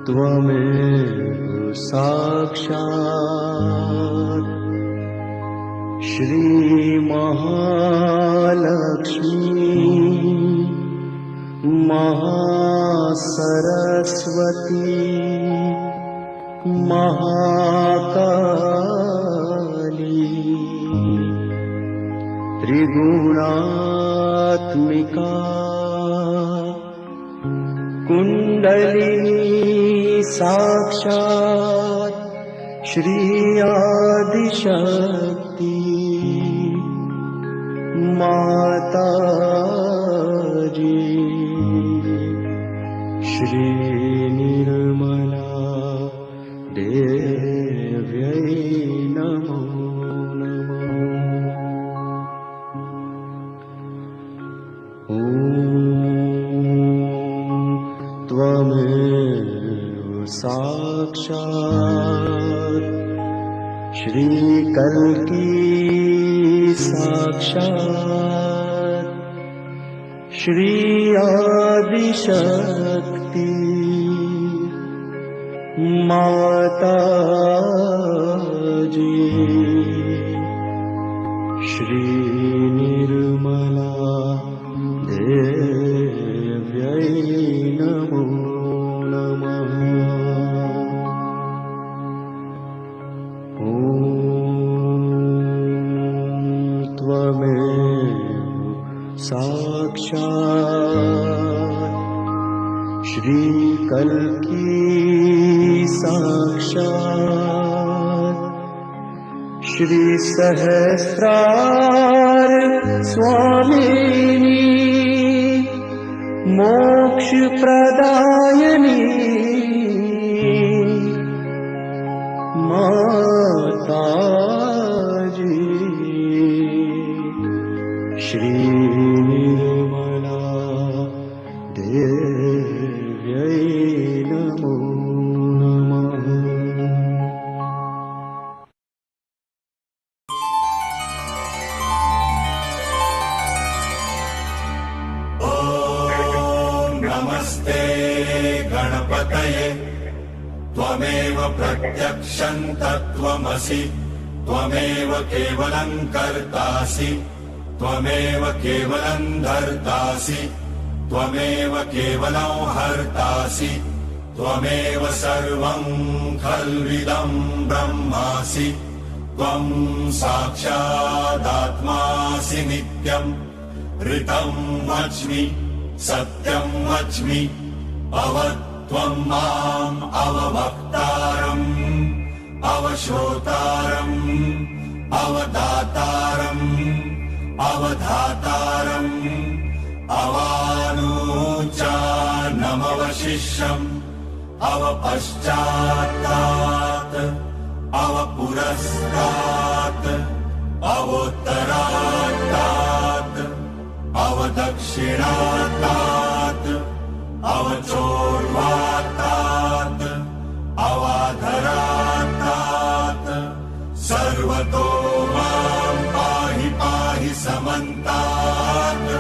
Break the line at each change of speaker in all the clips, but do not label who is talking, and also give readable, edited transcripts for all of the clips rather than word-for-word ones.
त्वमेव साक्षात् श्री महालक्ष्मी महासरस्वती महाकाली त्रिगुणात्मिका कुंडलिनी साक्षात् श्री आदिशक्ति माताजी श्री निर्मला देव्यै नमो नमः। ॐ त्वमेव साक्षात् श्री कल्की साक्षात् श्री आदिशक्ति माताजी श्री निर्मला देव्यै नमो नमः। ॐ त्वमेव साक्षात् श्री कल्की साक्षात् श्री सहस्रार स्वामिनी मोक्ष प्रदायिनी माताजी श्री निर्मला देव्यै नमो नमः।
नमस्ते गणपतये त्वमेव प्रत्यक्षं तत्त्वमसि त्वमेव केवलं कर्तासि त्वमेव केवलं धर्तासि त्वमेव केवलं हर्तासि त्वमेव सर्वं खल्विदं ब्रह्मासि त्वं साक्षादात्मासि नित्यं ऋतं वच्मि सत्यं वच्मि अवत्वं माम् अववक्तारम् अवशोतारम् अवदातारम् अवधातारम् अवानूचानमवशिष्यम् अवपश्चात्तात् अवपुरस्तात् अवोत्तरात्तात् अवदक्षिणात्तात् अवचोर्वात्तात् अवाधरात्तात् सर्वतो मां पाहि पाहि समन्तात्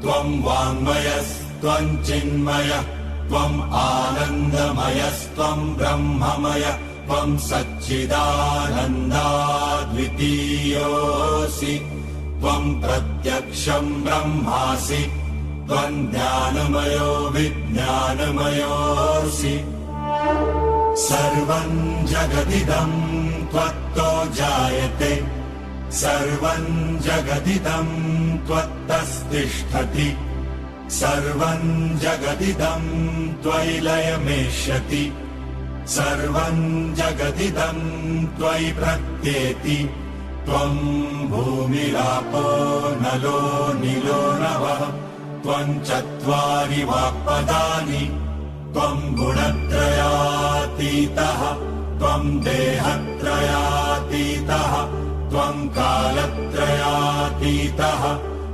त्वं वाङ्मयस्त्वं चिन्मयः त्वम् आनन्दमयस्त्वं ब्रह्ममय त्वं सच्चिदानन्दाद्वितीयोऽसि त्वं प्रत्यक्षं ब्रह्मासि त्वं ज्ञानमयो विज्ञानमयोऽसि सर्वं जगदिदं त्वत्तो जायते सर्वं जगदिदं त्वत्तस्तिष्ठति सर्वं जगदिदं त्वयि लयमेष्यति सर्वं जगदिदं त्वयि प्रत्येति त्वं भूमिरापो नलो नीलो नभः त्वं चत्वारि वाक्पदानि त्वं गुणत्रयातीतः त्वं देहत्रयातीतः त्वं कालत्रयातीतः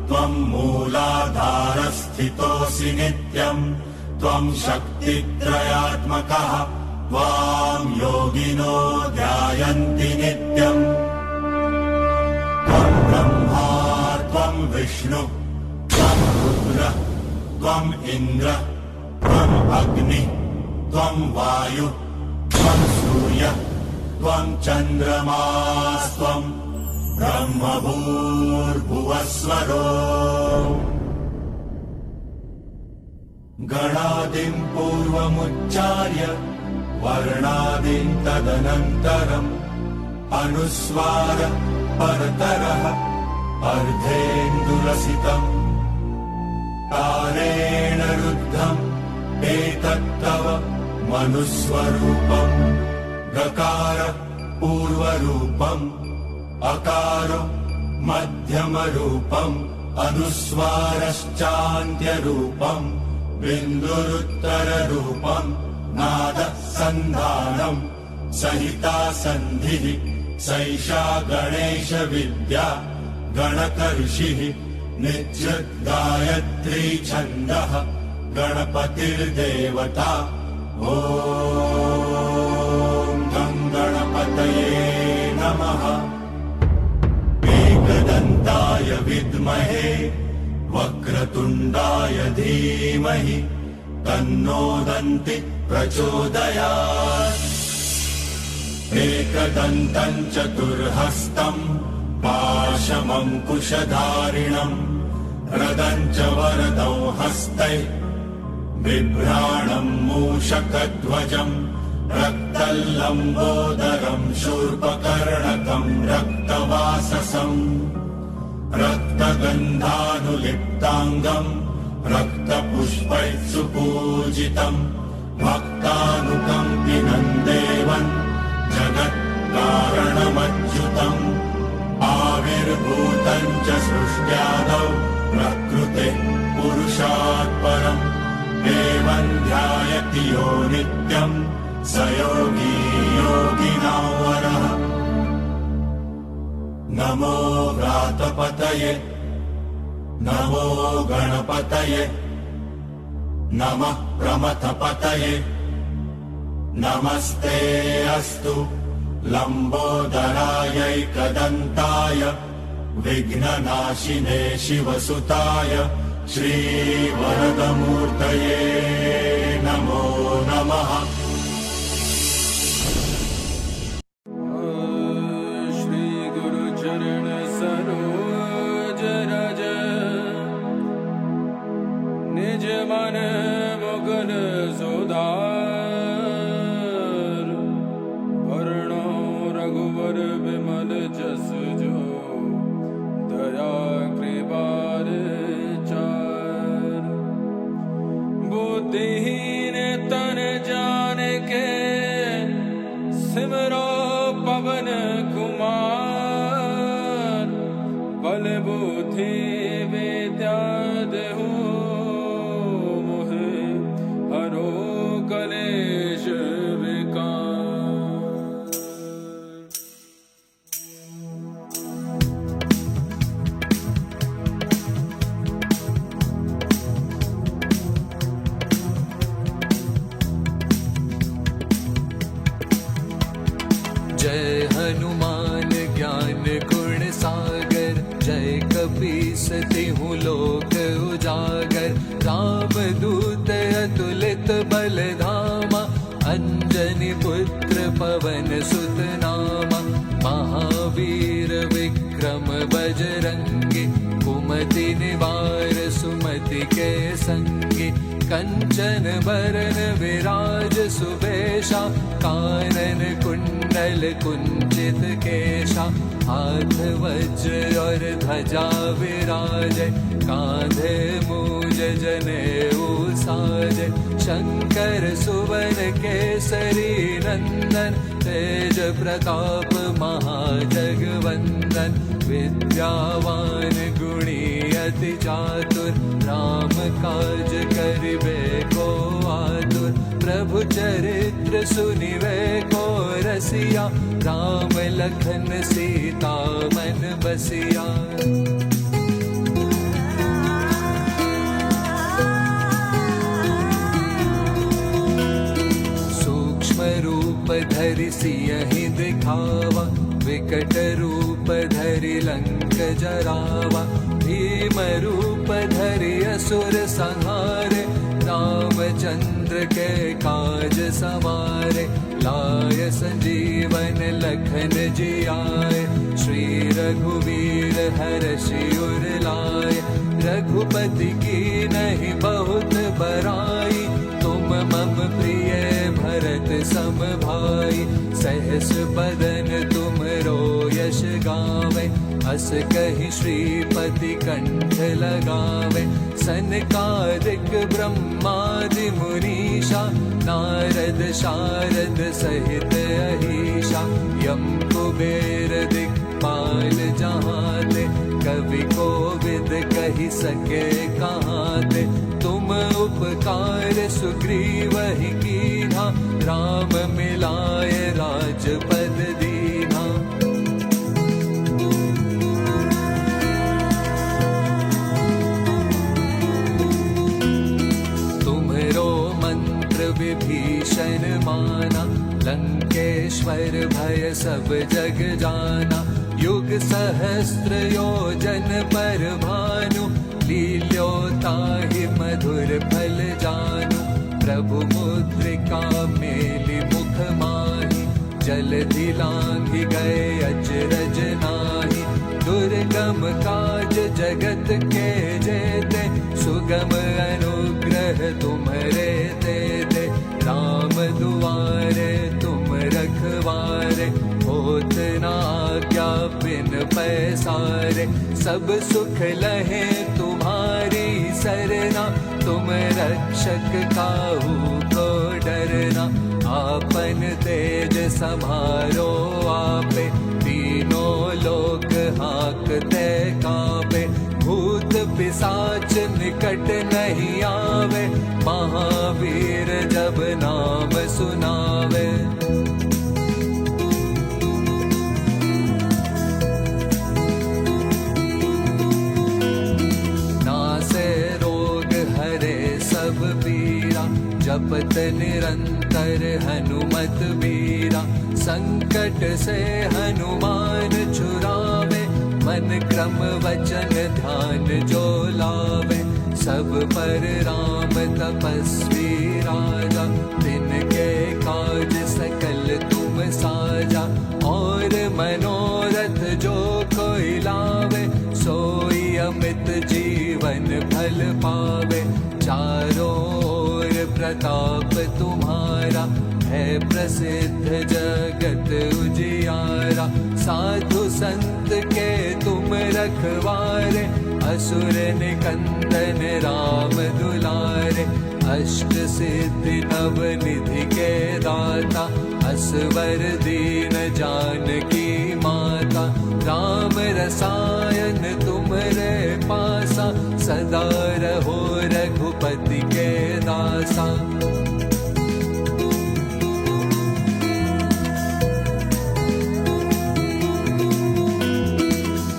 त्वं मूलाधारस्थितोऽसि नित्यम् त्वं शक्तित्रयात्मकः त्वां योगिनो ध्यायन्ति नित्यम् त्वं ब्रह्मा त्वं विष्णु त्वं रुद्र त्वं इन्द्र त्वं अग्नि त्वं वायु त्वं सूर्य त्वं चन्द्रमास्त्वं ब्रह्मभूर्भुवस्वरो गणादिं पूर्वमुच्चार्य वर्णादिं तदनन्तरम् अनुस्वार परतरः अर्धेन्दुरसितम् तारेण रुद्धम् एतत्तव मनुस्वरूपम् गकार पूर्वरूपम् अकारो मध्यमरूपम् अनुस्वारश्चान्त्यरूपम् बिन्दुरुत्तररूपम् नादसन्धानम् सहिता सन्धिः सैषा गणेश विद्या गणकऋषिः नित्यं गायत्री छन्दः गणपतिर्देवता ॐ गं गणपतये नमः एकदन्ताय विद्महे वक्रतुण्डाय धीमहि तन्नो दन्ति प्रचोदयात् एकदन्तं चतुर्हस्तं पाशमङ्कुशधारिणम् रदं च वरदौ हस्तै बिभ्राणं मूषकध्वजम् रक्तल्लम्बोदरं शूर्पकर्णकं रक्तवाससम् रक्तगन्धानुलिप्ताङ्गम् रक्तपुष्पैः सुपूजितम् भक्तानुकम्पिनं देवन् जगत्कारणमच्युतम् आविर्भूतं च सृष्ट्यादौ प्रकृते पुरुषात् परम् एवं ध्यायति यो नित्यम् स योगी योगिनां वरः नमो व्रातपतये नमो गणपतये नमः प्रमथपतये नमस्ते अस्तु लम्बोदरायैकदन्ताय विघ्ननाशिने शिवसुताय श्रीवरदमूर्तये नमो नमः
श्रीगुरुचरण सरोज रज निज मन मुकुर सुधार वर्णो रघुवर विमल जस जो दया कृपार चार बुद्धिहीन तन जान के सिमरो पवन कुमार बल बुद्धि विद्या देहु मोहे हरो कलेश विकार जय हनुमान ज्ञान गुण सागर जय कपीस तिहु लोक उजागर राम दूत अतुलित बल धामा अंजनी पुत्र पवन सुत नामा महावीर विक्रम बजरंगी कुमति निवार सुमति के संगी कंचन बरन विराज सुबेशा कानन कुंडल कुंचित केशा हाथ वज्र और ध्वजा विराजय कांधे मूज जनेऊ साजय शंकर सुवन केसरी नंदन तेज प्रताप महाजगवंदन विद्यावान गुणी अति चातुर राम काज करिबे को आतुर प्रभु चरित्र सुनिबे को रसिया राम लखन सीता मन बसिया सूक्ष्म रूप धरि सियहि दिखावा विकट रूप धरि लंक जरावा भीम रूप धरि असुर संहारे रामचंद्र के काज सवारे, लाय संजीवन लखन जियाए। श्री रघुवीर हर्षि उर लाए, रघुपति की नहीं बहुत बड़ाई। तुम मम प्रिय भरत सम भाई, सहस बदन तुमरो यश गावे। अस कहि श्रीपति कंठ लगावे, सनकादिक ब्रह्मादि मुनीषा। नारद शारद सहित अहीशा, यम कुबेर दिक्पाल जहाते। कवि कोविद कहि सके कहाते, तुम उपकार सुग्रीवहि कीन्हा। राम मिलाय राजपद दीन्हा। तुम्हरो मंत्र विभीषण माना, लंकेश्वर भय सब जग जाना। युग सहस्त्र योजन पर भानु, लील्योताहि मधुर फल जानु। प्रभु मुद्रिका मेलि मुख माहि, जलधि लांघि गए अचरज नाहि। दुर्गम काज जगत के जेते, सुगम अनुग्रह तुम्हरे तेते। राम दुआरे तुम रखवारे, होत न आज्ञा बिन पैसारे। सब सुख लहे तुम्हारी सरना, तुम रक्षक काहू को डरना। आपन तेज समारो आपे, तीनों लोक हाकते कांपे। भूत पिशाच निकट नहीं आवे, महावीर जब नाम सुनावे। नासे रोग हरे सब पीरा, जपत निरंतर हनुमत बीरा। संकट से हनुमान छुड़ावे, मन क्रम वचन ध्यान जो लावे। सब पर राम तपस्वी राजा, तिनके काज सकल तुम साजा। और मनोरथ जो कोई लावे, सोई अमित जीवन फल पावे। चारों ओर प्रताप तुम्हारा, है प्रसिद्ध जगत उजियारा। साधु संत के तुम रखवारे, असुर निकंदन राम दुलारे। अष्ट सिद्धि नव निधि के दाता, असवर दीन जानकी माता। राम रसायन तुम्हरे पासा, सदा रहो रघुपति के दासा।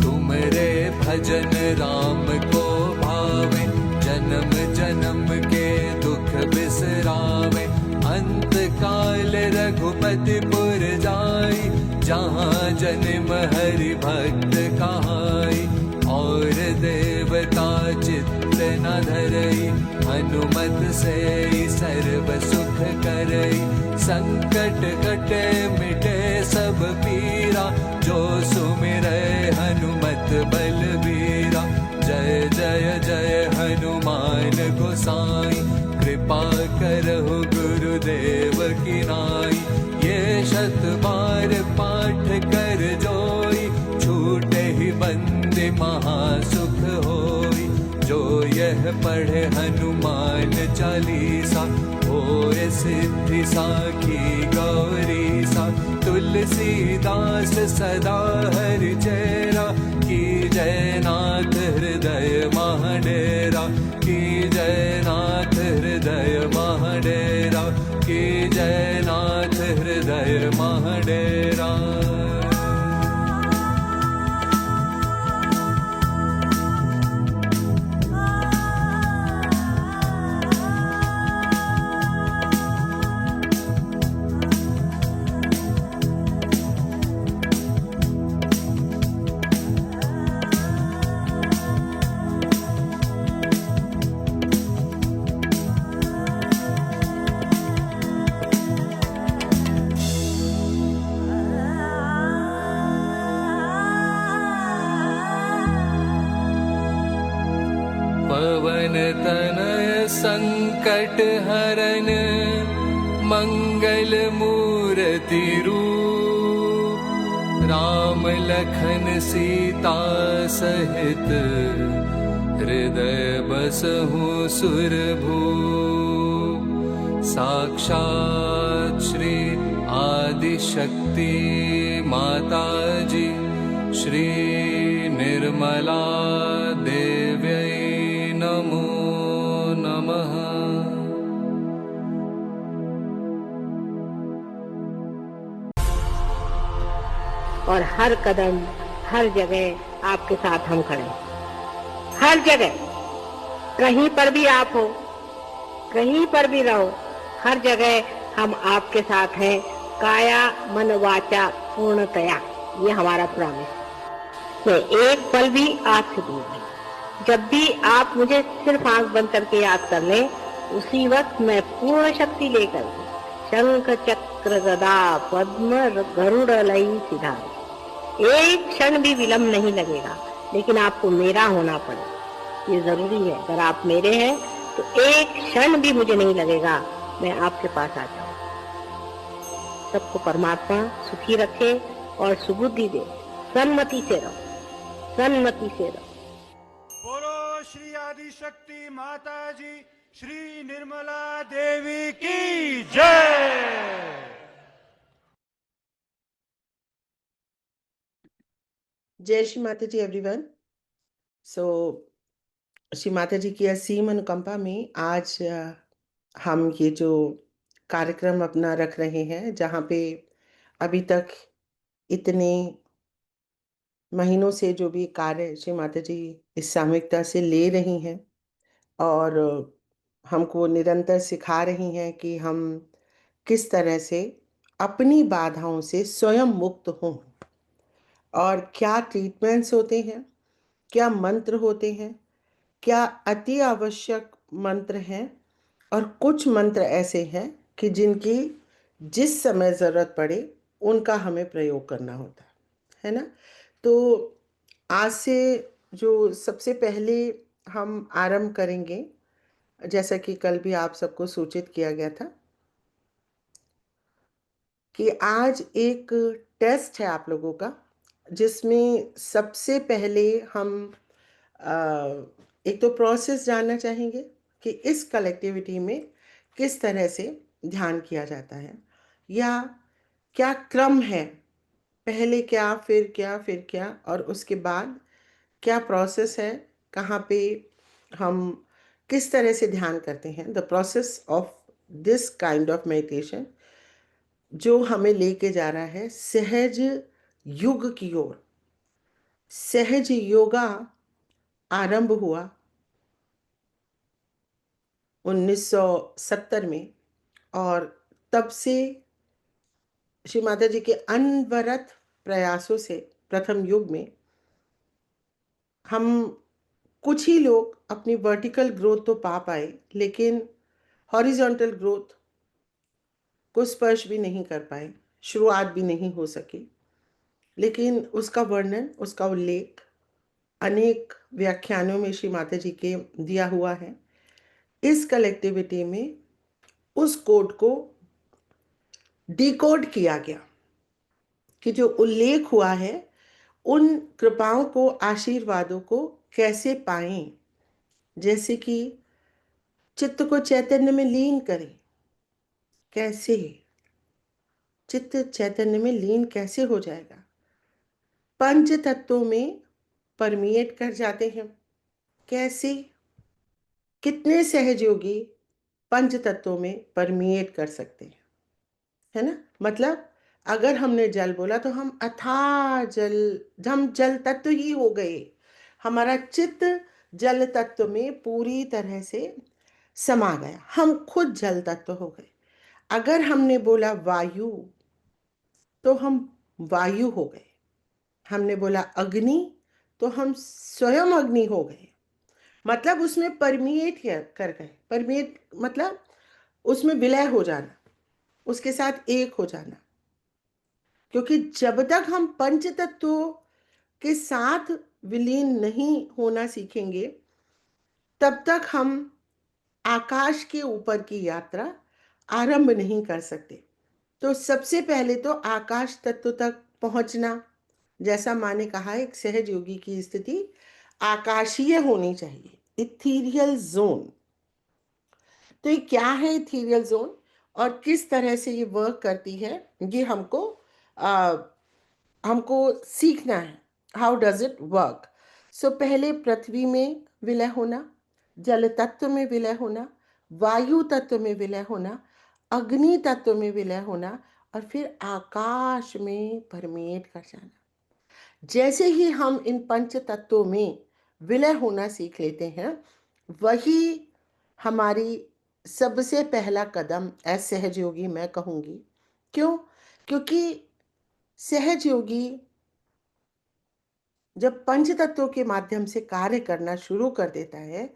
तुमरे भजन राम को भावे, जन्म जन्म के दुख बिसरावे। अंत काल रघुपति पुर जाई, जहाँ जन्म हरि भक्त कहाई। और देवता चित्त न धरई, हनुमत से सर्व सुख करई। संकट कटे मिटे सब पीरा, जो सुमिरै हनुमत बलबीरा। जय जय जय हनुमान गोसाई, कृपा करहु गुरुदेव की नाई। ये शत बार पाठ कर जोई, छूटे ही बंदे महासुख होई। जो यह पढ़े हनुमान चालीसा, होए सिद्धि साखी गौरी सा। तुलसीदास सदा हरि चेरा, की जय नाथ हृदय महाडेरा। की जय नाथ हृदय महाडेरा, की जय नाथ हृदय महाडेरा। संकट हरन मंगल मूर्ति रूप, राम लखन सीता सहित हृदय बसहु सुरभूप। साक्षात् श्री आदिशक्ति माता जी श्री निर्मला देव्यै नमो नमः।
और हर कदम हर जगह आपके साथ हम खड़े हैं। हर जगह, कहीं पर भी आप हो, कहीं पर भी रहो, हर जगह हम आपके साथ हैं, काया मन वाचा पूर्णतया। ये हमारा प्रॉमिस। मैं एक पल भी आपसे दूर नहीं। जब भी आप मुझे सिर्फ आंख बंद करके याद कर लें, उसी वक्त मैं पूर्ण शक्ति लेकर शंख चक्र गदा पद्म गरुड़ लई सिधा। एक क्षण भी विलंब नहीं लगेगा, लेकिन आपको मेरा होना पड़े, ये जरूरी है। अगर आप मेरे हैं तो एक क्षण भी मुझे नहीं लगेगा, मैं आपके पास आ जाऊं। सबको परमात्मा सुखी रखे और सुबुद्धि दे। सन्मति से रहो, सन्मति से रहो।
बोलो श्री आदि शक्ति माता जी श्री निर्मला देवी की जय।
जय श्री माता जी एवरीवन। श्री माता जी की असीम अनुकंपा में आज हम ये जो कार्यक्रम अपना रख रहे हैं, जहाँ पे अभी तक इतने महीनों से जो भी कार्य श्री माता जी इस सामूहिकता से ले रही हैं और हमको निरंतर सिखा रही हैं कि हम किस तरह से अपनी बाधाओं से स्वयं मुक्त हों, और क्या ट्रीटमेंट्स होते हैं, क्या मंत्र होते हैं, क्या अति आवश्यक मंत्र हैं, और कुछ मंत्र ऐसे हैं कि जिनकी जिस समय ज़रूरत पड़े उनका हमें प्रयोग करना होता है ना। तो आज से जो सबसे पहले हम आरंभ करेंगे, जैसा कि कल भी आप सबको सूचित किया गया था, कि आज एक टेस्ट है आप लोगों का, जिसमें सबसे पहले हम एक तो प्रोसेस जानना चाहेंगे कि इस कलेक्टिविटी में किस तरह से ध्यान किया जाता है, या क्या क्रम है, पहले क्या फिर क्या फिर क्या, और उसके बाद क्या प्रोसेस है, कहाँ पे हम किस तरह से ध्यान करते हैं। The process of this kind of meditation जो हमें लेके जा रहा है सहज युग की ओर। सहज योगा आरंभ हुआ 1970 में, और तब से श्री माता जी के अनवरत प्रयासों से प्रथम युग में हम कुछ ही लोग अपनी वर्टिकल ग्रोथ तो पा पाए, लेकिन हॉरिजॉन्टल ग्रोथ को स्पर्श भी नहीं कर पाए, शुरुआत भी नहीं हो सकी। लेकिन उसका वर्णन, उसका उल्लेख अनेक व्याख्यानों में श्री माता जी के दिया हुआ है। इस कलेक्टिविटी में उस कोड को डिकोड किया गया कि जो उल्लेख हुआ है उन कृपाओं को, आशीर्वादों को कैसे पाएं। जैसे कि चित्त को चैतन्य में लीन करें, कैसे चित्त चैतन्य में लीन कैसे हो जाएगा, पंच तत्वों में परमिएट कर जाते हैं कैसे, कितने सहयोगी पंच तत्वों में परमिएट कर सकते हैं, है ना। मतलब अगर हमने जल बोला तो हम अथाह जल, हम जल तत्व ही हो गए। हमारा चित्त जल तत्व में पूरी तरह से समा गया, हम खुद जल तत्व हो गए। अगर हमने बोला वायु तो हम वायु हो गए, हमने बोला अग्नि तो हम स्वयं अग्नि हो गए। मतलब उसमें परमिएट कर गए। परमिएट मतलब उसमें विलय हो जाना, उसके साथ एक हो जाना। क्योंकि जब तक हम पंच तत्वों के साथ विलीन नहीं होना सीखेंगे, तब तक हम आकाश के ऊपर की यात्रा आरंभ नहीं कर सकते। तो सबसे पहले तो आकाश तत्व तक पहुंचना, जैसा माँ ने कहा, एक सहज योगी की स्थिति आकाशीय होनी चाहिए, इथीरियल जोन। तो ये क्या है इथीरियल जोन और किस तरह से ये वर्क करती है, ये हमको सीखना है। How does it work? So पहले पृथ्वी में विलय होना, जल तत्व में विलय होना, वायु तत्व में विलय होना, अग्नि तत्व में विलय होना और फिर आकाश में परमेट कर जाना। जैसे ही हम इन पंच तत्वों में विलय होना सीख लेते हैं, वही हमारी सबसे पहला कदम एज सहज योगी मैं कहूँगी। क्यों? क्योंकि सहज योगी जब पंच तत्वों के माध्यम से कार्य करना शुरू कर देता है,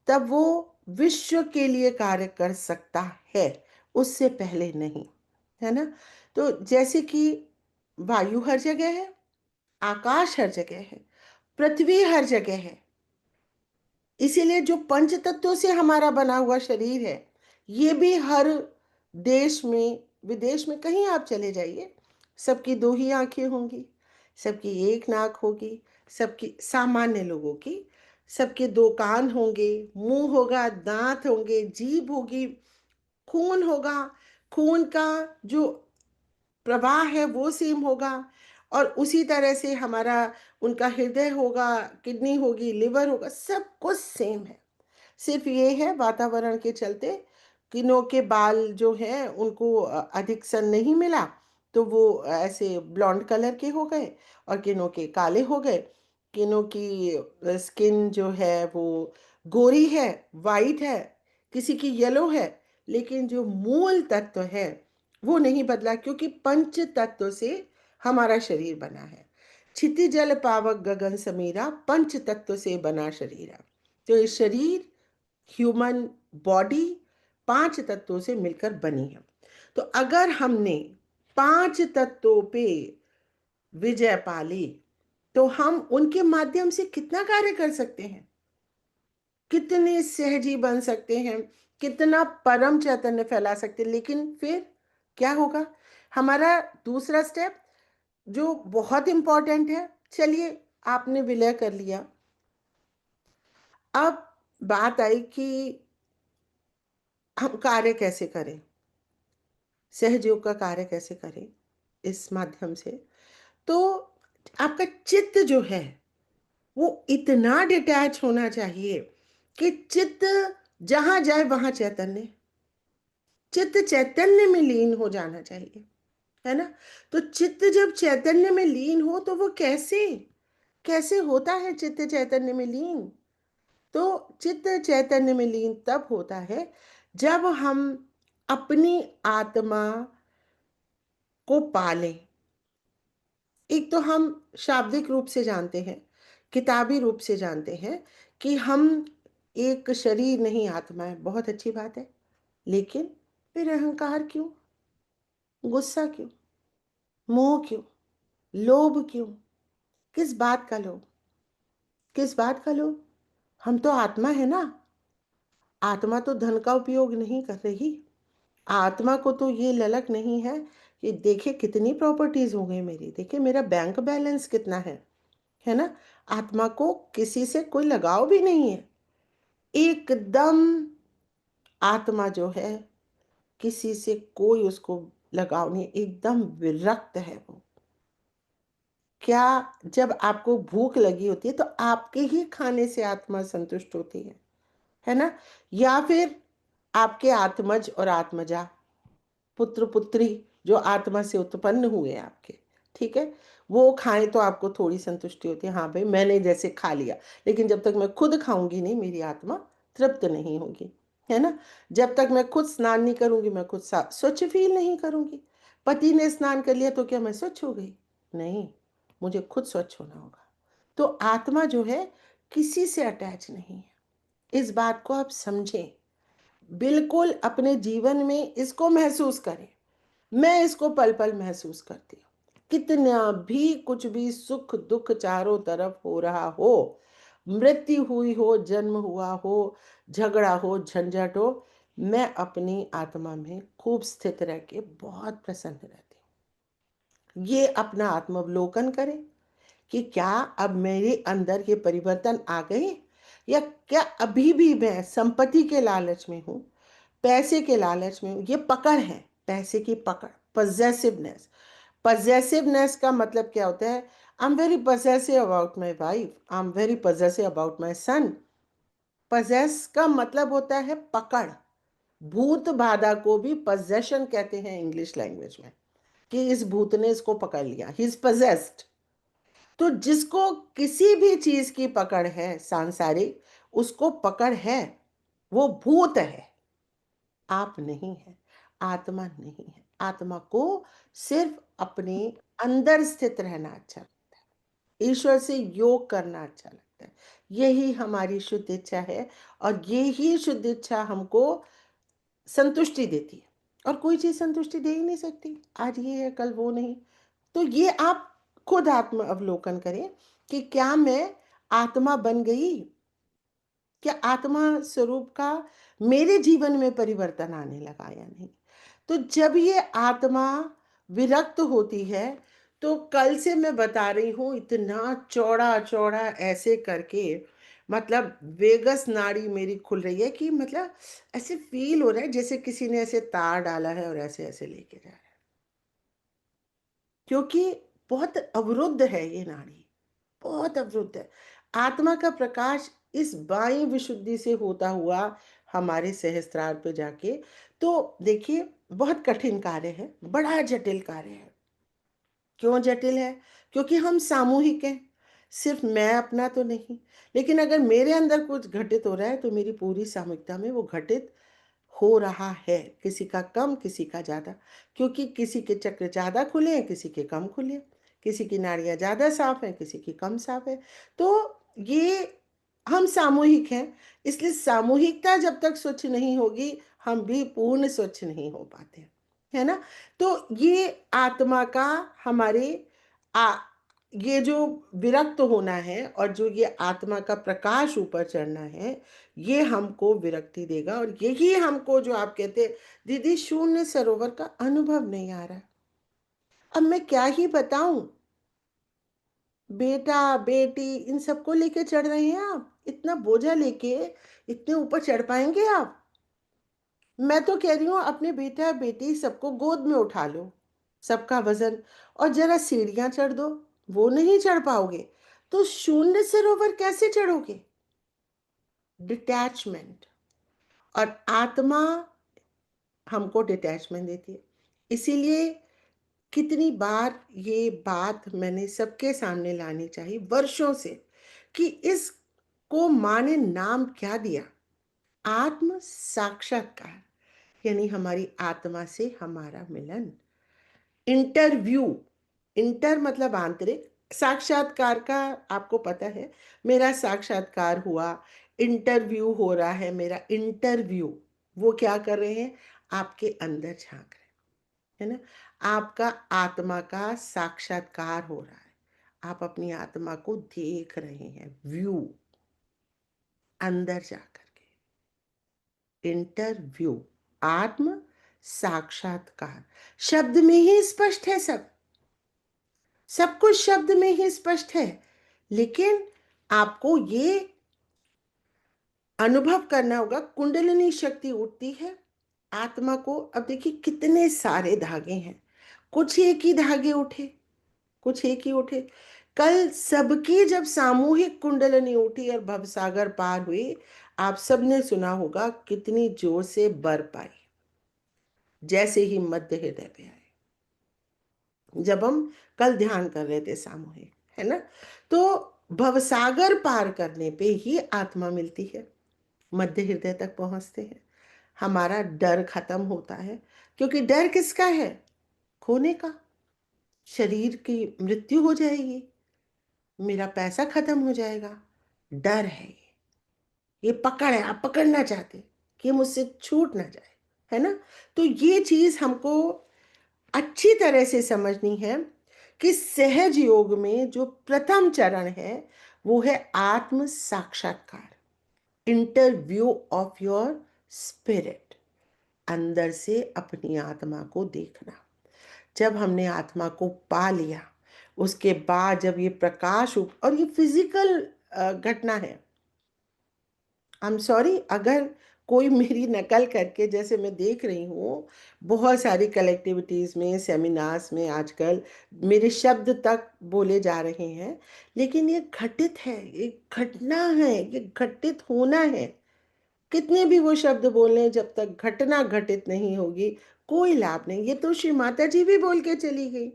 तब वो विश्व के लिए कार्य कर सकता है, उससे पहले नहीं, है ना। तो जैसे कि वायु हर जगह है, आकाश हर जगह है, पृथ्वी हर जगह है, इसीलिए जो पंच तत्वों से हमारा बना हुआ शरीर है, ये भी हर देश में विदेश में कहीं आप चले जाइए, सबकी दो ही आंखें होंगी, सबकी एक नाक होगी, सबकी सामान्य लोगों की, सबके दो कान होंगे, मुंह होगा, दांत होंगे, जीभ होगी, खून होगा, खून का जो प्रवाह है वो सेम होगा, और उसी तरह से हमारा उनका हृदय होगा, किडनी होगी, लिवर होगा, सब कुछ सेम है। सिर्फ ये है वातावरण के चलते किन्हों के बाल जो हैं उनको अधिक सन नहीं मिला, तो वो ऐसे ब्लॉन्ड कलर के हो गए, और किन्हों के काले हो गए, किन्हों की स्किन जो है वो गोरी है, वाइट है, किसी की येलो है, लेकिन जो मूल तत्व है वो नहीं बदला, क्योंकि पंच तत्व से हमारा शरीर बना है। क्षिति जल पावक गगन समीरा, पंच तत्व से बना शरीर। तो ये शरीर, ह्यूमन बॉडी, पांच तत्वों से मिलकर बनी है। तो अगर हमने पांच तत्वों पे विजय पा ली, तो हम उनके माध्यम से कितना कार्य कर सकते हैं, कितने सहजी बन सकते हैं, कितना परम चैतन्य फैला सकते हैं। लेकिन फिर क्या होगा? हमारा दूसरा स्टेप जो बहुत इंपॉर्टेंट है, चलिए आपने विलय कर लिया, अब बात आई कि हम कार्य कैसे करें, सहयोग का कार्य कैसे करें इस माध्यम से। तो आपका चित्त जो है वो इतना डिटैच होना चाहिए कि चित्त जहां जाए वहां चैतन्य, चित्त चैतन्य में लीन हो जाना चाहिए, है ना। तो चित्त जब चैतन्य में लीन हो तो वो कैसे कैसे होता है चित्त चैतन्य में लीन? तो चित्त चैतन्य में लीन तब होता है जब हम अपनी आत्मा को पालें। एक तो हम शाब्दिक रूप से जानते हैं, किताबी रूप से जानते हैं कि हम एक शरीर नहीं आत्मा है, बहुत अच्छी बात है। लेकिन फिर अहंकार क्यों, गुस्सा क्यों, मोह क्यों, लोभ क्यों? किस बात का लोभ, किस बात का लोभ? हम तो आत्मा है ना। आत्मा तो धन का उपयोग नहीं कर रही, आत्मा को तो ये ललक नहीं है कि देखे कितनी प्रॉपर्टीज हो गई मेरी, देखे मेरा बैंक बैलेंस कितना है ना। आत्मा को किसी से कोई लगाव भी नहीं है, एकदम आत्मा जो है किसी से कोई उसको लगाव नहीं, एकदम विरक्त है वो। क्या, जब आपको भूख लगी होती है तो आपके ही खाने से आत्मा संतुष्ट होती है ना, या फिर आपके आत्मज और आत्मजा, पुत्र पुत्री जो आत्मा से उत्पन्न हुए आपके, ठीक है, वो खाएं तो आपको थोड़ी संतुष्टि होती है, हाँ भाई मैंने जैसे खा लिया। लेकिन जब तक मैं खुद खाऊंगी नहीं, मेरी आत्मा तृप्त नहीं होगी, है ना। जब तक मैं खुद स्नान नहीं करूंगी, मैं खुद स्वच्छ फील नहीं करूंगी। पति ने स्नान कर लिया तो क्या मैं स्वच्छ हो गई? नहीं, मुझे खुद स्वच्छ होना होगा। तो आत्मा जो है किसी से अटैच नहीं है, इस बात को आप समझें, बिल्कुल अपने जीवन में इसको महसूस करें। मैं इसको पल पल महसूस करती हूँ, कितना भी कुछ भी सुख दुख चारों तरफ हो रहा हो, मृत्यु हुई हो, जन्म हुआ हो, झगड़ा हो, झंझट हो, मैं अपनी आत्मा में खूब स्थित रह के बहुत प्रसन्न रहती हूँ। ये अपना आत्मावलोकन करें कि क्या अब मेरे अंदर ये परिवर्तन आ गए, या क्या अभी भी मैं संपत्ति के लालच में हूँ, पैसे के लालच में हूँ। ये पकड़ है, पैसे की पकड़, पजेसिवनेस। पजेसिवनेस का मतलब क्या होता है? I am very possessive about my wife, I am very possessive about my son. Possess का मतलब होता है पकड़। भूत बाधा को भी पजेशन कहते हैं इंग्लिश लैंग्वेज में, कि इस भूत ने इसको पकड़ लिया, ही इज पजेस्ड। तो जिसको किसी भी चीज की पकड़ है सांसारिक, उसको पकड़ है, वो भूत है, आप नहीं है, आत्मा नहीं है। आत्मा को सिर्फ अपने अंदर स्थित रहना अच्छा लगता है, ईश्वर से योग करना अच्छा लगता है। यही हमारी शुद्ध इच्छा है, और यही शुद्ध इच्छा हमको संतुष्टि देती है। और कोई चीज संतुष्टि दे ही नहीं सकती, आज ये है कल वो नहीं। तो ये आप खुद आत्म अवलोकन करें कि क्या मैं आत्मा बन गई, क्या आत्मा स्वरूप का मेरे जीवन में परिवर्तन आने लगा या नहीं। तो जब ये आत्मा विरक्त होती है, तो कल से मैं बता रही हूँ, इतना चौड़ा चौड़ा ऐसे करके, मतलब वेगस नाड़ी मेरी खुल रही है, कि मतलब ऐसे फील हो रहा है जैसे किसी ने ऐसे तार डाला है और ऐसे ऐसे लेके जा रहा है, क्योंकि बहुत अवरुद्ध है ये नाड़ी, बहुत अवरुद्ध है। आत्मा का प्रकाश इस बाई विशुद्धि से होता हुआ हमारे सहस्त्रार पे जाके, तो देखिए बहुत कठिन कार्य है, बड़ा जटिल कार्य है। क्यों जटिल है? क्योंकि हम सामूहिक हैं, सिर्फ मैं अपना तो नहीं। लेकिन अगर मेरे अंदर कुछ घटित हो रहा है, तो मेरी पूरी सामूहिकता में वो घटित हो रहा है, किसी का कम किसी का ज़्यादा, क्योंकि किसी के चक्र ज़्यादा खुले हैं, किसी के कम खुले हैं, किसी की नाड़ियाँ ज़्यादा साफ हैं, किसी की कम साफ है। तो ये हम सामूहिक हैं, इसलिए सामूहिकता जब तक स्वच्छ नहीं होगी, हम भी पूर्ण स्वच्छ नहीं हो पाते, है ना। तो ये आत्मा का हमारे आ ये जो विरक्त होना है, और जो ये आत्मा का प्रकाश ऊपर चढ़ना है, ये हमको विरक्ति देगा। और यही हमको, जो आप कहते दीदी शून्य सरोवर का अनुभव नहीं आ रहा, अब मैं क्या ही बताऊं। बेटा बेटी इन सबको लेके चढ़ रहे हैं आप, इतना बोझा लेके इतने ऊपर चढ़ पाएंगे आप? मैं तो कह रही हूँ अपने बेटा बेटी सबको गोद में उठा लो, सबका वजन, और जरा सीढ़ियां चढ़ दो, वो नहीं चढ़ पाओगे तो शून्य सरोवर कैसे चढ़ोगे? डिटैचमेंट। और आत्मा हमको डिटैचमेंट देती है। इसीलिए कितनी बार ये बात मैंने सबके सामने लानी चाहिए वर्षों से, कि इसको माँ ने नाम क्या दिया? आत्म साक्षात्कार, यानी हमारी आत्मा से हमारा मिलन। इंटरव्यू, इंटर मतलब आंतरिक, साक्षात्कार का आपको पता है, मेरा साक्षात्कार हुआ, इंटरव्यू हो रहा है मेरा इंटरव्यू। वो क्या कर रहे हैं? आपके अंदर झांक रहे हैं, है ना। आपका आत्मा का साक्षात्कार हो रहा है, आप अपनी आत्मा को देख रहे हैं, व्यू, अंदर जाकर के। इंटरव्यू, आत्म साक्षात्कार, शब्द में ही स्पष्ट है, सब कुछ शब्द में ही स्पष्ट है। लेकिन आपको ये अनुभव करना होगा, कुंडलिनी शक्ति उठती है आत्मा को। अब देखिए कितने सारे धागे हैं, कुछ एक ही धागे उठे, कुछ एक ही उठे। कल सबकी जब सामूहिक कुंडलिनी उठी और भवसागर पार हुई, आप सबने सुना होगा कितनी जोर से बर्फ आई, जैसे ही मध्य हृदय पे आए, जब हम कल ध्यान कर रहे थे सामूहिक, है ना। तो भवसागर पार करने पे ही आत्मा मिलती है, मध्य हृदय तक पहुंचते हैं, हमारा डर खत्म होता है। क्योंकि डर किसका है? खोने का। शरीर की मृत्यु हो जाएगी, मेरा पैसा खत्म हो जाएगा, डर है ये पकड़ है, आप पकड़ना चाहते कि ये मुझसे छूट ना जाए, है ना। तो ये चीज हमको अच्छी तरह से समझनी है कि सहज योग में जो प्रथम चरण है, वो है आत्म साक्षात्कार, इंटरव्यू ऑफ योर स्पिरिट। अंदर से अपनी आत्मा को देखना। जब हमने आत्मा को पा लिया, उसके बाद जब ये प्रकाश और ये फिजिकल घटना है। आई एम सॉरी, अगर कोई मेरी नकल करके, जैसे मैं देख रही हूँ बहुत सारी कलेक्टिविटीज़ में, सेमिनार्स में आजकल मेरे शब्द तक बोले जा रहे हैं, लेकिन ये घटित है, ये घटना है, ये घटित होना है। कितने भी वो शब्द बोले, जब तक घटना घटित नहीं होगी कोई लाभ नहीं। ये तो श्री माता जी भी बोल के चली गई।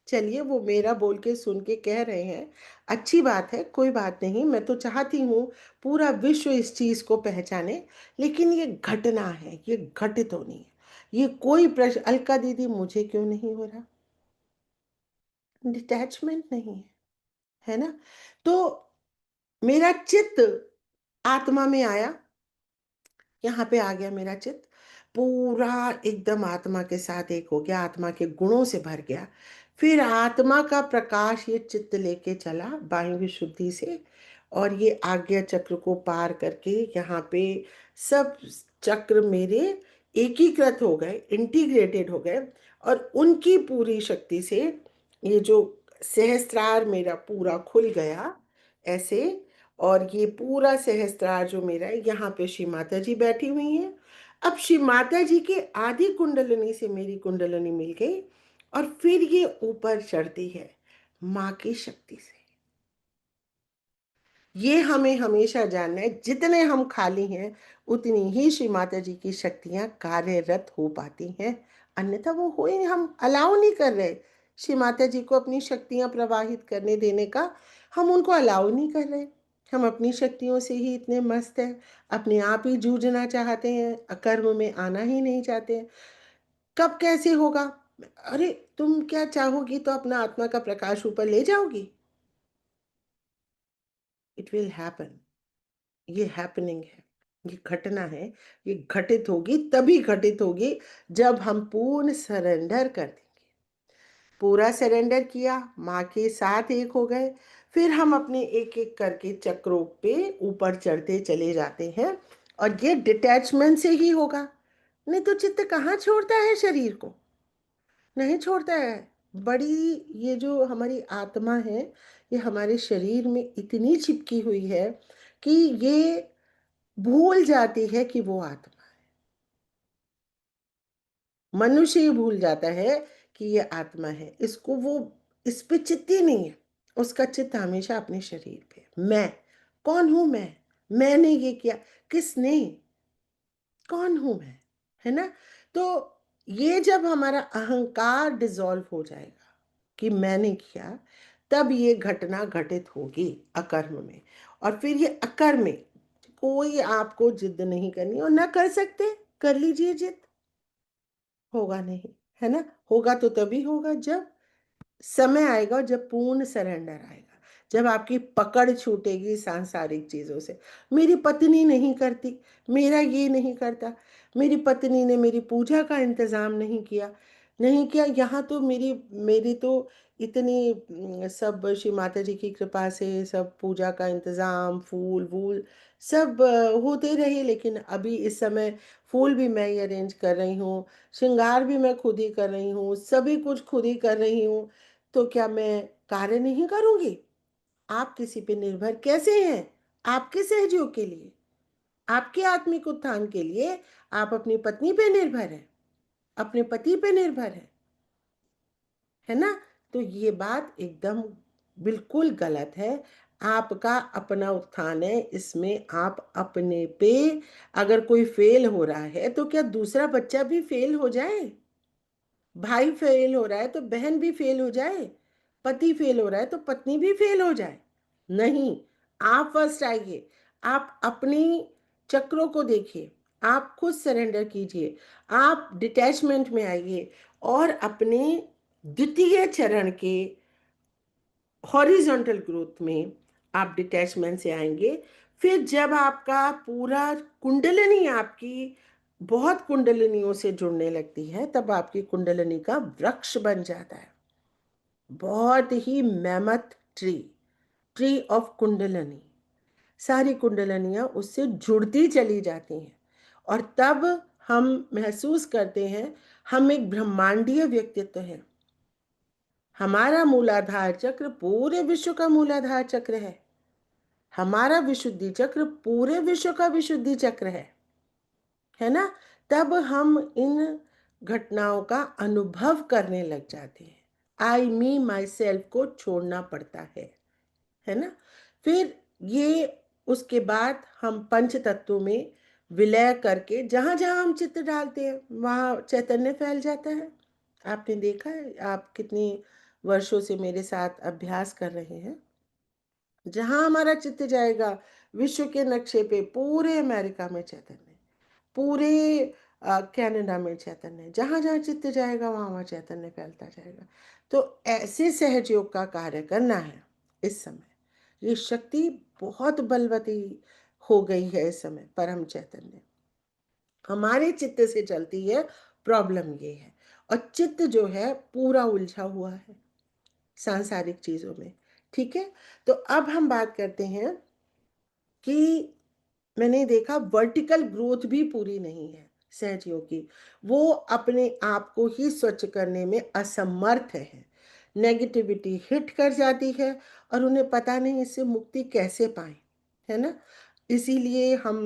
चलिए, वो मेरा बोल के सुन के कह रहे हैं, अच्छी बात है, कोई बात नहीं। मैं तो चाहती हूँ पूरा विश्व इस चीज़ को पहचाने, लेकिन ये घटना है, ये घटित होनी है। ये कोई प्रश्न, अलका दीदी मुझे क्यों नहीं हो रहा? डिटैचमेंट नहीं है, है ना? तो मेरा चित्त आत्मा में आया, यहाँ पे आ गया मेरा चित्त, पूरा एकदम आत्मा के साथ एक हो गया, आत्मा के गुणों से भर गया। फिर आत्मा का प्रकाश ये चित्त लेके चला वायु शुद्धि से, और ये आज्ञा चक्र को पार करके यहाँ पे सब चक्र मेरे एकीकृत हो गए, इंटीग्रेटेड हो गए, और उनकी पूरी शक्ति से ये जो सहस्त्रार मेरा पूरा खुल गया ऐसे। और ये पूरा सहस्त्रार जो मेरा है, यहाँ पे श्री माता जी बैठी हुई हैं। अब श्री माता जी के आधी कुंडलिनी से मेरी कुंडलिनी मिल गई, और फिर ये ऊपर चढ़ती है माँ की शक्ति से। ये हमें हमेशा जानना है, जितने हम खाली हैं उतनी ही श्री माता जी की शक्तियां कार्यरत हो पाती हैं, अन्यथा वो हो ही नहीं। हम अलाउ नहीं कर रहे श्री माता जी को अपनी शक्तियां प्रवाहित करने देने का, हम उनको अलाउ नहीं कर रहे। हम अपनी शक्तियों से ही इतने मस्त हैं, अपने आप ही जूझना चाहते हैं, अकर्म में आना ही नहीं चाहते हैं। कब कैसे होगा? अरे, तुम क्या चाहोगी तो अपना आत्मा का प्रकाश ऊपर ले जाओगी। It will happen. ये हैपनिंग है, ये घटना है, ये घटित होगी, तभी घटित होगी जब हम पूर्ण सरेंडर कर देंगे। पूरा सरेंडर किया, माँ के साथ एक हो गए, फिर हम अपने एक एक करके चक्रों पे ऊपर चढ़ते चले जाते हैं, और ये डिटैचमेंट से ही होगा। नहीं तो चित्त कहाँ छोड़ता है शरीर को? नहीं छोड़ता है। बड़ी, ये जो हमारी आत्मा है, ये हमारे शरीर में इतनी चिपकी हुई है कि ये भूल जाती है कि वो आत्मा है। मनुष्य ही भूल जाता है कि ये आत्मा है, इसको वो, इस पे चित्त ही नहीं है। उसका चित्त हमेशा अपने शरीर पे। मैं कौन हूं? मैंने ये किया, किसने? कौन हूं मैं? है ना? तो ये जब हमारा अहंकार डिसॉल्व हो जाएगा कि मैंने किया, तब ये घटना घटित होगी अकर्म में। और फिर ये अकर्म में कोई आपको जिद नहीं करनी, और ना कर सकते, कर लीजिए जिद, होगा नहीं, है ना? होगा तो तभी होगा जब समय आएगा, और जब पूर्ण सरेंडर आएगा, जब आपकी पकड़ छूटेगी सांसारिक चीज़ों से। मेरी पत्नी नहीं करती, मेरा ये नहीं करता, मेरी पत्नी ने मेरी पूजा का इंतज़ाम नहीं किया। यहाँ तो मेरी मेरी तो इतनी सब श्री माता जी की कृपा से सब पूजा का इंतज़ाम, फूल वूल सब होते रहे, लेकिन अभी इस समय फूल भी मैं ही अरेंज कर रही हूँ, श्रृंगार भी मैं खुद ही कर रही हूँ, सभी कुछ खुद ही कर रही हूँ। तो क्या मैं कार्य नहीं करूंगी? आप किसी पे निर्भर कैसे हैं? आपके सहयोग के लिए, आपके आत्मिक उत्थान के लिए आप अपनी पत्नी पे निर्भर हैं, अपने पति पे निर्भर है ना? तो ये बात एकदम बिल्कुल गलत है। आपका अपना उत्थान है, इसमें आप अपने पे, अगर कोई फेल हो रहा है तो क्या दूसरा बच्चा भी फेल हो जाए? भाई फेल हो रहा है तो बहन भी फेल हो जाए? पति फेल हो रहा है तो पत्नी भी फेल हो जाए? नहीं, आप फर्स्ट आइए, आप अपनी चक्रों को देखिए, आप खुद सरेंडर कीजिए, आप डिटैचमेंट में आइए, और अपने द्वितीय चरण के हॉरिजॉन्टल ग्रोथ में आप डिटैचमेंट से आएंगे। फिर जब आपका पूरा कुंडलिनी आपकी बहुत कुंडलिनियों से जुड़ने लगती है, तब आपकी कुंडलिनी का वृक्ष बन जाता है, बहुत ही mammoth tree, tree of kundalini, सारी कुंडलनियाँ उससे जुड़ती चली जाती हैं और तब हम महसूस करते हैं हम एक ब्रह्मांडीय व्यक्तित्व हैं। हमारा मूलाधार चक्र पूरे विश्व का मूलाधार चक्र है। हमारा विशुद्धि चक्र पूरे विश्व का विशुद्धि चक्र है ना? तब हम इन घटनाओं का अनुभव करने लग जाते हैं। आई मी माई सेल्फ को छोड़ना पड़ता है ना? फिर ये उसके बाद हम पंच तत्वों में विलय करके जहाँ जहाँ हम चित्त डालते हैं वहाँ चैतन्य फैल जाता है। आपने देखा है, आप कितनी वर्षों से मेरे साथ अभ्यास कर रहे हैं। जहाँ हमारा चित्त जाएगा विश्व के नक्शे पे पूरे अमेरिका में चैतन्य, पूरे कनाडा में चैतन्य, जहाँ जहाँ चित्त जाएगा वहाँ वहाँ चैतन्य फैलता जाएगा। तो ऐसे सहयोग का कार्य करना है इस समय। ये शक्ति बहुत बलवती हो गई है इस समय। परम चैतन्य हमारे चित्त से चलती है। प्रॉब्लम ये है, और चित्त जो है पूरा उलझा हुआ है सांसारिक चीजों में। ठीक है, तो अब हम बात करते हैं कि मैंने देखा वर्टिकल ग्रोथ भी पूरी नहीं है सहजयों की। वो अपने आप को ही स्वच्छ करने में असमर्थ है। नेगेटिविटी हिट कर जाती है और उन्हें पता नहीं इससे मुक्ति कैसे पाए, है ना? इसीलिए हम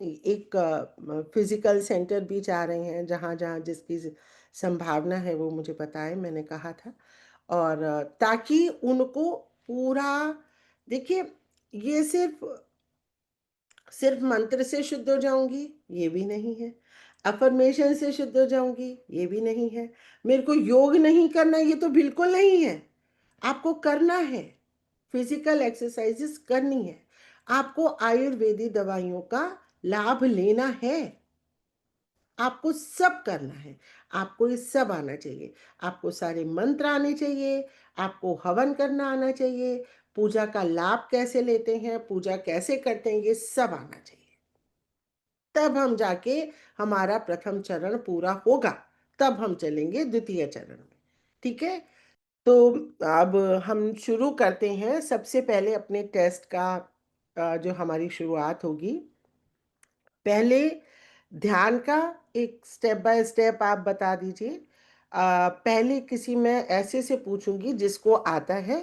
एक फिजिकल सेंटर भी जा रहे हैं, जहाँ जहाँ जिसकी संभावना है वो मुझे पता है, मैंने कहा था। और ताकि उनको पूरा, देखिए, ये सिर्फ मंत्र से शुद्ध हो जाऊंगी ये भी नहीं है, अफर्मेशन से शुद्ध हो जाऊंगी ये भी नहीं है, मेरे को योग नहीं करना ये तो बिल्कुल नहीं है। आपको करना है, फिजिकल एक्सरसाइजेस करनी है, आपको आयुर्वेदिक दवाइयों का लाभ लेना है, आपको सब करना है, आपको ये सब आना चाहिए, आपको सारे मंत्र आने चाहिए, आपको हवन करना आना चाहिए, पूजा का लाभ कैसे लेते हैं, पूजा कैसे करते हैं, ये सब आना चाहिए। तब हम जाके हमारा प्रथम चरण पूरा होगा, तब हम चलेंगे द्वितीय चरण में। ठीक है, तो अब हम शुरू करते हैं। सबसे पहले अपने टेस्ट का जो हमारी शुरुआत होगी, पहले ध्यान का एक स्टेप बाय स्टेप आप बता दीजिए। पहले किसी मैं ऐसे से पूछूंगी जिसको आता है,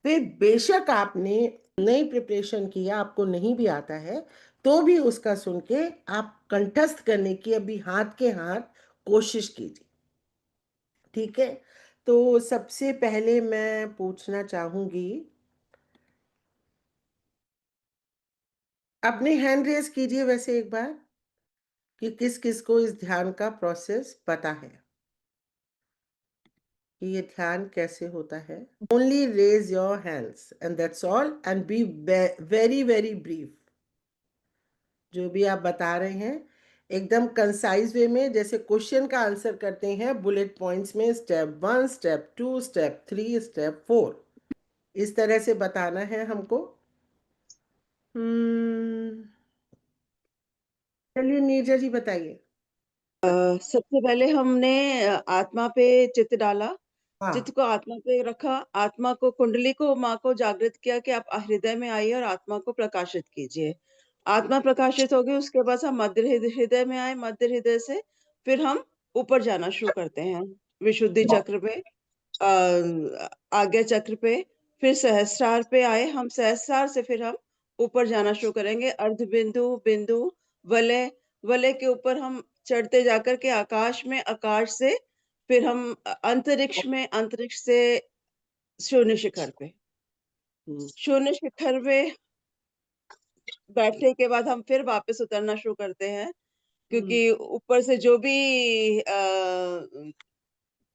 फिर बेशक आपने नई प्रिपरेशन किया, आपको नहीं भी आता है तो भी उसका सुन के आप कंठस्थ करने की अभी हाथ के हाथ कोशिश कीजिए। ठीक है, तो सबसे पहले मैं पूछना चाहूंगी, अपने हैंड रेज कीजिए वैसे एक बार, कि किस किस को इस ध्यान का प्रोसेस पता है कि ये ध्यान कैसे होता है। Only raise your hands and that's all, and be very very brief. जो भी आप बता रहे हैं एकदम कंसाइज वे में, जैसे क्वेश्चन का आंसर करते हैं बुलेट पॉइंट्स में, स्टेप 1, स्टेप 2, स्टेप 3, स्टेप 4, इस तरह से बताना है हमको। चलिए नीरजा जी बताइए।
सबसे पहले हमने आत्मा पे चित्त डाला,
हाँ,
चित्त को आत्मा पे रखा, आत्मा को, कुंडली को, माँ को जागृत किया कि आप हृदय में आइए और आत्मा को प्रकाशित कीजिए। आत्मा प्रकाशित हो गई, उसके बाद हम मध्य हृदय में आए, मध्य हृदय से फिर हम ऊपर जाना शुरू करते हैं विशुद्धि चक्र पे, आज्ञा चक्र पे, फिर सहस्रार पे आए हम, सहस्रार से फिर हम ऊपर जाना शुरू करेंगे, अर्ध बिंदु, बिंदु, वलय, वलय के ऊपर हम चढ़ते जाकर के आकाश में, आकाश से फिर हम अंतरिक्ष में, अंतरिक्ष से शून्य शिखर पे, शून्य शिखर पे बैठने के बाद हम फिर वापस उतरना शुरू करते हैं, क्योंकि ऊपर से जो भी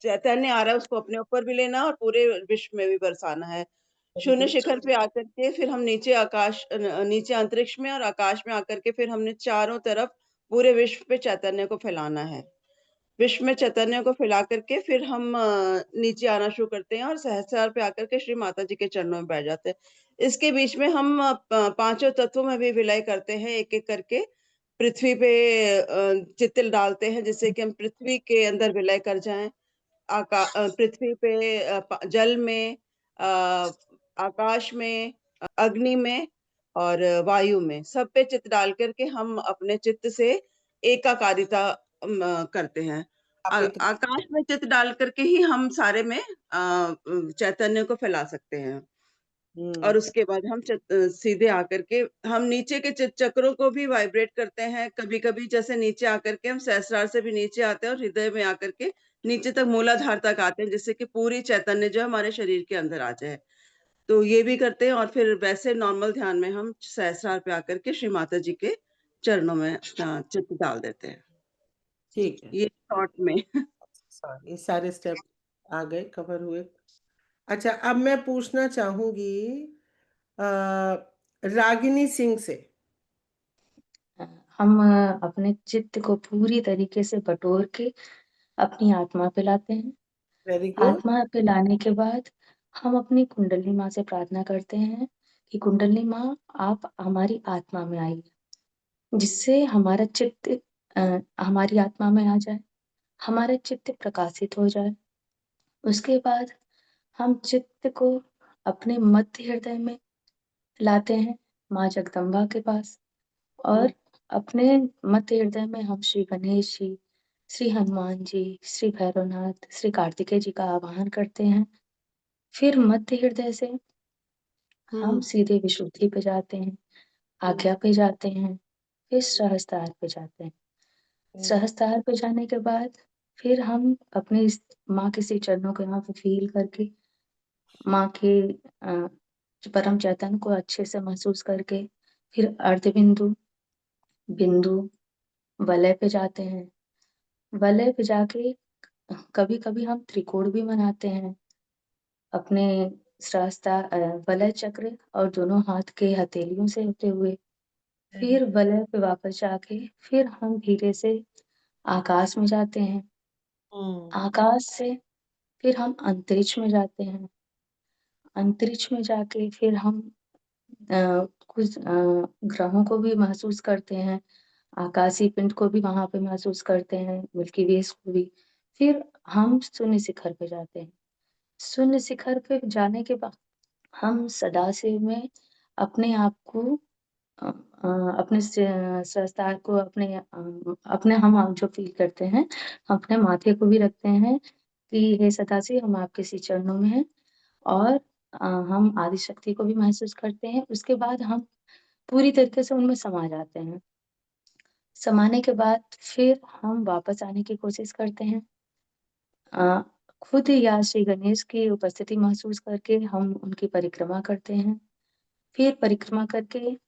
चैतन्य आ रहा है उसको अपने ऊपर भी लेना और पूरे विश्व में भी बरसाना है। शून्य शिखर पे आकर के फिर हम नीचे आकाश, नीचे अंतरिक्ष में और आकाश में आकर के फिर हमने चारों तरफ पूरे विश्व पे चैतन्य को फैलाना है। विश्व में चैतन्य को फैला करके फिर हम नीचे आना शुरू करते हैं और सहस्रार पे आकर के श्री माता जी के चरणों में बैठ जाते हैं। इसके बीच में हम पांचों तत्वों में भी विलय करते हैं, एक एक करके पृथ्वी पे चित्त डालते हैं, जिससे कि हम पृथ्वी के अंदर विलय कर जाएं, पृथ्वी पे जल में, आकाश में, अग्नि में और वायु में, सब पे चित्त डाल करके हम अपने चित्त से एकाकारिता करते हैं।
स्थापित
आकाश में चित्त डाल करके ही हम सारे में चैतन्य को फैला सकते हैं। और उसके बाद हम सीधे आकर के हम नीचे के चित्त चक्रों को भी वाइब्रेट करते हैं। कभी-कभी जैसे नीचे आकर के हम सहस्रार से भी नीचे आते हैं और हृदय में आकर के नीचे तक मूलाधार तक आते हैं, जिससे कि पूरी चैतन्य जो है हमारे शरीर के अंदर आ जाए। तो ये भी करते हैं और फिर वैसे नॉर्मल ध्यान में हम सहस्रार पे आकर के श्री माता जी के चरणों में चित्त डाल देते हैं।
ठीक है।
ये शॉर्ट में।
ये सारे स्टेप आ गए, कवर हुए। अच्छा, अब मैं पूछना चाहूंगी रागिनी सिंह से।
हम अपने चित्त को पूरी तरीके से बटोर के अपनी आत्मा पे लाते हैं।
Very good.
आत्मा पे लाने के बाद हम अपनी कुंडली माँ से प्रार्थना करते हैं कि कुंडली माँ, आप हमारी आत्मा में आइए, जिससे हमारा चित्त हमारी आत्मा में आ जाए, हमारा चित्त प्रकाशित हो जाए। उसके बाद हम चित्त को अपने मध्य हृदय में लाते हैं, माँ जगदम्बा के पास, और अपने मध्य हृदय में हम श्री गणेश जी, श्री हनुमान जी, श्री भैरवनाथ, श्री कार्तिकेय जी का आवाहन करते हैं। फिर मध्य हृदय से हम सीधे विशुद्धि पे जाते हैं, आज्ञा पे जाते हैं, फिर सहस्त्रार पे जाते हैं। सहस्त्रार पे जाने के बाद फिर हम अपनी माँ के श्री चरणों को यहाँ पे फील करके माँ के परम चैतन्य को अच्छे से महसूस करके फिर अर्ध बिंदु, बिंदु, वलय पे जाते हैं। वलय पे जाके कभी-कभी हम त्रिकोण भी बनाते हैं अपने वलय चक्र और दोनों हाथ के हथेलियों से होते हुए। फिर वलय पे वापस जाके फिर हम धीरे से आकाश में जाते हैं। आकाश से फिर हम अंतरिक्ष में जाते हैं। अंतरिक्ष में जाके फिर हम कुछ ग्रहों को भी महसूस करते हैं, आकाशीय पिंड को भी वहाँ पे महसूस करते हैं, मिल्की वेज़ को भी। फिर हम शून्य शिखर पे जाते हैं। शून्य शिखर पे जाने के बाद हम सदाशिव में अपने आप को अपने सहस्त्रार को अपने हम जो फ़ील करते हैं, अपने माथे को भी रखते हैं कि हे सदाशिव, हम आपके श्री चरणों में हैं, और हम आदिशक्ति को भी महसूस करते हैं। उसके बाद हम पूरी तरीके से उनमें समा जाते हैं। समाने के बाद फिर हम वापस आने की कोशिश करते हैं। अ, खुद या श्री गणेश की उपस्थिति महसूस करके हम उनकी परिक्रमा करते हैं। फिर परिक्रमा करके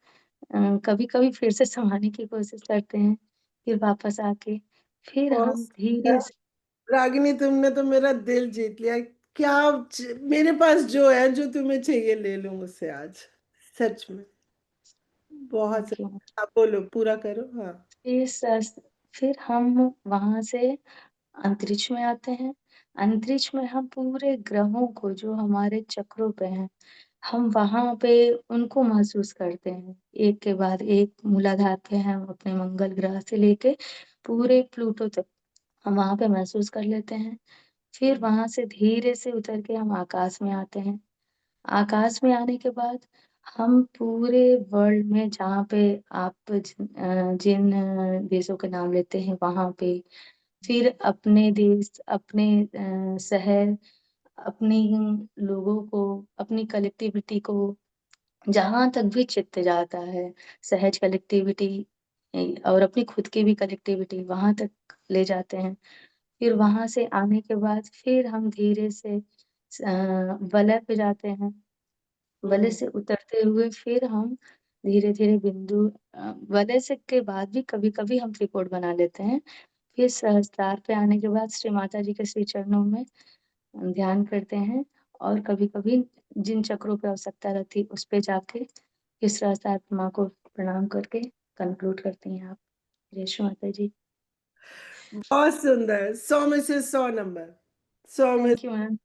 कभी-कभी फिर से समाने की कोशिश करते हैं। फिर वापस आके फिर
बहुत
हम धीरे
सुंदर।
से
रागिनी, तुमने तो मेरा दिल जीत लिया। क्या मेरे पास जो है, जो तुम्हें चाहिए ले लो मुझसे आज। सच में बहुत
थैंक यू।
सही। आप बोलो, पूरा करो। हाँ।
फिर सस फिर हम वहाँ से अंतरिक्ष में आते हैं। अंतरिक्ष में हम पूरे ग्रहों को जो हमारे चक्रों पे हैं, हम वहाँ पे उनको महसूस करते हैं। एक के बाद एक मूलाधार पे हम अपने मंगल ग्रह से लेके पूरे प्लूटो तक हम वहाँ पे महसूस कर लेते हैं। फिर वहाँ से धीरे से उतर के हम आकाश में आते हैं। आकाश में आने के बाद हम पूरे वर्ल्ड में जहाँ पे आप जिन देशों के नाम लेते हैं वहाँ पे, फिर अपने देश, अपने शहर, अपने लोगों को, अपनी कलेक्टिविटी को, जहाँ तक भी चित्त जाता है, सहज कलेक्टिविटी और अपनी खुद की भी कलेक्टिविटी वहाँ तक ले जाते हैं। फिर वहाँ से आने के बाद फिर हम धीरे से वलय पे जाते हैं। वलय से उतरते हुए फिर हम धीरे-धीरे वलय से के बाद भी कभी-कभी हम त्रिकोण बना लेते हैं। फिर सहस्त्रार पे आने के बाद श्री माता जी के श्री चरणों में ध्यान करते हैं, और कभी-कभी जिन चक्रों पे आवश्यकता रहती है उस पे जाके फिर सहस्त्रार माँ को प्रणाम करके कंक्लूड करती हैं आप। जय श्री माता जी।
बहुत सुंदर। 100 में से 100 नंबर। 100 में,
थैंक यू मैम।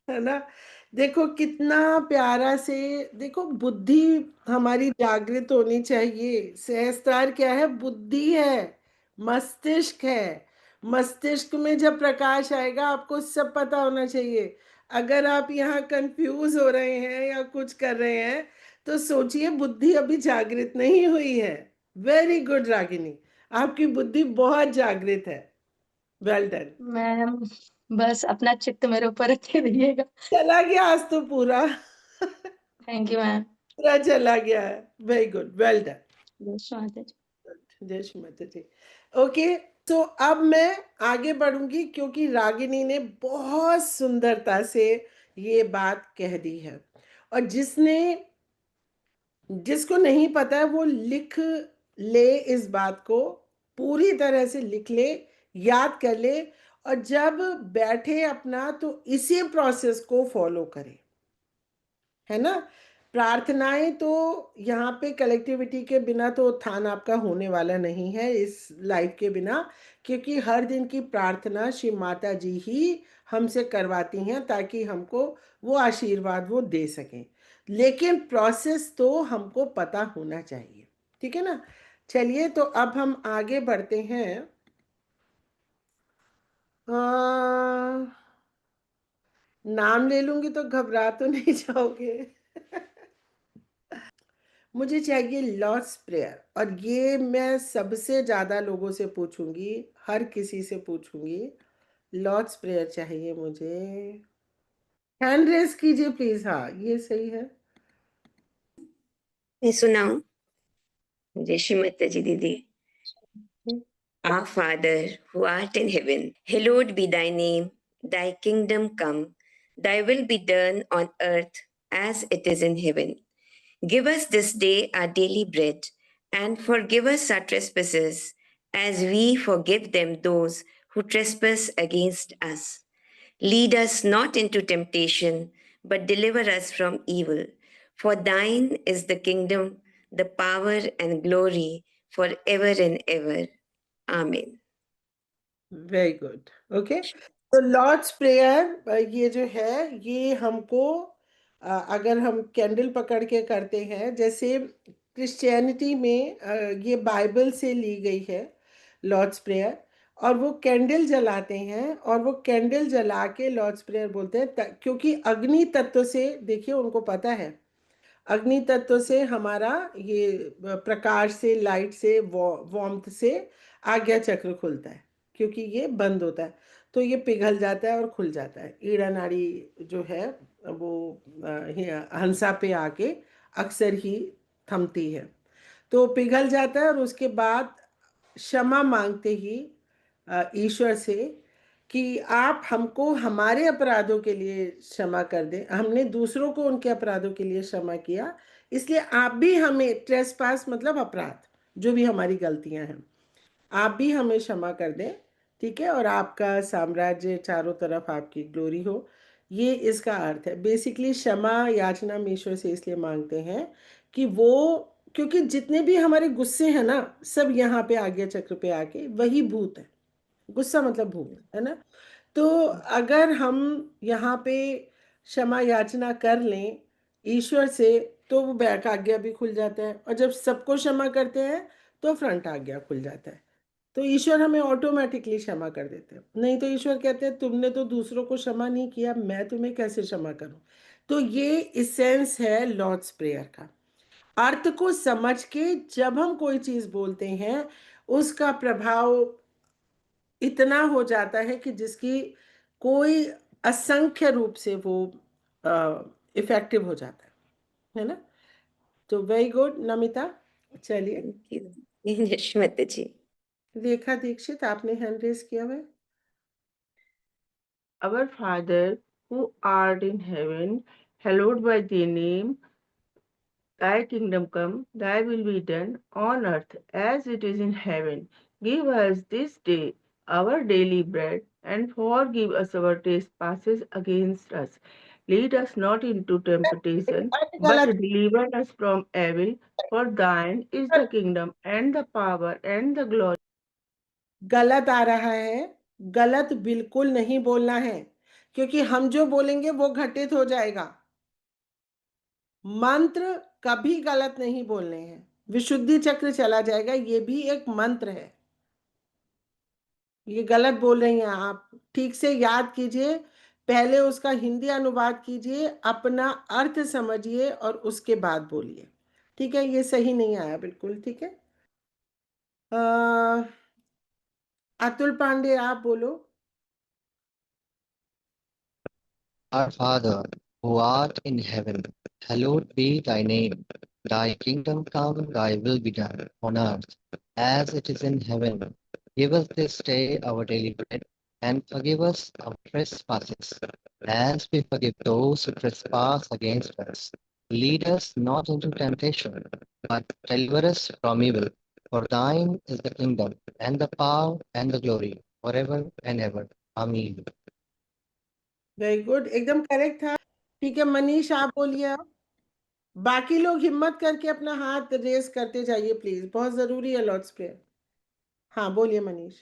है ना? देखो कितना प्यारा से। देखो, बुद्धि हमारी जागृत होनी चाहिए। सहस्त्रार क्या है? बुद्धि है, मस्तिष्क है। मस्तिष्क में जब प्रकाश आएगा, आपको सब पता होना चाहिए। अगर आप यहाँ कंफ्यूज हो रहे हैं या कुछ कर रहे हैं तो सोचिए बुद्धि अभी जागृत नहीं हुई है। वेरी गुड रागिनी, आपकी बुद्धि बहुत जागृत है। Well done.
मैम, बस अपना चित्त मेरे ऊपर रखे रहिएगा।
चला गया आज तो पूरा।
Thank you ma'am.
पूरा चला गया है। Very good, well done.
जय श्री माता जी।
जय श्री माता जी। ओके, तो अब मैं आगे बढ़ूंगी क्योंकि रागिनी ने बहुत सुंदरता से ये बात कह दी है, और जिसको नहीं पता है वो लिख ले, इस बात को पूरी तरह से लिख ले, याद कर ले, और जब बैठे अपना तो इसी प्रोसेस को फॉलो करे, है ना। प्रार्थनाएं तो यहाँ पे कलेक्टिविटी के बिना तो उत्थान आपका होने वाला नहीं है इस लाइफ के बिना, क्योंकि हर दिन की प्रार्थना श्री माता जी ही हमसे करवाती हैं ताकि हमको वो आशीर्वाद वो दे सकें, लेकिन प्रोसेस तो हमको पता होना चाहिए। ठीक है ना। चलिए, तो अब हम आगे बढ़ते हैं। नाम ले लूंगी तो घबरा तो नहीं जाओगे? मुझे चाहिए लॉर्ड्स प्रेयर, और ये मैं सबसे ज़्यादा लोगों से पूछूंगी, हर किसी से पूछूंगी। लॉर्ड्स प्रेयर चाहिए मुझे। हैंड रेस कीजिए प्लीज। हाँ, ये सही है।
मैं सुनाऊं? जय श्री माता जी दीदी। Our Father, who art in heaven, hallowed be thy name. Thy kingdom come. Thy will be done on earth as it is in heaven. Give us this day our daily bread, and forgive us our trespasses, as we forgive them those who trespass against us. Lead us not into temptation, but deliver us from evil. For thine is the kingdom, the power, and glory forever and ever. Amen.
Very good. Okay, तो Lord's prayer ये जो है ये हमको अगर हम candle पकड़ के करते हैं, जैसे क्रिश्चियनिटी में ये बाइबल से ली गई है लॉर्ड्स प्रेयर, और वो कैंडल जलाते हैं और वो कैंडल जला के लॉर्ड्स प्रेयर बोलते हैं क्योंकि अग्नि तत्व से, देखिए उनको पता है अग्नि तत्व से हमारा ये प्रकाश से, लाइट से, वार्मथ से आज्ञा चक्र खुलता है, क्योंकि ये बंद होता है तो ये पिघल जाता है और खुल जाता है। ईड़ा नाड़ी जो है वो हंसा पे आके अक्सर ही थमती है, तो पिघल जाता है, और उसके बाद क्षमा मांगते ही ईश्वर से कि आप हमको हमारे अपराधों के लिए क्षमा कर दें, हमने दूसरों को उनके अपराधों के लिए क्षमा किया, इसलिए आप भी हमें, ट्रेसपास मतलब अपराध, जो भी हमारी गलतियां हैं, आप भी हमें क्षमा कर दें। ठीक है, और आपका साम्राज्य चारों तरफ आपकी ग्लोरी हो, ये इसका अर्थ है। बेसिकली क्षमा याचना हम ईश्वर से इसलिए मांगते हैं कि वो, क्योंकि जितने भी हमारे गुस्से हैं ना, सब यहाँ पे आज्ञा चक्र पे आके वही भूत है। गुस्सा मतलब भूत है ना। तो अगर हम यहाँ पे क्षमा याचना कर लें ईश्वर से तो वो बैक आज्ञा भी खुल जाता है, और जब सबको क्षमा करते हैं तो फ्रंट आज्ञा खुल जाता है, तो ईश्वर हमें ऑटोमेटिकली क्षमा कर देते हैं। नहीं तो ईश्वर कहते हैं तुमने तो दूसरों को क्षमा नहीं किया, मैं तुम्हें कैसे क्षमा करूं। तो ये इसेंस है लॉर्ड्स प्रेयर का। अर्थ को समझ के जब हम कोई चीज बोलते हैं उसका प्रभाव इतना हो जाता है कि जिसकी कोई असंख्य रूप से वो इफेक्टिव हो जाता है ना। तो वेरी गुड नमिता। चलिए,
Thank you. जय श्री माता जी।
रेखा दीक्षित, आपने हैंड रेस किया हुआ है। Our Father, who art in heaven, hallowed by thy name. Thy kingdom come, thy will be done on earth as it is in heaven. Give us this day our daily bread, and forgive us our trespasses against us. Lead us not into temptation, but deliver us from evil. For thine is the kingdom, and the power, and the glory. गलत आ रहा है, गलत बिल्कुल नहीं बोलना है, क्योंकि हम जो बोलेंगे वो घटित हो जाएगा। मंत्र कभी गलत नहीं बोलने हैं, विशुद्धि चक्र चला जाएगा, ये भी एक मंत्र है। ये गलत बोल रही हैं आप, ठीक से याद कीजिए। पहले उसका हिंदी अनुवाद कीजिए, अपना अर्थ समझिए और उसके बाद बोलिए, ठीक है? ये सही नहीं आया बिल्कुल, ठीक है? अतुल पांडे, आप बोलो।
Our Father, who art in heaven, hallowed be thy name. Thy kingdom come, thy will be done, on earth as it is in heaven. Give us this day our daily bread, and forgive us our trespasses, as we forgive those who trespass against us. Lead us not into temptation, but deliver us from evil. For thine is the kingdom, and the power, and the glory, forever and ever. Amen.
Very good, एकदम correct था। ठीक है मनीष, आप बोलिए अब। बाकी लोग हिम्मत करके अपना हाथ रेस करते जाइए प्लीज, बहुत जरूरी है लॉर्ड्स प्रेयर। हाँ बोलिए Manish.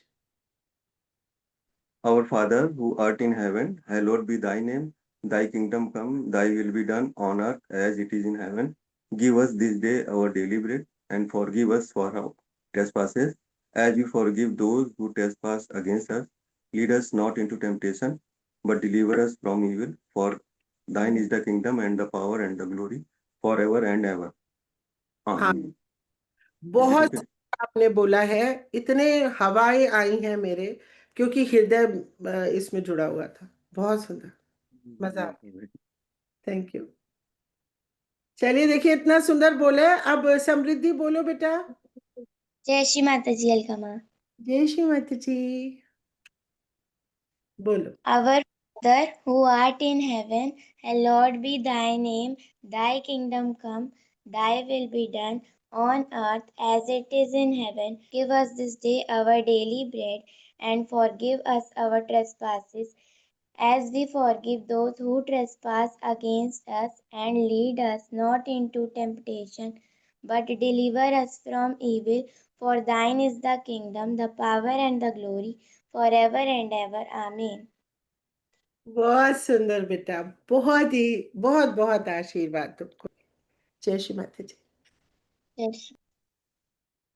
Our Father, who art in heaven, hallowed be thy name. Thy kingdom come, thy will be done on earth as it is in heaven. Give us this day our daily bread, and forgive us for our trespasses, as we forgive those who trespass against us. Lead us not into temptation, but deliver us from evil. For thine is the kingdom, and the power, and the glory, forever and ever.
हाँ,
Amen.
बहुत आपने बोला है, इतने हवाएं आई हैं मेरे, क्योंकि हृदय इसमें जुड़ा हुआ था। बहुत सुंदर, मजा आ गया। Thank you. चलिए देखिए, इतना सुंदर बोले। अब समृद्धि बोलो बेटा।
जय श्री माता जी अलका माँ।
जय श्री माता जी, बोलो।
Our Father who art in heaven, hallowed be thy name. Thy kingdom come, thy will be done on earth as it is in heaven. Give us this day our daily bread, and forgive us our trespasses, as we forgive those who trespass against us. And lead us not into temptation, but deliver us from evil. For thine is the kingdom, the power, and the glory, forever and ever. Amen.
बहुत सुंदर बेटा, बहुत ही बहुत बहुत आशीर्वाद तुमको। जय Shri Mata ji.
Yes.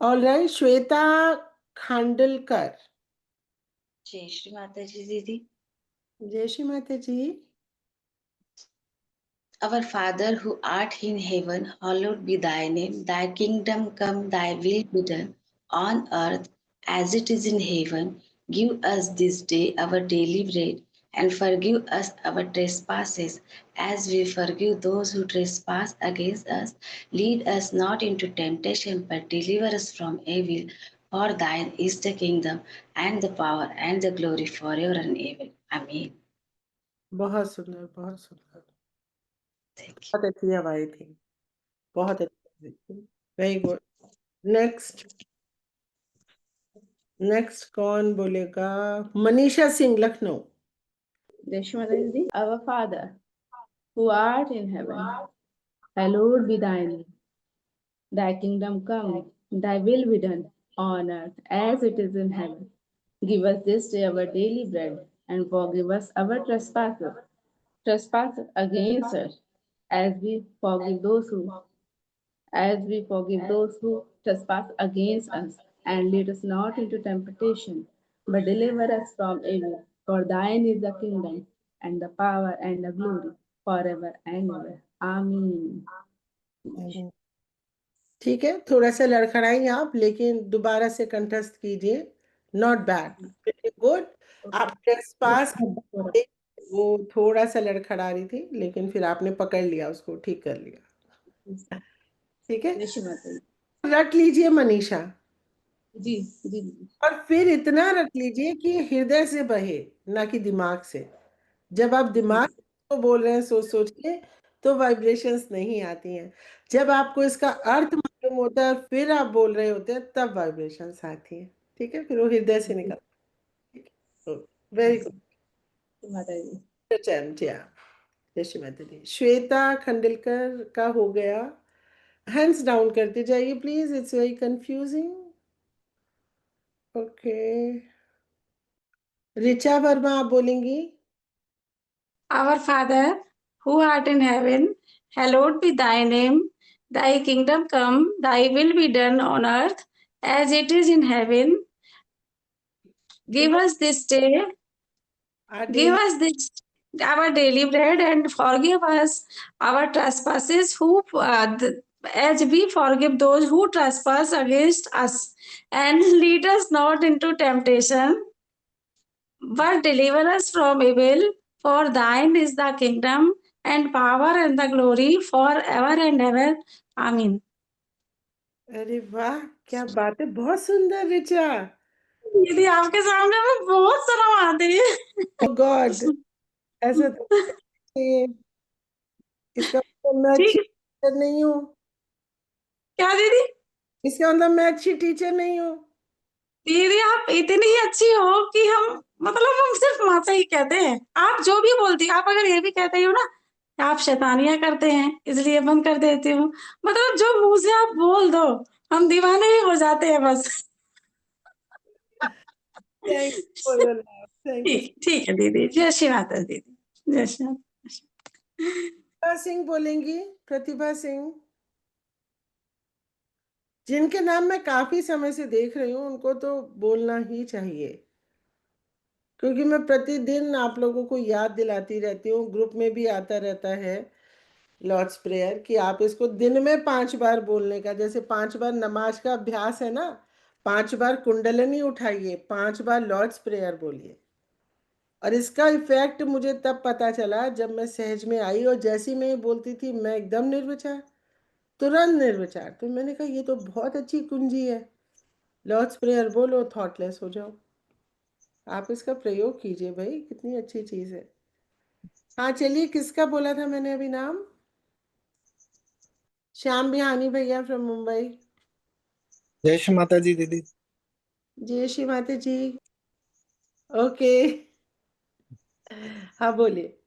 All right, Shweta Khandalkar.
जय श्री माता जी दीदी।
जय श्री माता जी।
Our Father who art in heaven, hallowed be thy name. Thy kingdom come, thy will be done on earth as it is in heaven. Give us this day our daily bread, and forgive us our trespasses, as we forgive those who trespass against us. Lead us not into temptation, but deliver us from evil. For thine is the kingdom, and the power, and the glory forever and ever. Amen.
बहुत सुंदर, बहुत सुंदर, बहुत अच्छी हवाएं थी, बहुत अच्छी। Very good. नेक्स्ट, नेक्स्ट कौन बोलेगा? मनीषा सिंह, लखनऊ।
जय श्री माता जी। Our Father, who art in heaven, hallowed be thy name. Thy kingdom come, thy will be done on earth as it is in heaven. Give us this day our daily bread, and forgive us our trespasses against us, as we forgive those who trespass against us. And lead us not into temptation, but deliver us from evil. For thine is the kingdom, and the power, and the glory, forever and ever. Amen.
ठीक है, थोड़ा सा लड़खड़ाएंगे आप, लेकिन दोबारा से कंठस्थ कीजिए। Not bad, good. आप पास वो थोड़ा सा लड़खड़ा रही थी, लेकिन फिर आपने पकड़ लिया, उसको ठीक कर लिया। ठीक है, रख लीजिए मनीषा
जी जी।
और फिर इतना रख लीजिए कि हृदय से बहे, ना कि दिमाग से। जब आप दिमाग को बोल रहे हैं सोच सोच के, तो वाइब्रेशंस नहीं आती हैं। जब आपको इसका अर्थ मालूम होता है और फिर आप बोल रहे होते हैं, तब वाइब्रेशंस आती हैं। ठीक है, फिर वो हृदय से निकलता है। वेरी गुड
माता जी।
जय श्री माता दी। श्वेता खंडलकर का हो गया। हैंड्स डाउन करते जाइए please, it's very confusing. Okay, Richa Verma आप बोलेंगी।
Our Father, who art in heaven, hallowed be thy name. Thy kingdom come, thy will be done on earth as it is in heaven. Give us this day. Give us this. our daily bread and forgive us our trespasses as we forgive those who trespass against us, and lead us not into temptation but deliver us from evil. For thine is the kingdom and power and the glory forever and ever. Amen.
अरे वाह, क्या बात है, बहुत सुंदर ऋचा।
दीदी आपके सामने में बहुत शर्म आती है।
Oh God, ऐसा तो ये इसका मतलब मैं अच्छी
ठीक।
टीचर नहीं हूँ।
क्या दीदी?
इसका मतलब मैं अच्छी टीचर नहीं हूँ।
दीदी आप इतनी अच्छी हो कि हम सिर्फ माता ही कहते हैं। आप जो भी बोलती, आप अगर ये भी कहते हो ना आप शैतानियां करते हैं इसलिए बंद कर देती हूँ, मतलब जो मुंह से आप बोल दो हम दीवाने ही हो जाते हैं बस।
Thank you for your love, thank you.
ठीक ठीक है दीदी, जय श्री माता दीदी, जय श्री माता।
प्रतिभा सिंह बोलेंगी, प्रतिभा सिंह, जिनके नाम मैं काफी समय से देख रही हूँ, उनको तो बोलना ही चाहिए, क्योंकि मैं प्रतिदिन आप लोगों को याद दिलाती रहती हूँ, ग्रुप में भी आता रहता है लॉर्ड्स प्रेयर कि आप इसको दिन में 5 बार बोलने का, जैसे 5 बार नमाज का अभ्यास है ना, 5 बार कुंडलिनी उठाइए, 5 बार लॉर्ड्स प्रेयर बोलिए। और इसका इफेक्ट मुझे तब पता चला जब मैं सहज में आई, और जैसी मैं बोलती थी मैं एकदम निर्विचार, तुरंत निर्विचार। तो मैंने कहा ये तो बहुत अच्छी कुंजी है, लॉर्ड्स प्रेयर बोलो, थॉटलेस हो जाओ। आप इसका प्रयोग कीजिए भाई, कितनी अच्छी चीज है। हाँ चलिए, किसका बोला था मैंने अभी नाम? श्याम बिहानी भैया फ्रॉम मुंबई।
जय श्री माता जी दीदी।
जय श्री माता जी। ओके, हाँ बोलिए।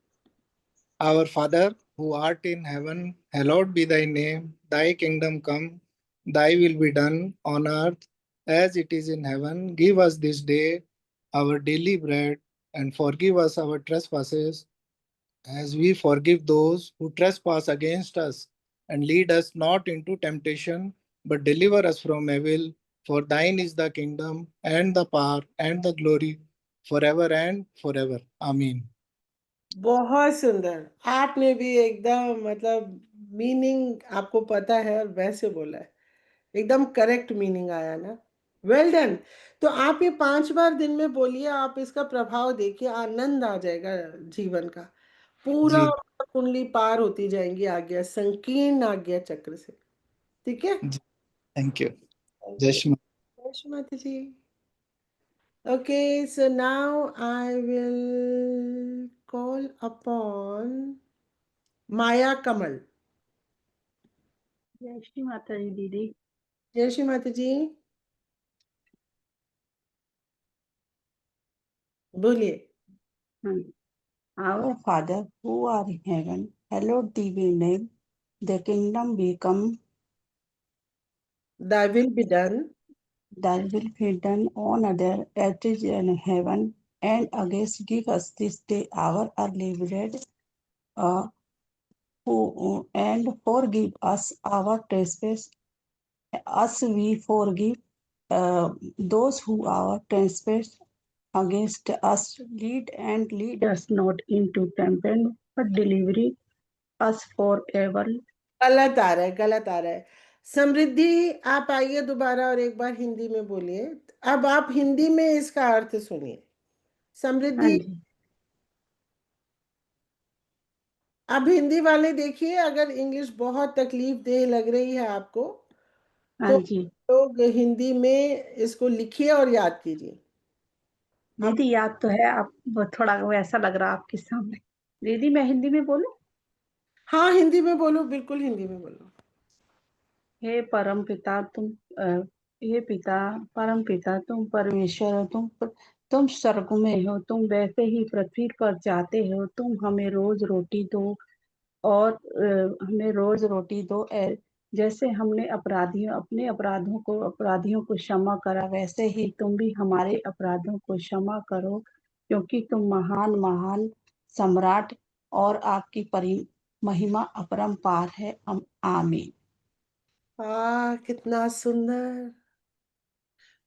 Our Father, who art in heaven, hallowed be thy name. Thy kingdom come, thy will be done on earth as it is in heaven. Give us this day our daily bread, and forgive us our trespasses as we forgive those who trespass against us. And lead us not into temptation, but deliver us from evil. For thine is the kingdom, and the power, and the glory, forever and forever. Amen.
बहुत सुंदर, आपने भी एकदम मतलब meaning आपको पता है और वैसे बोला है, एकदम करेक्ट मीनिंग आया ना, वेल डन। तो आप ये 5 बार दिन में बोलिए, आप इसका प्रभाव देखिए, आनंद आ जाएगा जीवन का, पूरा
जी
कुंडली पार होती जाएंगी आज्ञा, संकीर्ण आज्ञा चक्र से। ठीक है,
जी, थैंक यू।
थैंक
जय
यू।
श्री
जय श्री माता जी। Okay, so now I will call upon Maya Kamal.
जय श्री माता जी दीदी।
जय श्री माता जी, बोलिए।
Our Father who art in heaven, hallowed be thy name. Thy kingdom be come.
Thy will be done.
Thy will be done on earth as it is in heaven. And against give us this day our early bread. Uh, and forgive us our trespass, as we forgive those who are trespass against us. Lead us not into temptation, but deliver us forever.
गलत आ रहा है, गलत आ रहा है। समृद्धि, आप आइए दोबारा और एक बार हिंदी में बोलिए। अब आप हिंदी में इसका अर्थ सुनिए।
हाँ
समृद्धि,
जी।
अब हिंदी वाले देखिए, अगर इंग्लिश बहुत तकलीफ दे लग रही है आपको,
हाँ
तो
जी
लोग हिंदी में इसको लिखिए और याद कीजिए। आप,
दीदी, याद तो है। आप वो थोड़ा वैसा लग रहा आपके सामने। दीदी मैं हिंदी में बोलूं?
हाँ हिंदी में बोलो, बिल्कुल हिंदी में बोलो।
हे परम पिता तुम हे पिता, परम पिता तुम परमेश्वर हो। तुम स्वर्ग में हो, तुम वैसे ही पृथ्वी पर जाते हो। तुम हमें रोज रोटी दो, और हमें रोज रोटी दो। जैसे हमने अपराधियों को क्षमा करा, वैसे ही तुम भी हमारे अपराधों को क्षमा करो, क्योंकि तुम महान महान सम्राट, और आपकी महिमा अपरंपार है। आमीन।
कितना सुंदर,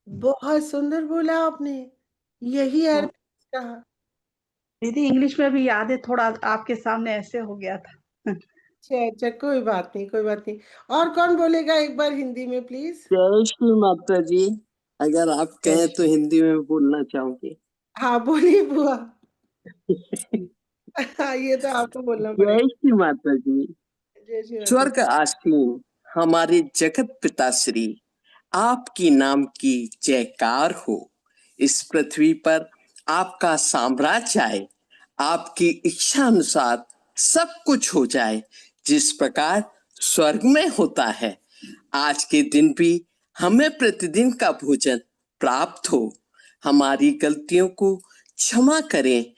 बहुत सुंदर बोला आपने, यही अर्थ है इसका।
दीदी इंग्लिश में भी याद है, थोड़ा आपके सामने ऐसे हो गया था।
अच्छा अच्छा, कोई बात नहीं, कोई बात नहीं। और कौन बोलेगा एक बार हिंदी में प्लीज?
जय श्री माता जी। अगर आप
जय
कहें तो
श्री।
हिंदी में बोलना चाहूंगी।
हाँ बोलिए बुआ। हाँ, ये तो आपको बोलना
जय
पड़ेगा।
श्री माता जी।
जय श्री माता
स्वर्ग
जी।
आसीन हमारे जगत पिता श्री, आपकी नाम की जयकार हो। इस पृथ्वी पर आपका साम्राज्य आए, आपकी इच्छा अनुसार सब कुछ हो जाए, जिस प्रकार स्वर्ग में होता है। आज के दिन भी हमें प्रतिदिन का भोजन प्राप्त हो। हमारी गलतियों को क्षमा करें,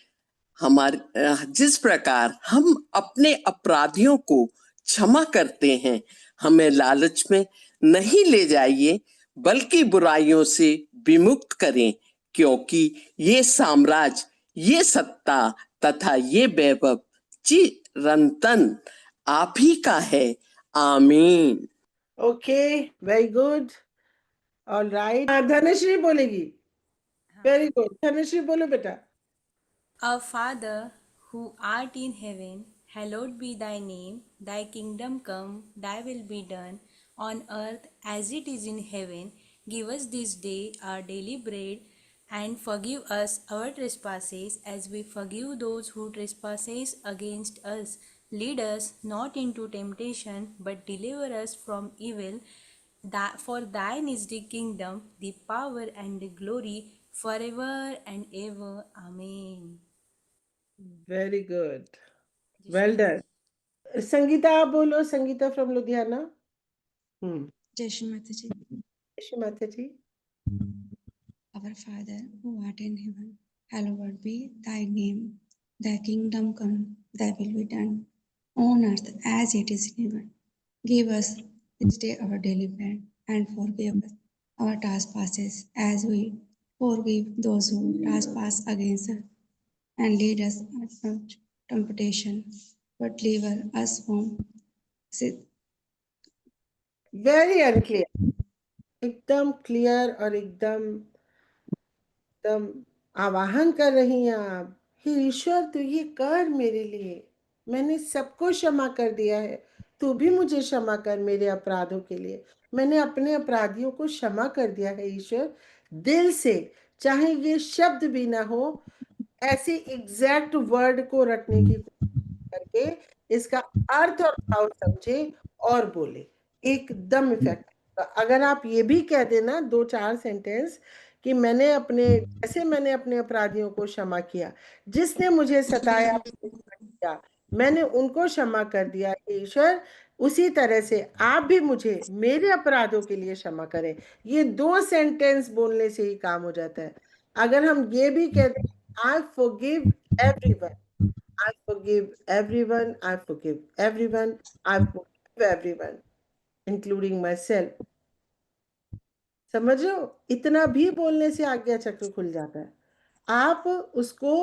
हमारे जिस प्रकार हम अपने अपराधियों को क्षमा करते हैं। हमें लालच में नहीं ले जाइए, बल्कि बुराइयों से विमुक्त करें, क्योंकि ये साम्राज्य, ये सत्ता तथा ये वैभव चिरंतन आप ही का है। आमीन।
Okay, very good, all right. Dhanashree बोलेगी। वेरी गुड, धनश्री बोलो बेटा।
Our Father, who art in heaven, hallowed be thy name. Thy kingdom come, thy will be done, on earth as it is in heaven. Give us this day our daily bread, and forgive us our trespasses, as we forgive those who trespass against us. Lead us not into temptation, but deliver us from evil. For thine is the kingdom, the power, and the glory, forever and ever. Amen.
Very good, well done. Sangeeta आप बोलो, Sangeeta from Ludhiana.
जय श्री माता जी।
जय श्री माता जी।
Our Father who art in heaven, hallowed be thy name. Thy kingdom come, thy will be done on earth as it is in heaven. Give us this day our daily bread, and forgive us our trespasses as we forgive those who trespass against us. And lead us not temptation, but deliver us from sin.
Very unclear, एकदम clear और एकदम एकदम आवाहन कर रही हैं आप। हे ईश्वर, तू ये कर मेरे लिए, मैंने सबको क्षमा कर दिया है, तू भी मुझे क्षमा कर मेरे अपराधों के लिए। मैंने अपने अपराधियों को क्षमा कर दिया है ईश्वर, दिल से, चाहे ये शब्द भी ना हो, ऐसे एग्जैक्ट वर्ड को रटने की कोशिश करके इसका अर्थ और भाव समझे और बोले, एकदम इफेक्टिव। अगर आप ये भी कह देना 2-4 सेंटेंस कि मैंने अपने अपराधियों को क्षमा किया, जिसने मुझे सताया किया, मैंने उनको क्षमा कर दिया ईश्वर, उसी तरह से आप भी मुझे मेरे अपराधों के लिए क्षमा करें। ये 2 सेंटेंस बोलने से ही काम हो जाता है। अगर हम ये भी कह दें, I forgive everyone, I forgive everyone, I forgive everyone, I forgive everyone, including myself. समझ रहे हो, इतना भी बोलने से आज्ञा चक्र खुल जाता है। आप उसको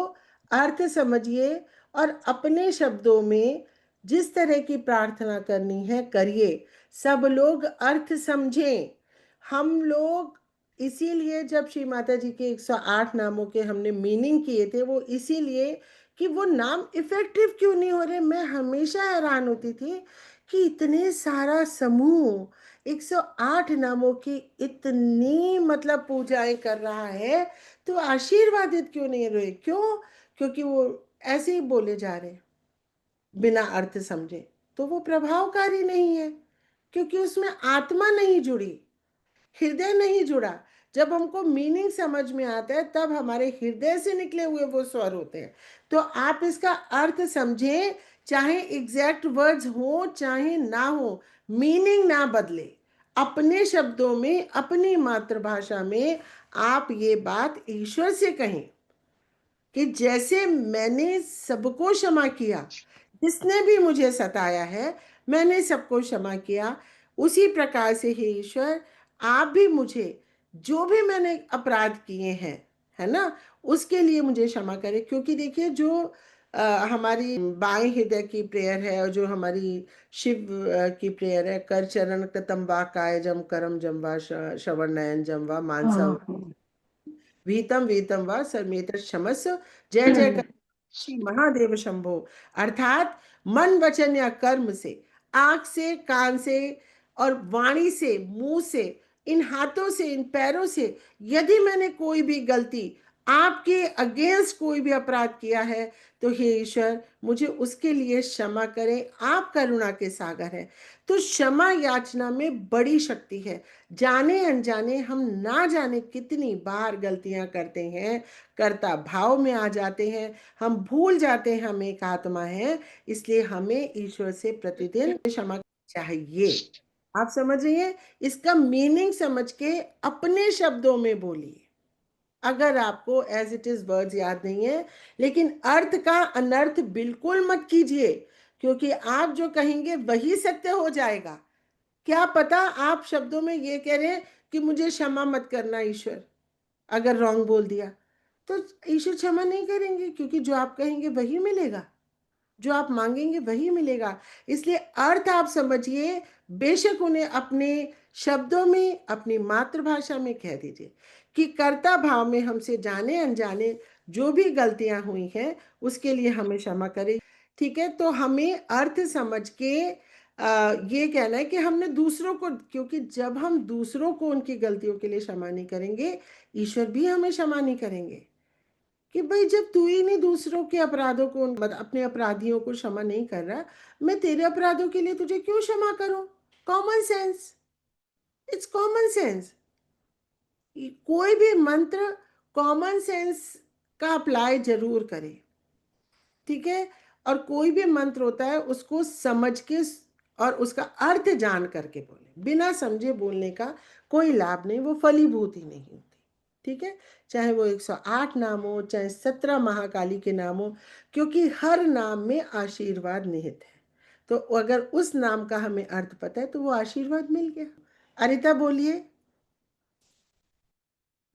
अर्थ समझिए और अपने शब्दों में जिस तरह की प्रार्थना करनी है करिए। सब लोग अर्थ समझें। हम लोग इसीलिए जब श्री माता जी के 108 नामों के हमने मीनिंग किए थे, वो इसीलिए कि वो नाम इफेक्टिव क्यों नहीं हो रहे। मैं हमेशा हैरान होती थी कि इतने सारा समूह 108 नामों की इतनी मतलब पूजाएं कर रहा है, तो आशीर्वादित क्यों नहीं रहे? क्यों? क्योंकि वो ऐसे ही बोले जा रहे बिना अर्थ समझे, तो वो प्रभावकारी नहीं है, क्योंकि उसमें आत्मा नहीं जुड़ी, हृदय नहीं जुड़ा। जब हमको मीनिंग समझ में आता है, तब हमारे हृदय से निकले हुए वो स्वर होते हैं। तो आप इसका अर्थ समझें, चाहे एग्जैक्ट वर्ड्स हो चाहे ना हो, मीनिंग ना बदले, अपने शब्दों में, अपनी मातृभाषा में आप ये बात ईश्वर से कहें कि जैसे मैंने सबको क्षमा किया, जिसने भी मुझे सताया है मैंने सबको क्षमा किया, उसी प्रकार से हे ईश्वर, आप भी मुझे जो भी मैंने अपराध किए हैं, है ना, उसके लिए मुझे क्षमा करें। क्योंकि देखिए, जो हमारी बाएं हृदय की प्रेयर है और जो हमारी शिव की प्रेयर है, कर चरण कतम्बा काय जम करम जमवा श्रवण नयन जमवा मानसा भीतम वीतम व सरमेत क्षमस्व, जय जय कर श्री महादेव शंभो। अर्थात मन वचन या कर्म से, आंख से, कान से और वाणी से, मुंह से, इन हाथों से, इन पैरों से यदि मैंने कोई भी गलती, आपके अगेंस्ट कोई भी अपराध किया है, तो हे ईश्वर मुझे उसके लिए क्षमा करें। आप करुणा के सागर हैं। तो क्षमा याचना में बड़ी शक्ति है। जाने अनजाने हम ना जाने कितनी बार गलतियां करते हैं, कर्ता भाव में आ जाते हैं, हम भूल जाते हैं हम एक आत्मा है, इसलिए हमें ईश्वर से प्रतिदिन क्षमा चाहिए। आप समझ रही हैं? इसका मीनिंग समझ के अपने शब्दों में बोलिए। अगर आपको एज इट इज वर्ड्स याद नहीं है, लेकिन अर्थ का अनर्थ बिल्कुल मत कीजिए, क्योंकि आप जो कहेंगे वही सत्य हो जाएगा। क्या पता आप शब्दों में ये कह रहे हैं कि मुझे क्षमा मत करना ईश्वर, अगर रॉन्ग बोल दिया तो ईश्वर क्षमा नहीं करेंगे, क्योंकि जो आप कहेंगे वही मिलेगा, जो आप मांगेंगे वही मिलेगा। इसलिए अर्थ आप समझिए, बेशक उन्हें अपने शब्दों में, अपनी मातृभाषा में कह दीजिए कि कर्ता भाव में हमसे जाने अनजाने जो भी गलतियां हुई हैं उसके लिए हमें क्षमा करें। ठीक है, तो हमें अर्थ समझ के ये कहना है कि हमने दूसरों को, क्योंकि जब हम दूसरों को उनकी गलतियों के लिए क्षमा नहीं करेंगे, ईश्वर भी हमें क्षमा नहीं करेंगे। कि भाई जब तू ही नहीं दूसरों के अपराधों को, अपने अपराधियों को क्षमा नहीं कर रहा, मैं तेरे अपराधों के लिए तुझे क्यों क्षमा करूं? Common sense, it's common sense. कोई भी मंत्र कॉमन सेंस का अप्लाई जरूर करें, ठीक है? और कोई भी मंत्र होता है उसको समझ के और उसका अर्थ जान करके बोले। बिना समझे बोलने का कोई लाभ नहीं, वो फलीभूत ही नहीं होती। ठीक है, चाहे वो 108 नाम हो, चाहे 17 महाकाली के नाम हो, क्योंकि हर नाम में आशीर्वाद निहित है। तो अगर उस नाम का हमें अर्थ पता है तो वो आशीर्वाद मिल गया। अरिता बोलिए।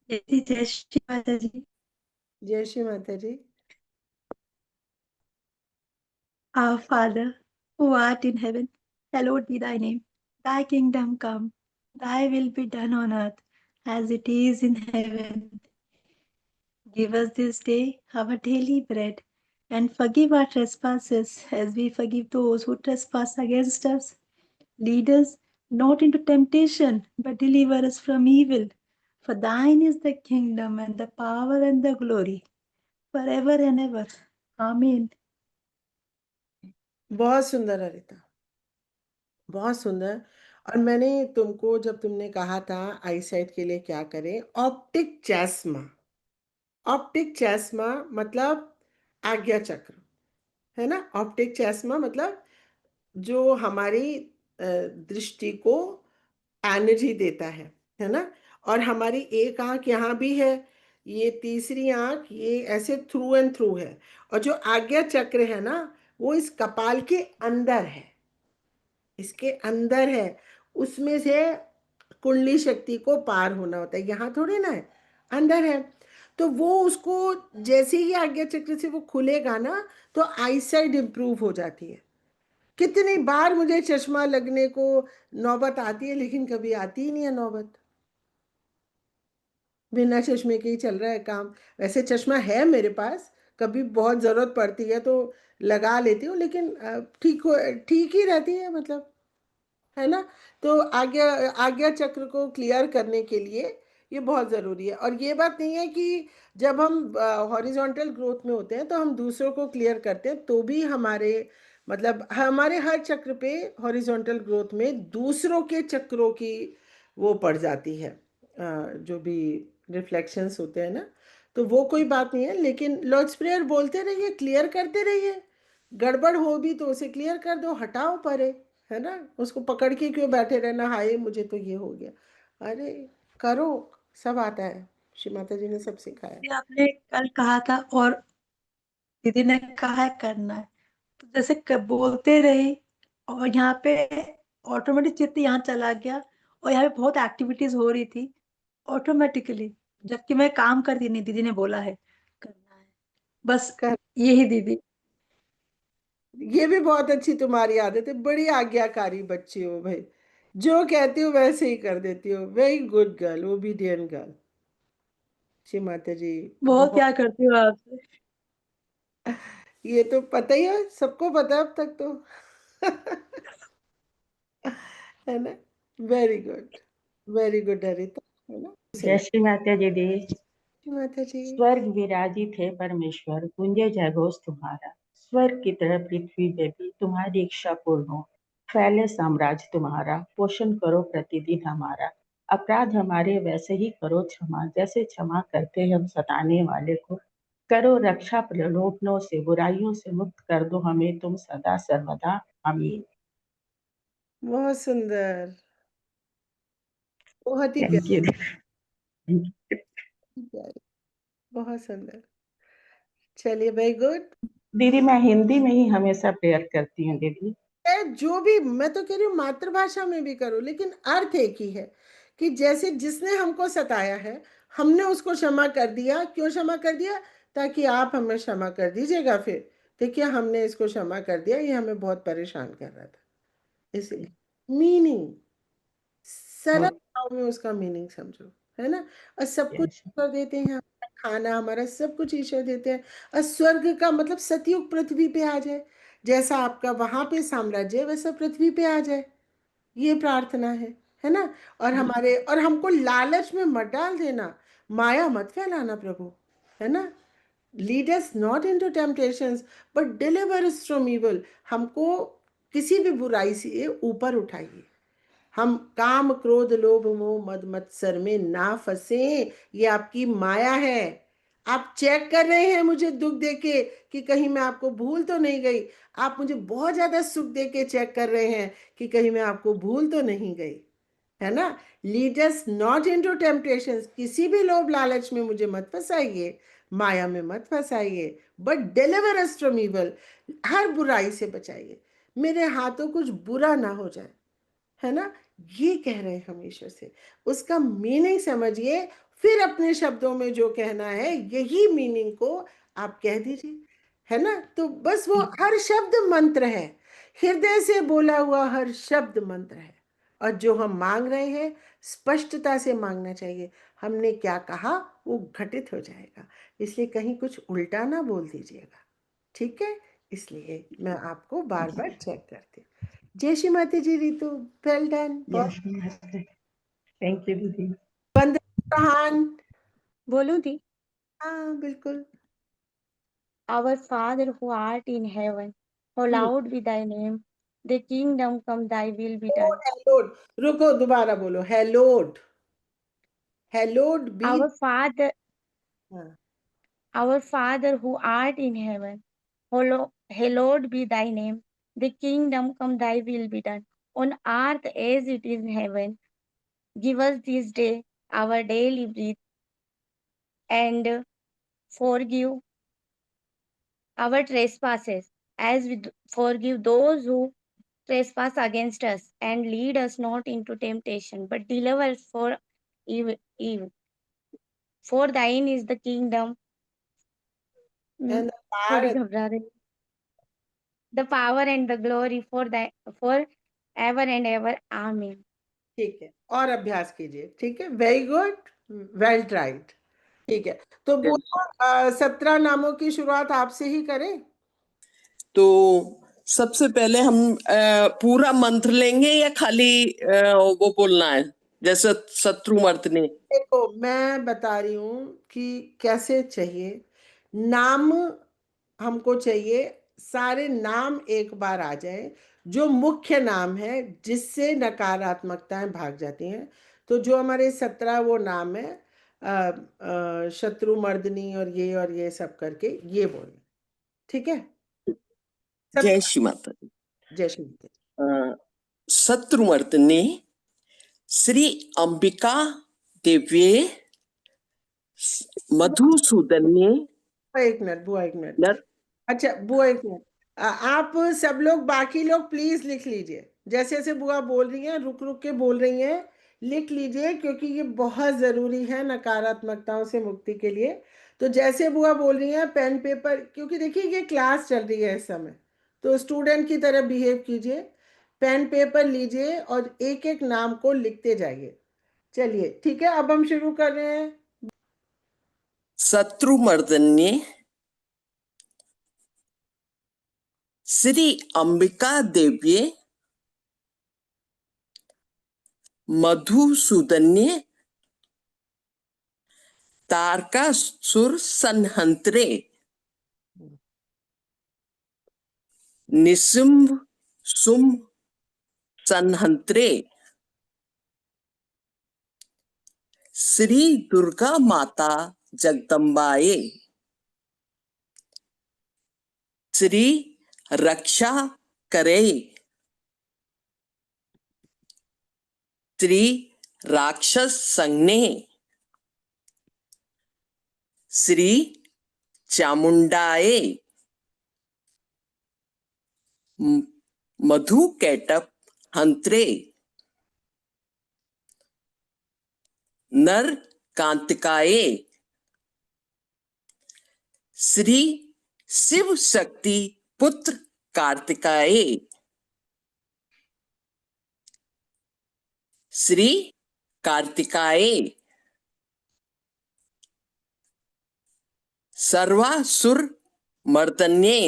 जय श्री माता जी।
जय श्री माता जी।
Our Father, who art in heaven, hallowed be thy name. Thy kingdom come, thy will be done on earth as it is in heaven. Give us this day our daily bread, and forgive our trespasses as we forgive those who trespass against us. Lead us not into temptation, but deliver us from evil. For thine is the kingdom and the power and the glory, forever and ever. Amen.
बहुत सुंदर अरिता, बहुत सुंदर। और मैंने तुमको, जब तुमने कहा था आईसाइट के लिए क्या करें, ऑप्टिक चैस्मा, ऑप्टिक चैस्मा मतलब आज्ञा चक्र, है ना? ऑप्टिक चैस्मा मतलब जो हमारी दृष्टि को एनर्जी देता है ना? और हमारी एक आंख यहाँ भी है, ये तीसरी आंख ये ऐसे थ्रू एंड थ्रू है, और जो आज्ञा चक्र है ना वो इस कपाल के अंदर है, इसके अंदर है। उसमें से कुंडली शक्ति को पार होना होता है, यहाँ थोड़े ना है, अंदर है। तो वो उसको जैसे ही आज्ञा चक्र से वो खुलेगा ना तो आईसाइट इंप्रूव हो जाती है। कितनी बार मुझे चश्मा लगने को नौबत आती है, लेकिन कभी आती ही नहीं है नौबत, बिना चश्मे के ही चल रहा है काम। वैसे चश्मा है मेरे पास, कभी बहुत ज़रूरत पड़ती है तो लगा लेती हूँ, लेकिन ठीक ही रहती है, मतलब, है ना? तो आज्ञा आज्ञा चक्र को क्लियर करने के लिए ये बहुत ज़रूरी है। और ये बात नहीं है कि जब हम हॉरिजॉन्टल ग्रोथ में होते हैं तो हम दूसरों को क्लियर करते हैं, तो भी हमारे, मतलब हमारे हर चक्र पे हॉरिजॉन्टल ग्रोथ में दूसरों के चक्रों की वो पड़ जाती है, जो भी रिफ्लेक्शंस होते हैं ना, तो वो कोई बात नहीं है। लेकिन लॉर्ड्स प्रेयर बोलते रहिए, क्लियर करते रहिए। गड़बड़ हो भी तो उसे क्लियर कर दो, हटाओ परे, है ना? उसको पकड़ के क्यों बैठे रहना, हाय मुझे तो ये हो गया। अरे करो, सब आता है, श्री माता जी ने सब सिखाया।
ये आपने कल कहा था और दीदी ने कहा है करना है, तो जैसे बोलते रहे और यहाँ पे ऑटोमेटिक चित्त यहाँ चला गया और यहाँ पे बहुत एक्टिविटीज हो रही थी ऑटोमेटिकली, जबकि मैं काम करती नहीं, दीदी ने बोला है करना है, बस यही दीदी।
ये भी बहुत अच्छी तुम्हारी आदत है, बड़ी आज्ञाकारी बच्ची हो भाई, जो कहती हो वैसे ही कर देती हो। Very good girl, obedient girl. Shri Mata जी
बहुत
बहुत।
प्यार करती हूँ आपसे।
ये तो पता ही है, सबको पता है अब तक तो। है ना? वेरी गुड हरिता, है ना?
जय श्री माता दीदी।
माता जी।
स्वर्ग विराजित है परमेश्वर, गुंजे जय घोष तुम्हारा। स्वर्ग की तरह पृथ्वी पे भी तुम्हारी इच्छा पूर्ण हो, फैले साम्राज्य तुम्हारा, पोषण करो प्रतिदिन हमारा। अपराध हमारे वैसे ही करो क्षमा, जैसे क्षमा करते हम सताने वाले को। करो रक्षा प्रलोभनों से, बुराइयों से मुक्त कर दो हमें तुम सदा सर्वदा। आमीन।
बहुत सुंदर, बहुत ही
थैंक यू।
प्यारी, बहुत सुंदर। चलिए, वेरी गुड।
दीदी मैं हिंदी में ही हमेशा प्रेयर करती हूँ दीदी।
जो भी, मैं तो कह रही हूँ मातृभाषा में भी करो, लेकिन अर्थ एक ही है कि जैसे जिसने हमको सताया है, हमने उसको क्षमा कर दिया। क्यों क्षमा कर दिया? ताकि आप हमें क्षमा कर दीजिएगा। फिर देखिए, हमने इसको क्षमा कर दिया, ये हमें बहुत परेशान कर रहा था, इसलिए मीनिंग सरल भाव में उसका मीनिंग समझो, है ना? और सब कुछ ईश्वर देते हैं, हमारा खाना, हमारा सब कुछ ईश्वर देते हैं। और स्वर्ग का मतलब सतयुग पृथ्वी पे आ जाए, जैसा आपका वहां पे साम्राज्य है वैसा पृथ्वी पे आ जाए, ये प्रार्थना है ना? और हमारे, और हमको लालच में मत डाल देना, माया मत फैलाना प्रभु, है ना? Lead us not into temptations but deliver us from evil. हमको किसी भी बुराई से ऊपर उठाइए। हम काम क्रोध लोभ मोह मद मत्सर में ना फंसे, ये आपकी माया है। आप चेक कर रहे हैं मुझे दुख देके कि कहीं मैं आपको भूल तो नहीं गई। आप मुझे बहुत ज्यादा सुख देके चेक कर रहे हैं कि कहीं मैं आपको भूल तो नहीं गई, है ना? Lead us not into temptations, किसी भी लोभ लालच में मुझे मत फंसाइए, माया में मत फंसाइए, but deliver us from evil, हर बुराई से बचाइए, मेरे हाथों कुछ बुरा ना हो जाए, है ना? ये कह रहे हैं हम ईश्वर से, उसका मीनिंग समझिए, फिर अपने शब्दों में जो कहना है यही मीनिंग को आप कह दीजिए, है ना? तो बस वो हर शब्द मंत्र है, हृदय से बोला हुआ हर शब्द मंत्र है। और जो हम मांग रहे हैं स्पष्टता से मांगना चाहिए, हमने क्या कहा वो घटित हो जाएगा, इसलिए कहीं कुछ उल्टा ना बोल दीजिएगा, ठीक है? इसलिए मैं आपको बार बार चेक करती हूँ। जय Shri Mata ji Ritu, well done.
Thank you दीदी।
कहान
बोलूं दी?
हाँ बिल्कुल।
Our Father who art in heaven, hallowed be thy name. Thy kingdom come, thy will be done.
Hallowed, रुको दोबारा बोलो, hallowed, hallowed be.
Our Father,
हाँ,
our Father who art in heaven, hallowed be thy name. Thy kingdom come, thy will be done. On earth as it is in heaven. Give us this day our daily bread, and forgive our trespasses as we forgive those who trespass against us, and lead us not into temptation, but deliver us for evil. For thine is the kingdom.
and the
थोड़ी
power,
घबरा रही, the power and the glory for ever and ever. Amen.
ठीक है, और अभ्यास कीजिए, ठीक है? Very good, well tried. ठीक है, तो बुआ 17 नामों की शुरुआत आपसे ही करें।
तो सबसे पहले हम पूरा मंत्र लेंगे या खाली वो बोलना है जैसे शत्रुमर्दिनी?
देखो, मैं बता रही हूँ कि कैसे चाहिए। नाम हमको चाहिए, सारे नाम एक बार आ जाए, जो मुख्य नाम है जिससे नकारात्मकताएं भाग जाती हैं। तो जो हमारे 17 वो नाम है, शत्रुमर्दिनी और ये सब करके ये बोले, ठीक है?
जय श्री माता।
जय श्री माता।
शत्रुमर्दिनी श्री अंबिका दिव्य मधुसूदन्ये।
एक मिनट बुआ, एक मिनट। अच्छा बुआ, एक मिनट। आप सब लोग, बाकी लोग प्लीज लिख लीजिए, जैसे जैसे बुआ बोल रही हैं रुक रुक के बोल रही हैं, लिख लीजिए, क्योंकि ये बहुत जरूरी है नकारात्मकताओं से मुक्ति के लिए। तो जैसे बुआ बोल रही हैं, पेन पेपर, क्योंकि देखिए ये क्लास चल रही है इस समय, तो स्टूडेंट की तरह बिहेव कीजिए, पेन पेपर लीजिए और एक एक नाम को लिखते जाइए। चलिए ठीक है, अब हम शुरू कर रहे हैं।
शत्रुमर्दिनी श्री अंबिका देव्ये मधुसूदन्ये तारकासुर संहंत्रे निशुंभ शुंभ संहंत्रे श्री दुर्गा माता जगदम्बाए श्री रक्षा करे श्री राक्षस संज्ञे श्री चामुंडाए मधु कैटप हंत्रे नर कांतिकाए श्री शिव शक्ति पुत्र कार्तिकाए श्री कार्तिकाए सर्वासुर मर्दन्ये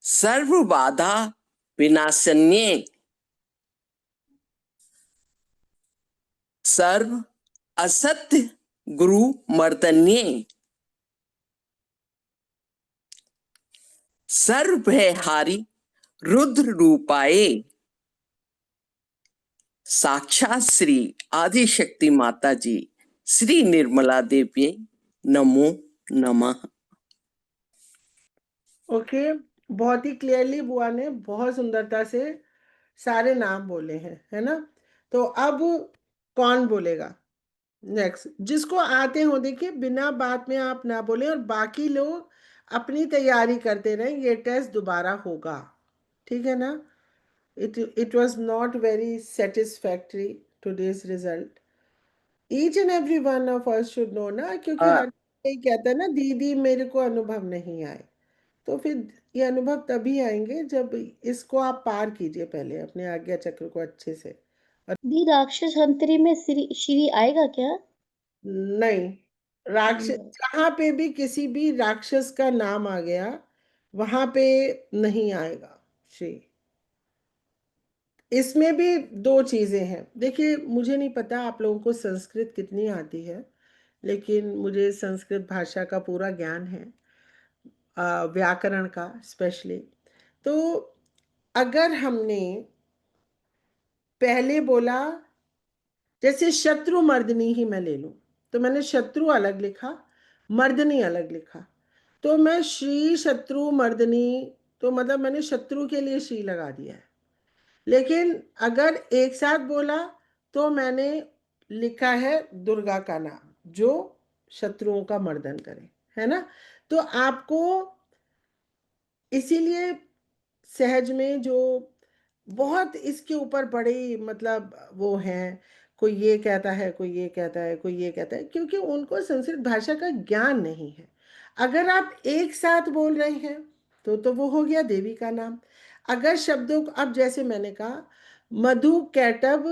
सर्व बाधा विनाशन्ये सर्व असत्य गुरु मर्दन्ये सर्व भयहारी रुद्र रूपाए साक्षात श्री आदिशक्ति माता जी श्री निर्मला देवी नमो नमः।
ओके, बहुत ही क्लियरली बुआ ने बहुत सुंदरता से सारे नाम बोले हैं, है ना। तो अब कौन बोलेगा नेक्स्ट? जिसको आते हो, देखिए बिना बात में आप ना बोले और बाकी लोग अपनी तैयारी करते रहें, ये टेस्ट दोबारा होगा, ठीक है ना। it was not very satisfactory today's result. Each and every one of us should know ना, क्योंकि हर कोई कहता है ना दीदी मेरे को अनुभव नहीं आए, तो फिर ये अनुभव तभी आएंगे जब इसको आप पार कीजिए पहले अपने आज्ञा चक्र को अच्छे से।
दी राक्षस हंत्री में श्री आएगा क्या?
नहीं, राक्षस जहां पे भी किसी भी राक्षस का नाम आ गया वहां पे नहीं आएगा श्री। इसमें भी दो चीजें हैं। देखिए मुझे नहीं पता आप लोगों को संस्कृत कितनी आती है, लेकिन मुझे संस्कृत भाषा का पूरा ज्ञान है, व्याकरण का स्पेशली। तो अगर हमने पहले बोला, जैसे शत्रु मर्दनी ही मैं ले लूं, तो मैंने शत्रु अलग लिखा, मर्दनी अलग लिखा, तो मैं श्री शत्रु मर्दनी, तो मतलब मैंने शत्रु के लिए श्री लगा दिया है। लेकिन अगर एक साथ बोला तो मैंने लिखा है दुर्गा का नाम जो शत्रुओं का मर्दन करे, है ना। तो आपको इसीलिए सहज में जो बहुत इसके ऊपर बड़े मतलब वो हैं, कोई ये कहता है, कोई ये कहता है, कोई ये कहता है, क्योंकि उनको संस्कृत भाषा का ज्ञान नहीं है। अगर आप एक साथ बोल रहे हैं तो वो हो गया देवी का नाम। अगर शब्दों को, अब जैसे मैंने कहा मधु कैटब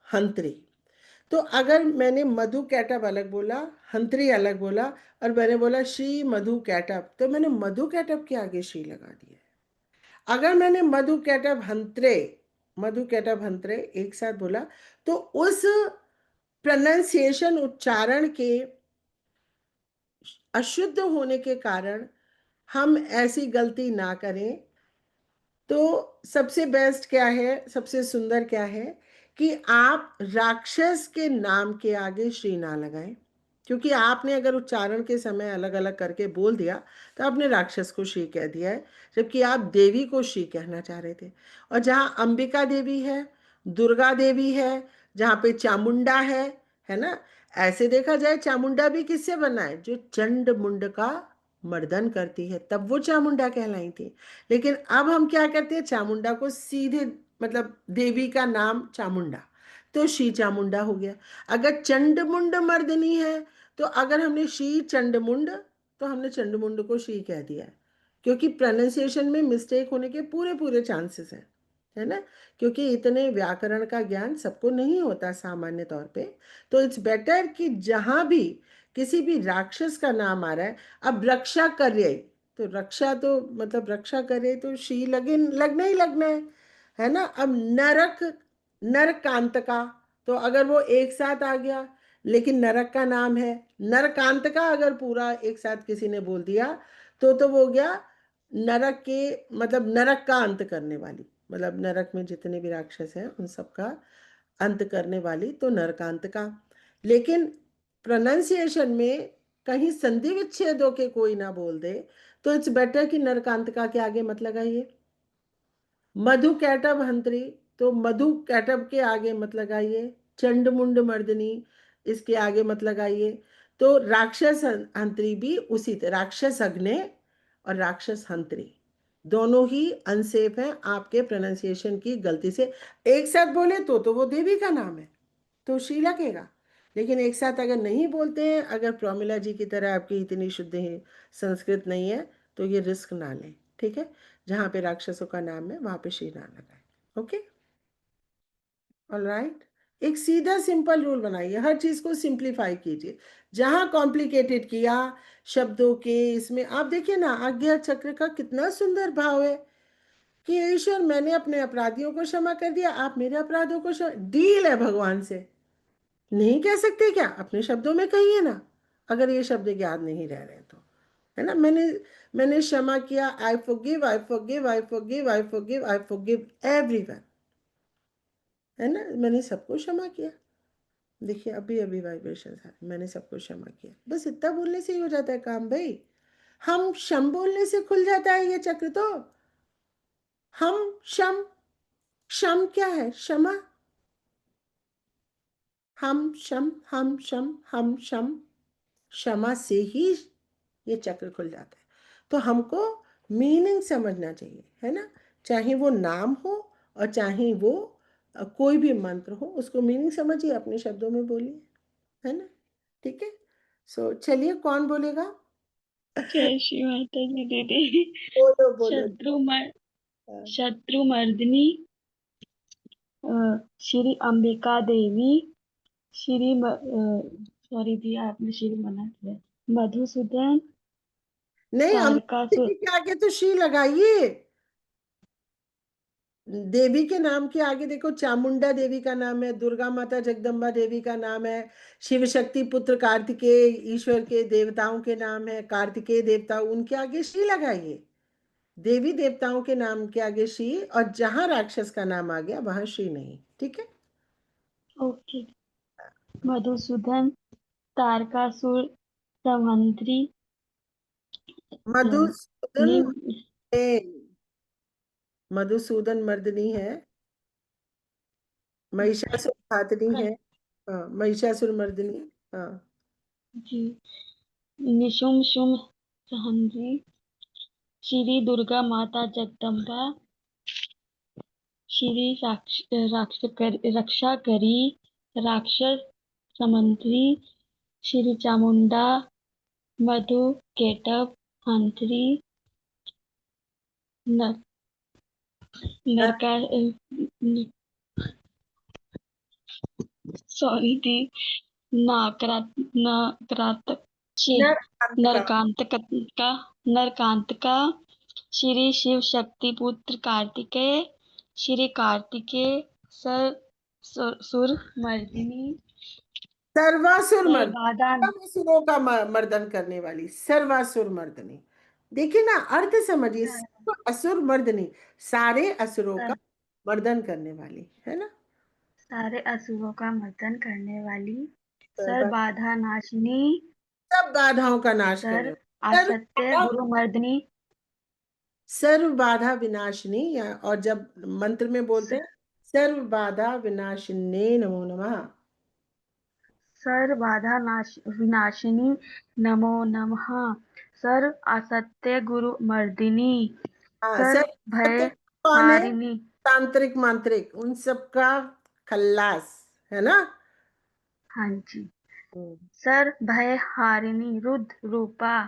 हंत्री, तो अगर मैंने मधु कैटब अलग बोला, हंत्री अलग बोला, और मैंने बोला श्री मधु कैटब, तो मैंने मधु कैटब के आगे श्री लगा दिया। अगर मैंने मधु कैटब हंत्रे एक साथ बोला, तो उस प्रोनाउंसिएशन उच्चारण के अशुद्ध होने के कारण हम ऐसी गलती ना करें। तो सबसे बेस्ट क्या है, सबसे सुंदर क्या है कि आप राक्षस के नाम के आगे श्री ना लगाएं, क्योंकि आपने अगर उच्चारण के समय अलग अलग करके बोल दिया तो आपने राक्षस को श्री कह दिया है, जबकि आप देवी को श्री कहना चाह रहे थे। और जहाँ अंबिका देवी है, दुर्गा देवी है, जहाँ पे चामुंडा है ना, ऐसे देखा जाए चामुंडा भी किससे बना है? जो चंड मुंड का मर्दन करती है, तब वो चामुंडा कहलाई थी। लेकिन अब हम क्या करते हैं, चामुंडा को सीधे मतलब देवी का नाम चामुंडा, तो श्री चामुंडा हो गया। अगर चंडमुंड मर्दनी है तो अगर हमने श्री चंडमुंड, तो हमने चंडमुंड को श्री कह दिया है, क्योंकि प्रोनाउंसिएशन में मिस्टेक होने के पूरे चांसेस हैं, है ना। क्योंकि इतने व्याकरण का ज्ञान सबको नहीं होता सामान्य तौर पे। तो इट्स बेटर कि जहां भी किसी भी राक्षस का नाम आ रहा है, अब रक्षा कार्य तो रक्षा तो मतलब रक्षा करे तो शी लगे, लगना ही लगना है ना। अब नरक, नरकांतका, तो अगर वो एक साथ आ गया, लेकिन नरक का नाम है, नरकांतका अगर पूरा एक साथ किसी ने बोल दिया तो वो हो गया नरक के, मतलब नरक का अंत करने वाली, मतलब नरक में जितने भी राक्षस हैं उन सब का अंत करने वाली, तो नरकांतका। लेकिन प्रोनाउंसिएशन में कहीं संधि विच्छेद होके कोई ना बोल दे, तो इट्स बेटर कि नरकांतका के आगे मत लगाइए। मधु कैटभ हंत्री, तो मधु कैटभ के आगे मत लगाइए। चंड मुंड मर्दनी, इसके आगे मत लगाइए। तो राक्षस हंत्री भी उसी तरह, राक्षस अग्ने और राक्षस हंत्री दोनों ही अनसेफ हैं आपके प्रोनाउंसिएशन की गलती से। एक साथ बोले तो वो देवी का नाम है, तो श्री लगेगा। लेकिन एक साथ अगर नहीं बोलते हैं, अगर प्रमिला जी की तरह आपकी इतनी शुद्ध ही संस्कृत नहीं है, तो ये रिस्क ना लें, ठीक है। जहाँ पे राक्षसों का नाम है वहाँ पे श्री ना लगाए, ओके, ऑलराइट। एक सीधा सिंपल रूल बनाइए, हर चीज को सिंप्लीफाई कीजिए। जहाँ कॉम्प्लिकेटेड किया शब्दों के इसमें, आप देखिए ना आज्ञा चक्र का कितना सुंदर भाव है कि ईश्वर मैंने अपने अपराधियों को क्षमा कर दिया, आप मेरे अपराधों को क्षमा, डील है भगवान से। नहीं कह सकते क्या? अपने शब्दों में कहिए ना, अगर ये शब्द याद नहीं रह रहे तो, है ना। मैंने क्षमा किया, I forgive, I forgive, I forgive, I forgive, I forgive everyone, है ना। मैंने सबको क्षमा किया। देखिए अभी अभी वाइब्रेशन आ रहे, मैंने सबको क्षमा किया, बस इतना बोलने से ही हो जाता है काम भाई। हम क्षम बोलने से खुल जाता है ये चक्र। तो हम क्षम, क्षम क्या है? क्षमा। हम क्षम, हम क्षम, हम क्षम, क्षमा से ही ये चक्र खुल जाता है। तो हमको मीनिंग समझना चाहिए, है ना। चाहे वो नाम हो और चाहे वो कोई भी मंत्र हो, उसको मीनिंग समझिए, अपने शब्दों में बोलिए, है ना। ठीक है, सो चलिए कौन बोलेगा?
जय श्री माता जी दीदी।
बोलो बोलो।
शत्रुमर्दिनी, श्री अंबिका देवी, श्री सॉरी दी आपने श्री मना किया, मधुसूदन,
नहीं,
तारकासुर,
अंबिका के आगे तो श्री लगाइए। देवी के नाम के आगे देखो, चामुंडा देवी का नाम है, दुर्गा माता जगदम्बा देवी का नाम है, शिव शक्ति पुत्र कार्तिकेय ईश्वर के देवताओं के नाम है, कार्तिकेय देवता, उनके आगे श्री लगाइए। देवी देवताओं के नाम के आगे श्री, और जहां राक्षस का नाम आ गया वहां श्री नहीं, ठीक है।
ओके। मधुसूदन, तारकासुर, संवंत्री,
मधुसूदन,
नील,
मधुसूदन मर्दनी है, महिषासुर घातनी है, हाँ महिषासुर मर्दनी, हाँ
जी, निशुम शुम सहंद्री, श्री दुर्गा माता जगदम्बा, श्री रक्षा करी, राक्षस समंत्री, श्री चामुंडा, मधु केटव हंत्री, नरका सॉरी दी, नकारात्मक नरकांतका, श्री शिव शक्ति पुत्र कार्तिकेय, श्री कार्तिकेय सुर मर्दिनी,
सर्वासुर
सर्वादान,
मर्दनी, असुरों का मर्दन करने वाली, सर्वासुर मर्दनी। देखिए ना, अर्थ समझिए, असुर मर्दनी, सारे असुरों का मर्दन करने वाली, है ना।
सारे असुरों का मर्दन करने वाली, सर बाधा नाशिनी,
सब बाधाओं का नाश करने वाली,
असत्य गुरु मर्दनी,
सर्व बाधा विनाशिनी, और जब मंत्र में बोलते हैं सर्व बाधा विनाशिने नमो नमः,
सर बाधा विनाशिनी नमो नमः, सर असत्य गुरु मर्दिनी, सर भय
कौन है?
हारिणी,
तांत्रिक मांत्रिक, उन सब का खल्लास, है ना।
हाँ जी, सर भय हारिणी रुद्र रूपा,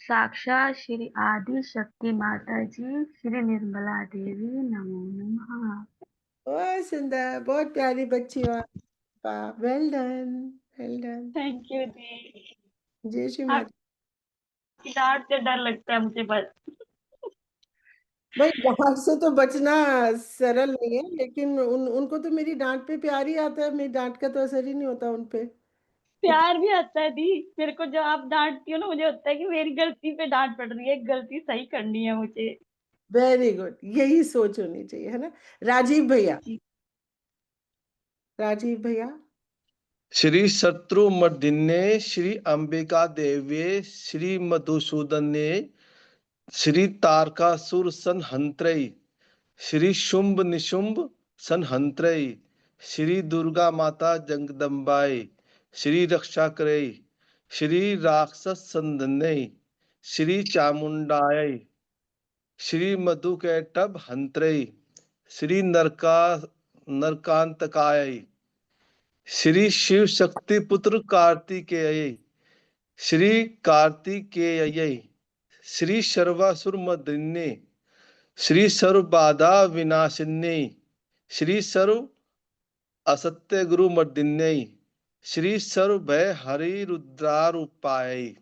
साक्षात श्री आदि शक्ति माता जी श्री निर्मला देवी नमो नमः।
बहुत सुंदर, बहुत प्यारी बच्ची हो, well done, well done.
Thank you दी।
जय श्री माता।
डांट से डर लगता है मुझे बस।
भाई डांट से तो बचना सरल नहीं है, लेकिन उनको तो मेरी डांट पे प्यार ही आता है, मेरी डांट का तो असर ही नहीं होता उन पे।
प्यार भी आता है दी। मेरे को जब आप डांटती हो ना, मुझे होता है कि मेरी गलती पे डांट पड़ रही है, गलती सही करनी है मुझे।
वेरी गुड, यही सोच होनी चाहिए, है ना। राजीव भैया, राजीव भैया।
श्री शत्रुमर्दिन्ये श्री अंबिका देव्ये श्री मधुसूदन्ये श्री तारकासुर संहन्त्रै श्री शुंभ निशुंभ संहन्त्रै श्री दुर्गा माता जगदम्बाय श्री रक्षाकरै श्री राक्षस संदन्यै श्री चामुंडाय श्री मधुकैटभ हंत्रै श्री नरकांतकाय श्री शिव शक्ति पुत्र कार्तिकेय श्री कार्तिकेय श्री सर्वासुर मर्दिन्ये श्री सर्व बाधा विनाशिन्ये श्री सर्व असत्य गुरु मर्दिन्ये श्री सर्व भय हरि रुद्रारूपाय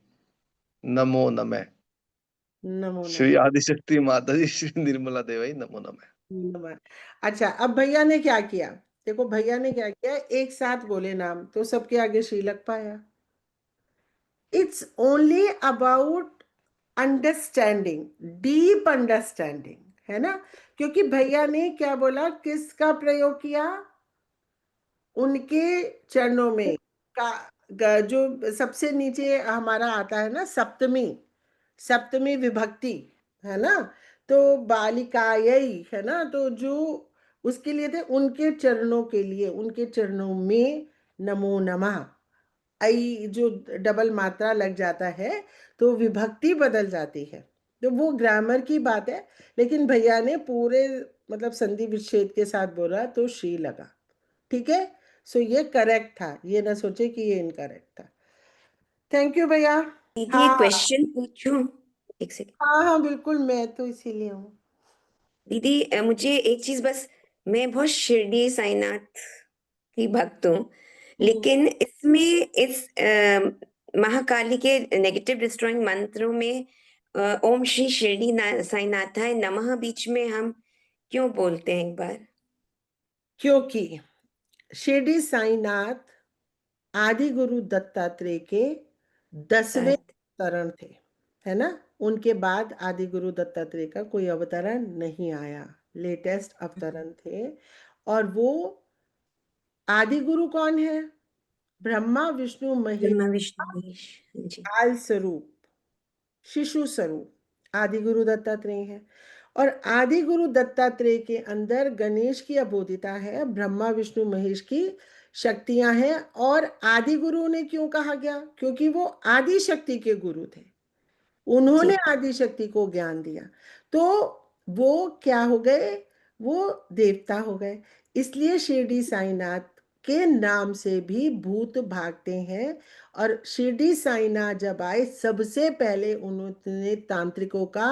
नमो नमः।
नमो
श्री आदिशक्ति माता जी श्री निर्मला देवी नमो नमः।
नमः। अच्छा, अब भैया ने क्या किया, देखो भैया ने क्या किया, एक साथ बोले नाम तो सबके आगे श्री लग पाया। It's only about understanding, deep understanding, है ना। क्योंकि भैया ने क्या बोला, किसका प्रयोग किया, उनके चरणों में जो सबसे नीचे हमारा आता है ना, सप्तमी विभक्ति, है ना। तो बालिकायै, है ना, तो जो उसके लिए थे, उनके चरणों के लिए, उनके चरणों में नमो नमः। आई जो डबल मात्रा लग जाता है तो विभक्ति बदल जाती है, तो वो ग्रामर की बात है। लेकिन भैया ने पूरे मतलब संधि विच्छेद के साथ बोला तो श्री लगा, ठीक है। सो ये करेक्ट था, ये ना सोचे कि ये इनकरेक्ट था। थैंक यू भैया।
दीदी एक क्वेश्चन पूछूं? एक सेकंड।
हाँ हाँ बिल्कुल, मैं तो इसीलिए हूँ।
दीदी मुझे एक चीज बस, मैं बहुत शिरडी साईनाथ की भक्त हूँ, लेकिन इसमें इस महाकाली के नेगेटिव डिस्ट्रॉइंग मंत्रों में ओम श्री शिरडी साईनाथाय नमः बीच में हम क्यों बोलते हैं एक बार?
क्योंकि शिरडी साईनाथ आदि गुरु दत्तात्रेय के 10वें अवतरण थे, है ना। उनके बाद आदि गुरु दत्तात्रेय का कोई अवतरण नहीं आया, लेटेस्ट अवतरण थे। और वो आदि गुरु कौन है, ब्रह्मा विष्णु महेश काल स्वरूप, शिशु स्वरूप आदि गुरु दत्तात्रेय है। और आदि गुरु दत्तात्रेय के अंदर गणेश की अबोधिता है, ब्रह्मा विष्णु महेश की शक्तियां हैं। और आदि गुरु ने क्यों कहा गया, क्योंकि वो आदि शक्ति के गुरु थे, उन्होंने आदि शक्ति को ज्ञान दिया, तो वो क्या हो गए, वो देवता हो गए। इसलिए शिरडी साईनाथ के नाम से भी भूत भागते हैं। और शिरडी साईनाथ जब आए, सबसे पहले उन्होंने तांत्रिकों का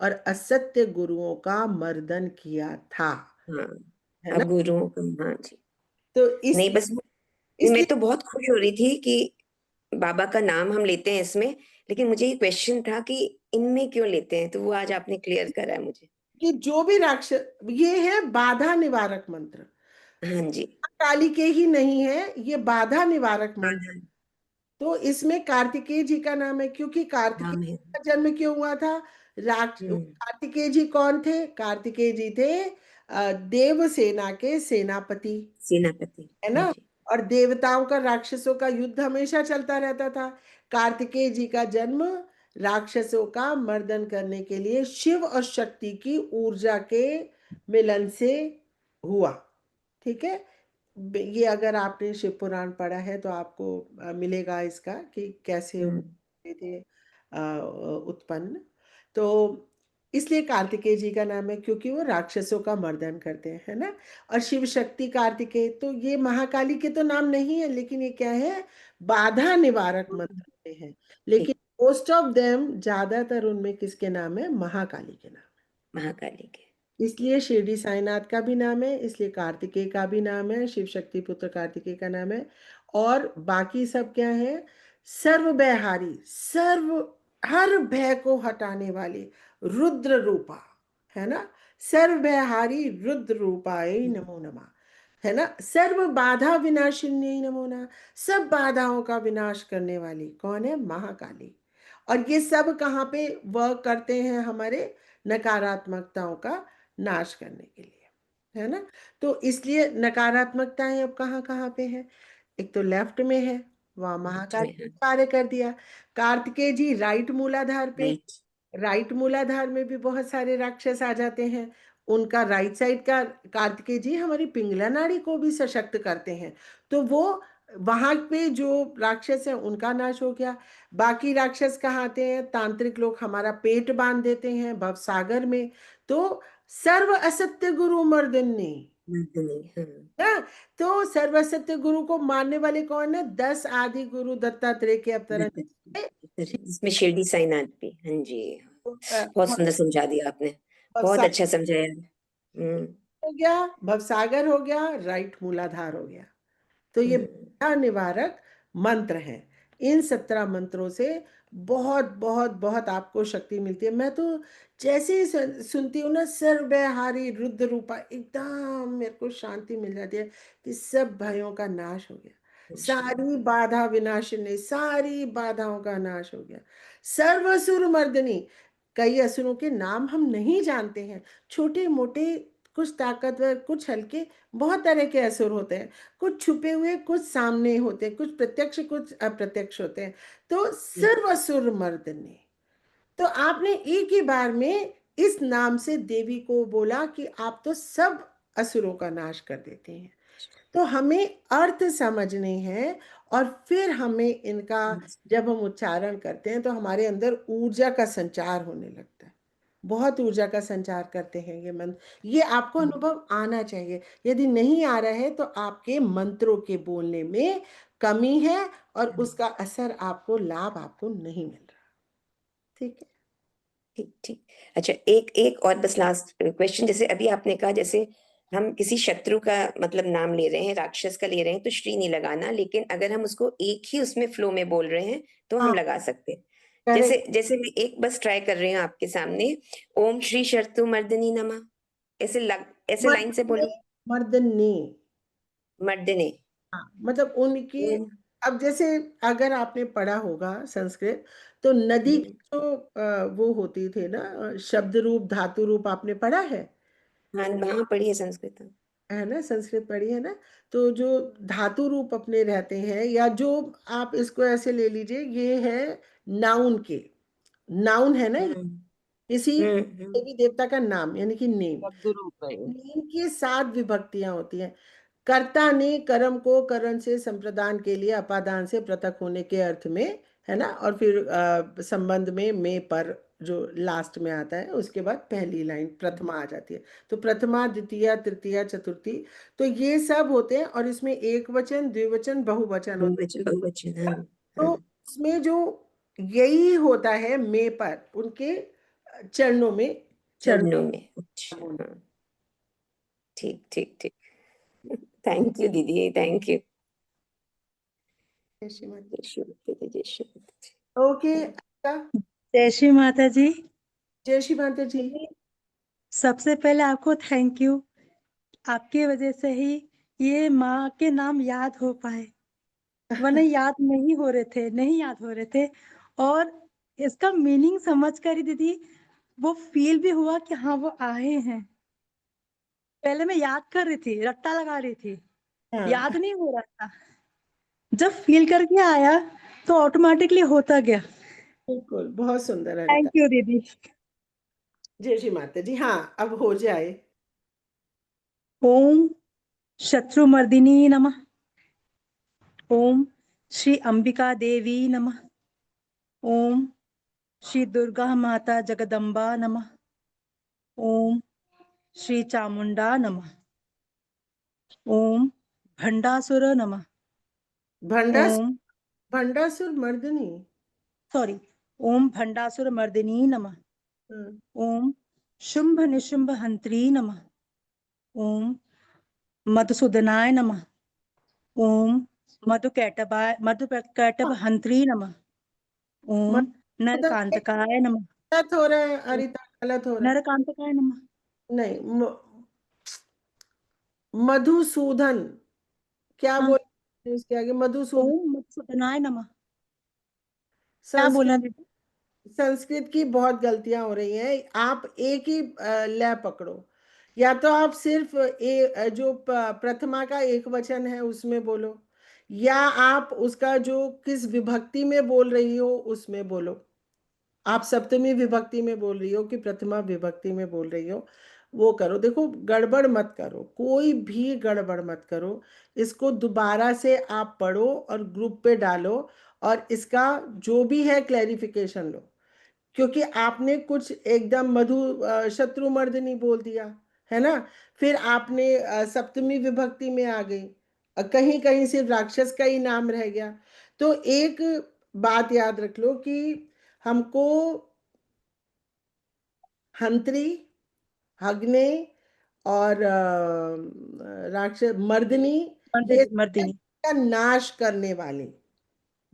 और असत्य गुरुओं का मर्दन किया था, है ना।
गुरुओं का, हाँ जी।
तो
नहीं बस मैं तो बहुत खुश हो रही थी कि बाबा का नाम हम लेते हैं इसमें, लेकिन मुझे ये क्वेश्चन था कि इनमें क्यों लेते हैं, तो वो आज आपने क्लियर करा है मुझे।
कि जो भी राक्षस, ये है बाधा निवारक मंत्र,
हाँ जी,
काली के ही नहीं है, ये बाधा निवारक मंत्र। तो इसमें कार्तिकेय जी का नाम है, क्योंकि कार्तिकेय का जन्म क्यों हुआ था, कार्तिकेय जी कौन थे, कार्तिकेय जी थे देवसेना के सेनापति, है ना। और देवताओं का राक्षसों का युद्ध हमेशा चलता रहता था। कार्तिकेय जी का जन्म राक्षसों का मर्दन करने के लिए शिव और शक्ति की ऊर्जा के मिलन से हुआ, ठीक है। ये अगर आपने शिव पुराण पढ़ा है तो आपको मिलेगा इसका कि कैसे हुए थे उत्पन्न। तो इसलिए कार्तिकेय जी का नाम है, क्योंकि वो राक्षसों का मर्दन करते हैं, है ना। और शिव शक्ति कार्तिकेय, तो ये महाकाली के तो नाम नहीं है, लेकिन ये क्या है, बाधा निवारक मंत्र में है। लेकिन मोस्ट ऑफ देम, ज्यादातर उनमें किसके नाम है, महाकाली के नाम,
महाकाली के।
इसलिए शिरडी साईनाथ का भी नाम है, इसलिए कार्तिकेय का भी नाम है, शिव शक्ति पुत्र कार्तिकेय का नाम है। और बाकी सब क्या है, सर्वभयहारी, सर्व हर भय को हटाने वाली रुद्र रूपा, है ना, सर्व भयहारी रुद्र रूपाय नमो नमः, है ना, सर्व बाधा विनाशिनी नमो नमः, सब बाधाओं का विनाश करने वाली कौन है? महाकाली। और ये सब कहाँ पे वर्क करते हैं? हमारे नकारात्मकताओं का नाश करने के लिए, है ना। तो इसलिए नकारात्मकताएं अब कहाँ कहाँ पे है? एक तो लेफ्ट में है, वहां महाकाल ने कार्य कर दिया। कार्तिकेय जी राइट मूलाधार पे, राइट मूलाधार में भी बहुत सारे राक्षस आ जाते हैं। उनका राइट साइड का कार्तिकेय जी हमारी पिंगला नाड़ी को भी सशक्त करते हैं, तो वो वहां पे जो राक्षस है उनका नाश हो गया। बाकी राक्षस कहाँ आते हैं? तांत्रिक लोग हमारा पेट बांध देते हैं भवसागर में। तो सर्व असत्य गुरु मर्दनी, हाँ, तो सर्व सत्य गुरु को मानने वाले कौन है? 10 आदि गुरु दत्तात्रेय के अवतरण।
इसमें शिरडी साईनाथ भी। हाँ जी, बहुत सुंदर समझा दिया आपने, बहुत अच्छा समझाया।
हो गया, भवसागर हो गया, राइट मूलाधार हो गया। तो ये बाधा निवारक मंत्र हैं। इन 17 मंत्रों से बहुत बहुत बहुत आपको शक्ति मिलती है। मैं तो जैसे ही सुनती हूँ ना, सर्वहारी रुद्र रूपा, एकदम मेरे को शांति मिल जाती है कि सब भयों का नाश हो गया, सारी बाधा विनाशिनी, सारी बाधाओं का नाश हो गया। सर्वसुर मर्दनी, कई असुरों के नाम हम नहीं जानते हैं, छोटे मोटे, कुछ ताकतवर, कुछ हल्के, बहुत तरह के असुर होते हैं, कुछ छुपे हुए, कुछ सामने होते हैं, कुछ प्रत्यक्ष, कुछ अप्रत्यक्ष होते हैं। तो सर्वसुर मर्दनी, तो आपने एक ही बार में इस नाम से देवी को बोला कि आप तो सब असुरों का नाश कर देते हैं। तो हमें अर्थ समझने हैं, और फिर हमें इनका जब हम उच्चारण करते हैं तो हमारे अंदर ऊर्जा का संचार होने लगता है। बहुत ऊर्जा का संचार करते हैं ये मंत्र। ये आपको अनुभव आना चाहिए। यदि नहीं आ रहा है तो आपके मंत्रों के बोलने में कमी है, और उसका असर आपको, लाभ आपको नहीं मिल रहा। ठीक है,
ठीक ठीक। अच्छा, एक और बस लास्ट क्वेश्चन। जैसे अभी आपने कहा, जैसे हम किसी शत्रु का मतलब नाम ले रहे हैं, राक्षस का ले रहे हैं, तो श्री नहीं लगाना, लेकिन अगर हम उसको एक ही उसमें फ्लो में बोल रहे हैं तो हम लगा सकते हैं। जैसे जैसे मैं एक बस ट्राई कर रही हूँ आपके सामने, ओम श्री शत्रु मर्दनी नमः, ऐसे लाइन से बोलो।
मर्दनी,
मर्दनी,
हाँ, मतलब उनकी, अब जैसे अगर आपने पढ़ा होगा संस्कृत, तो नदी की जो वो होती थे ना, शब्द रूप धातु रूप, आपने पढ़ा है?
हाँ, वहां पढ़ी है संस्कृत,
है ना, संस्कृत पढ़ी है ना। तो जो धातु रूप अपने रहते हैं, या जो आप इसको ऐसे ले लीजिए, ये है नाउन के, नाउन है ना, किसी देवी देवता का नाम, यानी कि नेम। नेम की 7 विभक्तियां होती हैं। कर्ता ने कर्म को करण से संप्रदान के लिए अपादान से पृथक होने के अर्थ में, है ना। और फिर संबंध में पर जो लास्ट में आता है, उसके बाद पहली लाइन प्रथमा आ जाती है। तो प्रथमा, द्वितीय, तृतीय, चतुर्थी, तो ये सब होते हैं। और इसमें एक वचन, द्विवचन, बहुवचन होते हैं। तो इसमें जो यही होता है में पर, उनके चरणों में,
चरणों में। अच्छा, ठीक ठीक ठीक। थैंक यू दीदी, थैंक यू।
ओके,
जय श्री माता जी।
जय श्री माता जी।
सबसे पहले आपको थैंक यू, आपकी वजह से ही ये माँ के नाम याद हो पाए, वरना याद नहीं हो रहे थे, नहीं याद हो रहे थे। और इसका मीनिंग समझ कर ही दीदी वो फील भी हुआ कि हाँ वो आए हैं। पहले मैं याद कर रही थी, रट्टा लगा रही थी, याद नहीं हो रहा था। जब फील करके आया तो ऑटोमेटिकली होता गया।
बिल्कुल, बहुत सुंदर है।
थैंक यू दीदी।
जय श्री माता जी। हाँ, अब हो जाए।
ओम शत्रुमर्दिनी नमः। ओम श्री अंबिका देवी नमः। ओम श्री दुर्गा माता जगदम्बा नमः। ओम श्री चामुंडा नमः। ओम भंडासुर नमः।
भंडासुर मर्दिनी,
सॉरी, ओम भंडासुर मर्दिनी नमः। ओम शुंभ निशुंभ हंत्री नमः। ओम मधुसूदनाय नमः। ओम मधुकैटभ हंत्री नमः। ओम नरकांतकाय नमः।
गलत हो रहा है अरिता, गलत हो रहा है।
नरकांतकाय नमः।
नहीं, मधुसूदन, क्या
हाँ।
बोल उसके आगे? मधुसूदन।
ओम मधुसूदनाय नमः। क्या
संस्कृत
बोला बेटा?
संस्कृत की बहुत गलतियां हो रही हैं। आप एक ही लय पकड़ो, या तो आप सिर्फ जो प्रथमा का एक वचन है उसमें बोलो, या आप उसका जो किस विभक्ति में बोल रही हो उसमें बोलो। आप सप्तमी विभक्ति में बोल रही हो कि प्रथमा विभक्ति में बोल रही हो, वो करो। देखो, गड़बड़ मत करो, कोई भी गड़बड़ मत करो। इसको दोबारा से आप पढ़ो और ग्रुप पे डालो, और इसका जो भी है क्लैरिफिकेशन लो। क्योंकि आपने कुछ एकदम शत्रुमर्दिनी बोल दिया है ना, फिर आपने सप्तमी विभक्ति में आ गई, कहीं कहीं सिर्फ राक्षस का ही नाम रह गया। तो एक बात याद रख लो कि हमको हंत्री, हग्ने और राक्षस मर्दिनी, ये
मर्दिनी
का नाश करने वाली,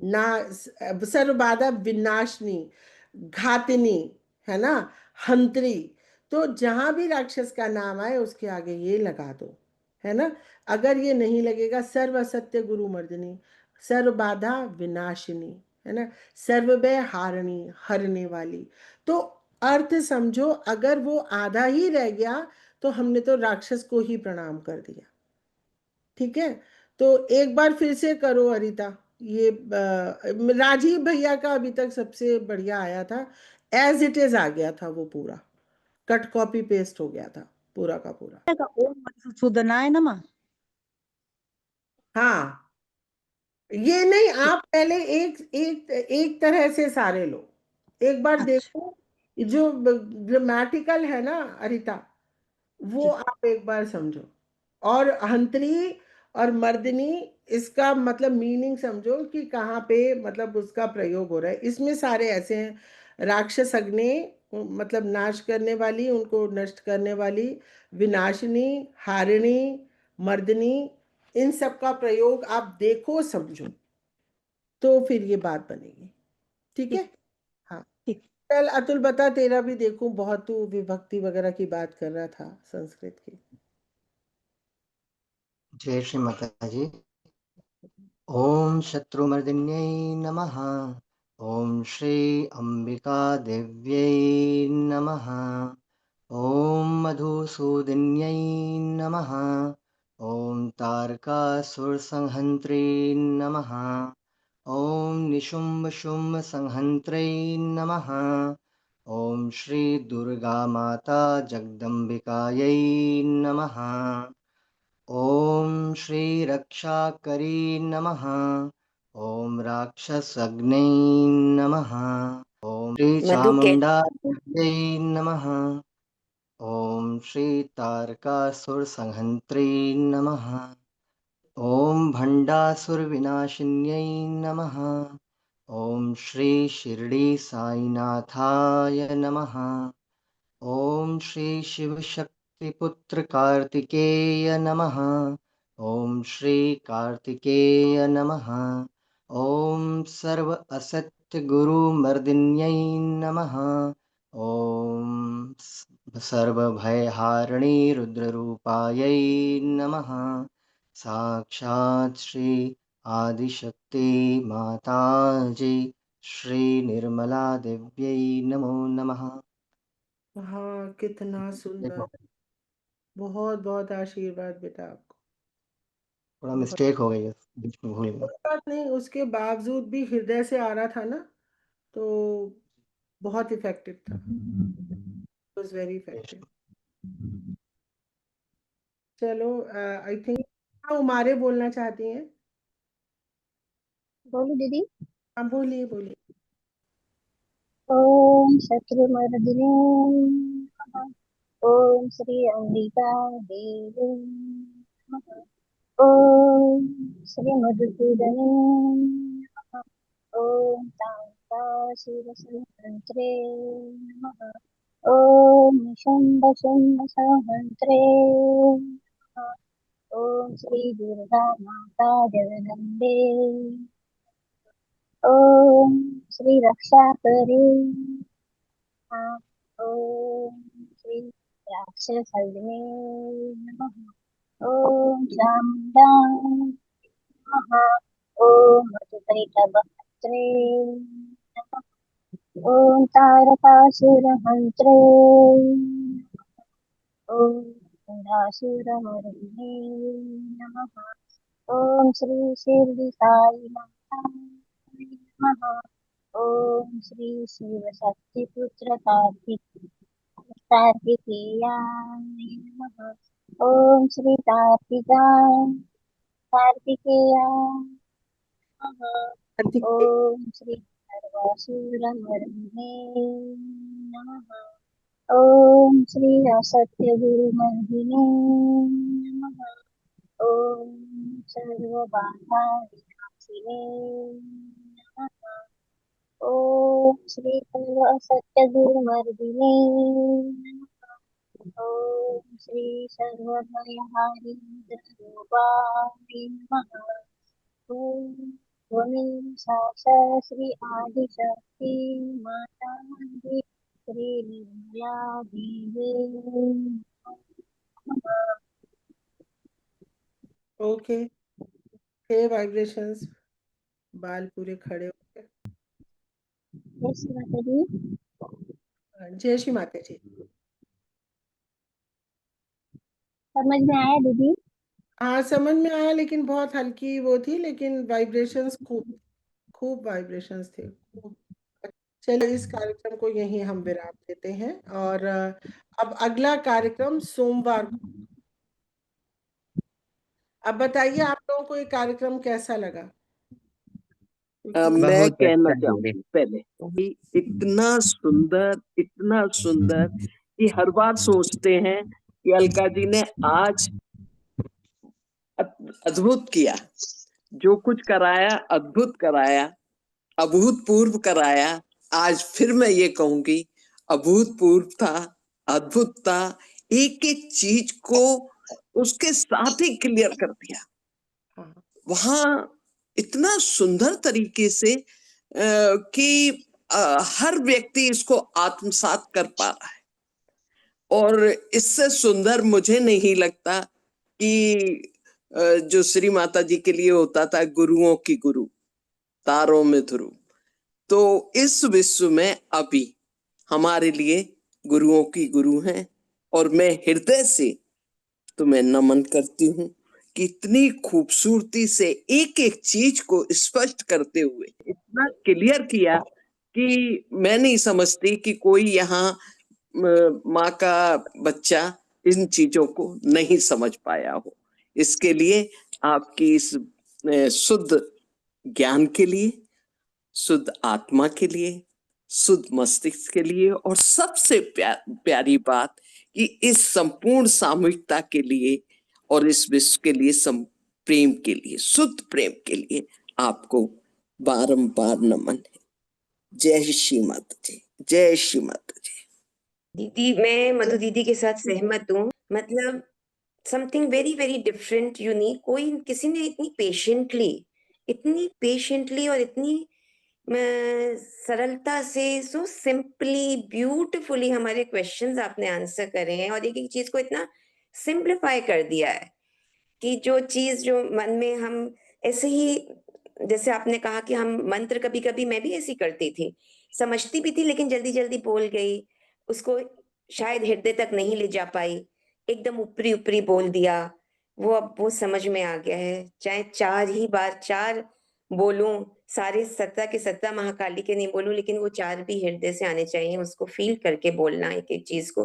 ना सर्वबाधा विनाशनी, घातिनी, है ना, हंत्री। तो जहां भी राक्षस का नाम आए उसके आगे ये लगा दो, है ना। अगर ये नहीं लगेगा, सर्व सत्य गुरु मर्दिनी, सर्व बाधा विनाशिनी, है ना, सर्वभय हारणी, हरने वाली। तो अर्थ समझो, अगर वो आधा ही रह गया तो हमने तो राक्षस को ही प्रणाम कर दिया। ठीक है, तो एक बार फिर से करो अरिता। ये राजीव भैया का अभी तक सबसे बढ़िया आया था, एज इट इज आ गया था, वो पूरा कट कॉपी पेस्ट हो गया था पूरा का पूरा।
ओम मधुसूदनाय नमः।
हाँ, ये नहीं, आप पहले एक एक एक तरह से सारे लो, एक बार देखो। जो ग्रामेटिकल है ना अरिता, वो आप एक बार समझो, और हंत्री और मर्दिनी, इसका मतलब मीनिंग समझो कि कहाँ पे मतलब उसका प्रयोग हो रहा है। इसमें सारे ऐसे हैं, राक्षस अग्नि, मतलब नाश करने वाली, उनको नष्ट करने वाली, विनाशिनी, हारिणी, मर्दिनी, इन सब का प्रयोग आप देखो, समझो, तो फिर ये बात बनेगी। ठीक है। हाँ, चल अतुल बता, तेरा भी देखूं, बहुत तू विभक्ति वगैरह की बात कर रहा था संस्कृत की।
जय श्री माता जी। ओम शत्रुमर्दिन्यै नमः। ओम श्री अंबिका देव्यै नमः। ओम मधुसूदन्यै नमः। ओम तारकासुरसंहन्त्रे नमः। ओम निशुम्भ शुम्भ संहन्त्रे नमः। ओम श्री दुर्गा माता जगदम्बिकायै नमः। ओम श्री रक्षाकरी नमः। ओम राक्षसग्नै नमः। ओम श्री चामुंडा देव्यै नमः। ओम श्री तारकासुरसंहन्त्रे नमः। ओम भण्डासुरविनाशिन्यै नमः। ओम श्री शिरडी साईनाथाय नमः। ओम श्री शिवशक्तिपुत्र कार्तिकेय नमः। ओम श्री कार्तिकेय नमः। ओम सर्व असत्य गुरु मर्दिन्यै नमः। ओम सर्वभयहारिणी रुद्ररूपायै नमः। साक्षात् श्री आदिशक्ति माताजी श्री निर्मला देव्यै नमो नमः।
हाँ, कितना सुंदर, बहुत बहुत आशीर्वाद बेटा आपको।
थोड़ा मिस्टेक हो गई है, बीच में भूल गया।
कोई बात नहीं, उसके बावजूद भी हृदय से आ रहा था ना, तो बहुत इफेक्टिव था, वाज वेरी इफेक्टिव। चलो, आई थिंक उमारे बोलना चाहती हैं।
बोलो दीदी।
हाँ, बोलिए बोलिए।
ओम शत्रुमर्दिने नमः। ओम श्री अंबिका देवी नमः। ओम श्री मधुसूदने नमः। ओम तारकासुरसंहन्त्रे नमः। ओम शुम्भ शुम्भ संहन्त्रे नमः। ओम श्री दुर्गा माता जगदम्बे
ओम श्री रक्षा करे हाँ, ओम श्री राक्षस हरणे नमः ओम शामदान नमः ओम मधुकैटभस्त्रे नमः ओम तारकासुरहन्त्रे ओम सुरासुरमर्दिने नमः ओम श्री शिरडी साई नमः ओम श्री शिव शक्ति पुत्र कार्तिकेयाय नमः ओम श्री कार्तिकेयाय नमः ओम श्री सर्वासुरमर्दिने नमः ओम श्री असत्य गुरुमर्दिने नमः ओम सर्वबाधा विनाशिने नमः ओम श्री सर्व असत्य गुरुमर्दिने नमः ओम श्री सर्वभयहारी रुद्ररूपाय नमः ओम त्वमेव साक्षात् श्री आदिशक्ति माता श्री निर्मला देवी नमः।
ओके, 6 वाइब्रेशंस, बाल पूरे खड़े हो गए।
जय श्री माता दी।
जय श्री माता जी।
समझ में आया दीदी?
हाँ, समझ में आया, लेकिन बहुत हल्की वो थी, लेकिन वाइब्रेशंस खूब वाइब्रेशंस थे। चलिए, इस कार्यक्रम को यहीं हम विराम देते हैं और अब अगला कार्यक्रम सोमवार को। अब बताइए आप लोगों को ये कार्यक्रम कैसा लगा?
मैं कहना चाहूंगी पहले कि इतना सुंदर कि हर बार सोचते हैं कि अलका जी ने आज अद्भुत किया, जो कुछ कराया अद्भुत कराया, अभूतपूर्व कराया। आज फिर मैं ये कहूंगी अभूतपूर्व था, अद्भुत था, एक एक चीज को उसके साथ ही क्लियर कर दिया। वहां इतना सुंदर तरीके से कि हर व्यक्ति इसको आत्मसात कर पा रहा है, और इससे सुंदर मुझे नहीं लगता कि जो श्री माता जी के लिए होता था गुरुओं की गुरु, तारों में ध्रुव, तो इस विश्व में अभी हमारे लिए गुरुओं की गुरु हैं। और मैं हृदय से तुम्हें नमन करती हूँ कि इतनी खूबसूरती से एक एक चीज को स्पष्ट करते हुए इतना क्लियर किया कि मैं नहीं समझती कि कोई यहाँ माँ का बच्चा इन चीजों को नहीं समझ पाया हो। इसके लिए आपकी इस शुद्ध ज्ञान के लिए, शुद्ध आत्मा के लिए, शुद्ध मस्तिष्क के लिए, और सबसे प्यारी बात कि इस संपूर्ण सामूहिकता के लिए और इस विश्व के लिए, प्रेम के लिए, शुद्ध प्रेम के लिए आपको बारंबार नमन है। जय श्री माता जी, जय श्री माता जी।
दीदी, मैं मधु दीदी के साथ सहमत हूँ। मतलब something very very different, unique. कोई किसी ने इतनी पेशेंटली और इतनी सरलता से, सो सिंपली ब्यूटिफुली हमारे क्वेश्चंस आपने आंसर करे हैं, और एक एक चीज को इतना सिंप्लीफाई कर दिया है कि जो चीज जो मन में हम ऐसे ही, जैसे आपने कहा कि हम मंत्र कभी कभी मैं भी ऐसी करती थी, समझती भी थी लेकिन जल्दी जल्दी बोल गई, उसको शायद हृदय तक नहीं ले जा पाई, एकदम ऊपरी ऊपरी बोल दिया। वो अब वो समझ में आ गया है, चाहे 4 बोलूं, सारे 17 के 17 महाकाली के नहीं बोलूं, लेकिन वो 4 भी हृदय से आने चाहिए, उसको फील करके बोलना एक एक चीज को।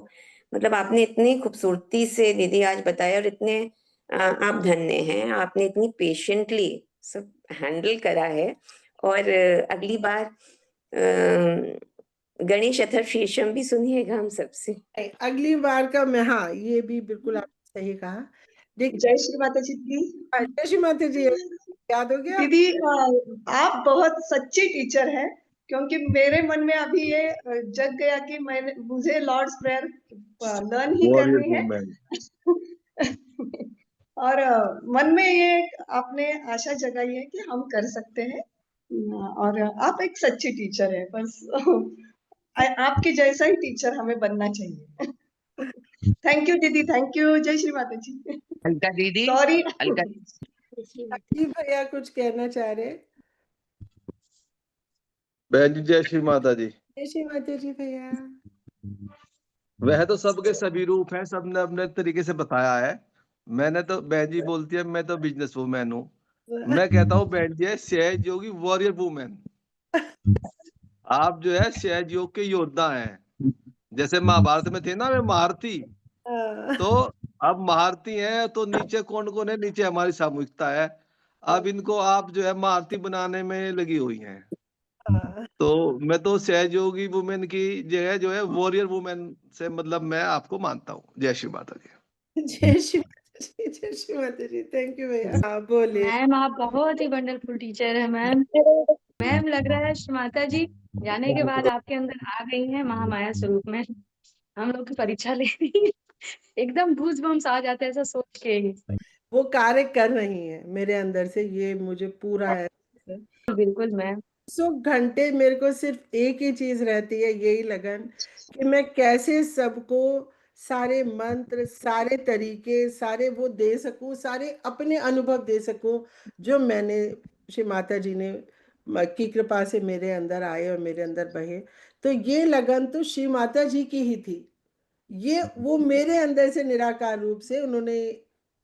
मतलब आपने इतनी खूबसूरती से दीदी आज बताया, और इतने आप धन्य हैं, आपने इतनी पेशेंटली सब हैंडल करा है। और अगली बार गणेश अथर्वशीर्षम भी सुनिएगा हम सबसे।
अगली बार का मैं, हाँ, ये भी बिल्कुल आपने सही कहा।
जय श्री माता जी की।
जय श्री माता जी। याद हो गया
दीदी, आप बहुत सच्ची टीचर हैं, क्योंकि मेरे मन में अभी ये जग गया कि मुझे लॉर्ड्स प्रेयर लर्न ही करनी है। और मन में ये आपने आशा जगाई है कि हम कर सकते हैं। और आप एक सच्ची टीचर है, बस आपके जैसा ही टीचर हमें बनना चाहिए। थैंक यू दीदी, थैंक यू। जय श्री माता जी।
अलका दीदी,
सॉरी।
अलका
जी भैया कुछ कहना चाह रहे?
बहन जी जय श्री माता जी।
जय श्री माता जी भैया।
वह तो सबके सभी रूप हैं, सबने अपने तरीके से बताया है। मैंने तो, बहन जी बोलती है मैं तो बिजनेस वूमैन हूँ, मैं कहता हूँ बहन जी है सहज योगी वॉरियर वूमेन। आप जो है सहज योग के योद्धा हैं। जैसे महाभारत में थे ना वे महारथी, तो अब महारथी हैं तो नीचे कौन कौन है? नीचे हमारी सामूहिकता है। अब इनको आप जो है महारथी बनाने में लगी हुई हैं। तो मैं तो सहयोगी वुमेन की जगह जो है वॉरियर वुमेन से मतलब मैं आपको मानता हूँ। जय श्री माता जी।
जय श्री माता जी, जय श्री माता जी। थैंक यू भैया। हाँ बोलिए।
मैम आप बहुत ही वंडरफुल टीचर है मैम। मैम लग रहा है श्री माता जी जाने के बाद आपके अंदर आ गई हैं महामाया स्वरूप में। हम लोग की परीक्षा ले रही है, एकदम गूज बम्स आ जाते हैं ऐसा सोच के ही।
वो कार्य कर रही है मेरे अंदर से, ये मुझे पूरा है।
बिल्कुल मैम।
100 घंटे मेरे को सिर्फ एक ही चीज रहती है, यही लगन कि मैं कैसे सबको सारे मंत्र, सारे तरीके, सारे वो दे सकूं, सारे अपने अनुभव दे सकूं जो मैंने श्री माता जी ने की कृपा से मेरे अंदर आए और मेरे अंदर बहे। तो ये लगन तो श्री माता जी की ही थी, ये वो मेरे अंदर से निराकार रूप से उन्होंने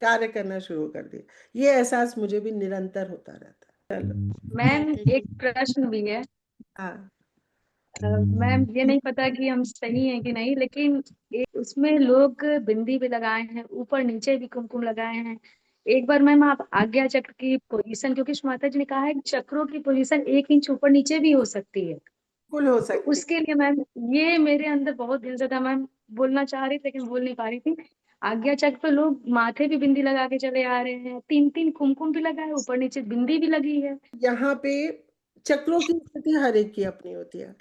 कार्य करना शुरू कर दिया। ये एहसास मुझे भी निरंतर होता रहता है। चलो
मैम एक प्रश्न भी है।
हाँ
मैम ये नहीं पता कि हम सही हैं कि नहीं, लेकिन उसमें लोग बिंदी भी लगाए हैं, ऊपर नीचे भी कुमकुम लगाए हैं। एक बार मैम आप आज्ञा चक्र की पोजीशन, क्योंकि माता जी ने कहा है कि चक्रों की पोजीशन 1 इंच ऊपर नीचे भी हो सकती है,
कुल हो
तो
सकती
उसके लिए मैम ये मेरे अंदर बहुत दिल से था। मैम बोलना चाह रही थी लेकिन बोल नहीं पा रही थी। आज्ञा चक्र पे लोग माथे भी बिंदी लगा के चले आ रहे हैं, 3-3 कुमकुम भी लगा है, ऊपर नीचे बिंदी भी लगी है।
यहाँ पे चक्रों की स्थिति हर एक की अपनी होती है।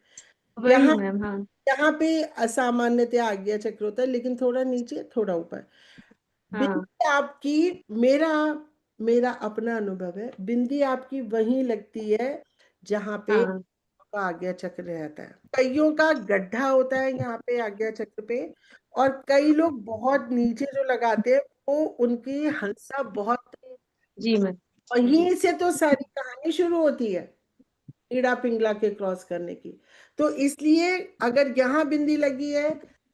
वही
यहाँ
मैम। हाँ
यहाँ पे असामान्यतः आज्ञा चक्र होता है, लेकिन थोड़ा नीचे थोड़ा ऊपर।
हाँ
बिंदी आपकी, मेरा मेरा अपना अनुभव है, बिंदी आपकी वहीं लगती है जहाँ पे
हाँ
का आज्ञा चक्र रहता है। कईयों का गड्ढा होता है यहाँ पे आज्ञा चक्र पे, और कई लोग बहुत नीचे जो लगाते हैं वो उनकी हंसा बहुत,
जी मैम।
वहीं से तो सारी कहानी शुरू होती है ईड़ा पिंगला के क्रॉस करने की। तो इसलिए अगर यहाँ बिंदी लगी है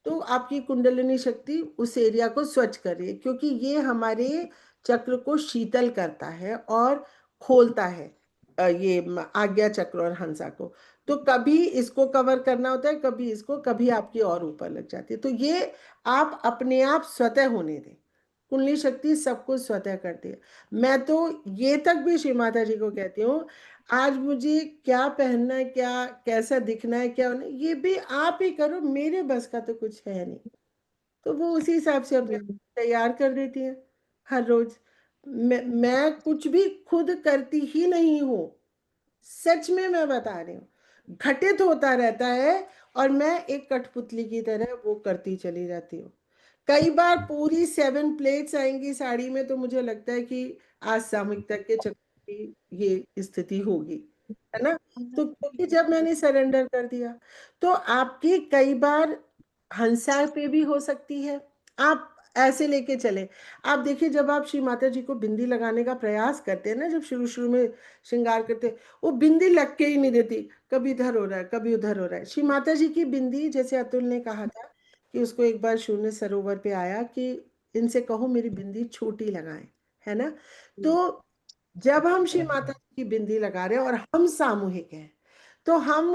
तो आपकी कुंडलिनी शक्ति उस एरिया को स्वच्छ कर रही है, क्योंकि ये हमारे चक्र को शीतल करता है और खोलता है, ये आज्ञा चक्र और हंसा को। तो कभी इसको कवर करना होता है, कभी इसको, कभी आपकी और ऊपर लग जाती है। तो ये आप अपने आप स्वतः होने दें, कुंडली शक्ति सब कुछ स्वतः करती है। मैं तो ये तक भी श्री माता जी को कहती हूँ, आज मुझे क्या पहनना है, क्या कैसा दिखना है, क्या होना है, ये भी आप ही करो, मेरे बस का तो कुछ है नहीं। तो वो उसी हिसाब से अपने तैयार कर देती है हर रोज। मैं कुछ भी खुद करती ही नहीं हूँ, सच में मैं बता रही हूँ, घटित होता रहता है और मैं एक कठपुतली की तरह वो करती चली जाती हूँ। कई बार पूरी 7 प्लेट्स आएंगी साड़ी में, तो मुझे लगता है कि आज सामूहिकता के चक्कर की ये स्थिति होगी, है ना। तो क्योंकि जब मैंने सरेंडर कर दिया, तो आपकी कई बार हंसा पे भी हो सकती है। आप ऐसे लेके चले, आप देखिए जब आप श्री माता जी को बिंदी लगाने का प्रयास करते हैं ना, जब शुरू शुरू में श्रृंगार करते हैं, वो बिंदी लग के ही नहीं देती, कभी इधर हो रहा है कभी उधर हो रहा है। श्री माता जी की बिंदी, जैसे अतुल ने कहा था कि उसको एक बार शून्य सरोवर पे आया कि इनसे कहो मेरी बिंदी छोटी लगाएं, है ना। तो जब हम श्री माता जी की बिंदी लगा रहे हैं और हम सामूहिक हैं, तो हम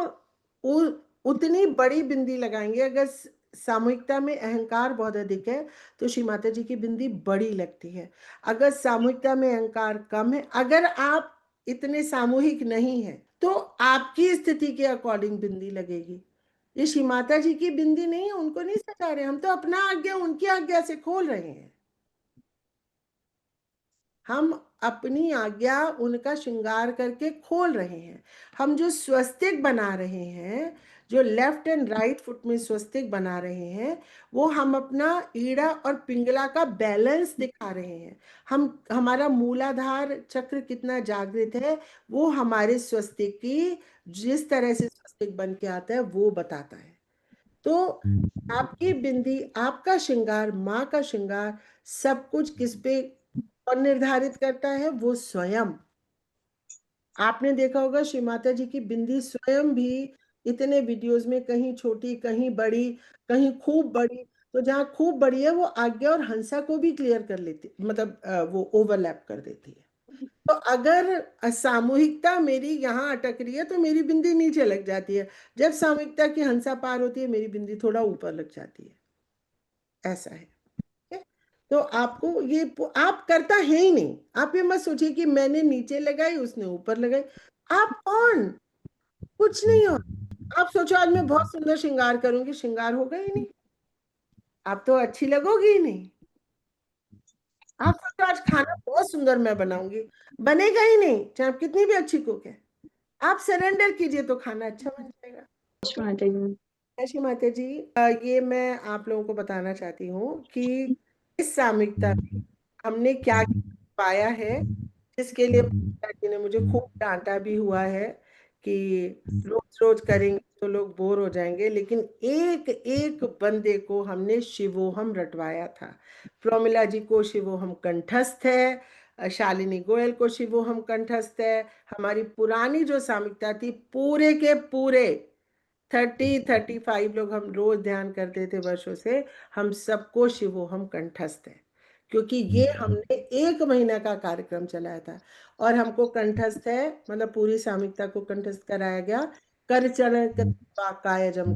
उतनी बड़ी बिंदी लगाएंगे। अगर सामूहिकता में अहंकार बहुत अधिक है तो श्री माता जी की बिंदी बड़ी लगती है। अगर सामूहिकता में अहंकार कम है, अगर आप इतने सामूहिक नहीं है, तो आपकी स्थिति के अकॉर्डिंग बिंदी लगेगी। ये श्री माता जी की बिंदी नहीं है, उनको नहीं सजा रहे, हम तो अपना आज्ञा उनकी आज्ञा से खोल रहे हैं। हम अपनी आज्ञा उनका श्रृंगार करके खोल रहे हैं। हम जो स्वस्तिक बना रहे हैं, जो लेफ्ट एंड राइट फुट में स्वस्तिक बना रहे हैं, वो हम अपना ईड़ा और पिंगला का बैलेंस दिखा रहे हैं। हमारा मूलाधार चक्र कितना जागृत है वो हमारे स्वस्तिक की जिस तरह से स्वस्तिक बन के आता है वो बताता है। तो आपकी बिंदी, आपका श्रृंगार, माँ का श्रृंगार, सब कुछ किस पे कौन निर्धारित करता है? वो स्वयं। आपने देखा होगा श्री माता जी की बिंदी स्वयं भी इतने वीडियोस में कहीं छोटी, कहीं बड़ी, कहीं खूब बड़ी। तो जहाँ खूब बड़ी है वो आज्ञा और हंसा को भी क्लियर कर लेती, मतलब वो ओवरलैप कर देती है। तो अगर सामूहिकता मेरी यहाँ अटक रही है तो मेरी बिंदी नीचे लग जाती है, जब सामूहिकता की हंसा पार होती है मेरी बिंदी थोड़ा ऊपर लग जाती है। ऐसा है। तो आपको ये आप करता है ही नहीं। आप ये मत सोचिए कि मैंने नीचे लगाई उसने ऊपर लगाई। आप कौन? कुछ नहीं हो। आप सोचो आज मैं बहुत सुंदर श्रृंगार करूंगी, श्रृंगार होगा ही नहीं। आप तो अच्छी लगोगी ही नहीं। आप सोचो आज खाना बहुत सुंदर मैं बनाऊंगी, बनेगा ही नहीं, चाहे आप कितनी भी अच्छी कुक है। आप सरेंडर कीजिए तो खाना अच्छा बन जाएगा। श्री माता जी, ये मैं आप लोगों को बताना चाहती हूँ कि इस सामूहिकता में हमने क्या पाया है, जिसके लिए माता जी ने मुझे खूब डांटा भी हुआ है कि रोज रोज करेंगे तो लोग बोर हो जाएंगे। लेकिन एक एक बंदे को हमने शिवोहम रटवाया था। प्रोमिला जी को शिवोहम कंठस्थ है, शालिनी गोयल को शिवोहम कंठस्थ है। हमारी पुरानी जो सामूहिकता थी पूरे के पूरे 35 लोग हम रोज ध्यान करते थे वर्षों से, हम सबको शिवोहम कंठस्थ है। क्योंकि ये हमने 1 महीना का कार्यक्रम चलाया था और हमको कंठस्थ है, मतलब पूरी सामूहिकता को कंठस्थ कराया गया। कर चरण कायजम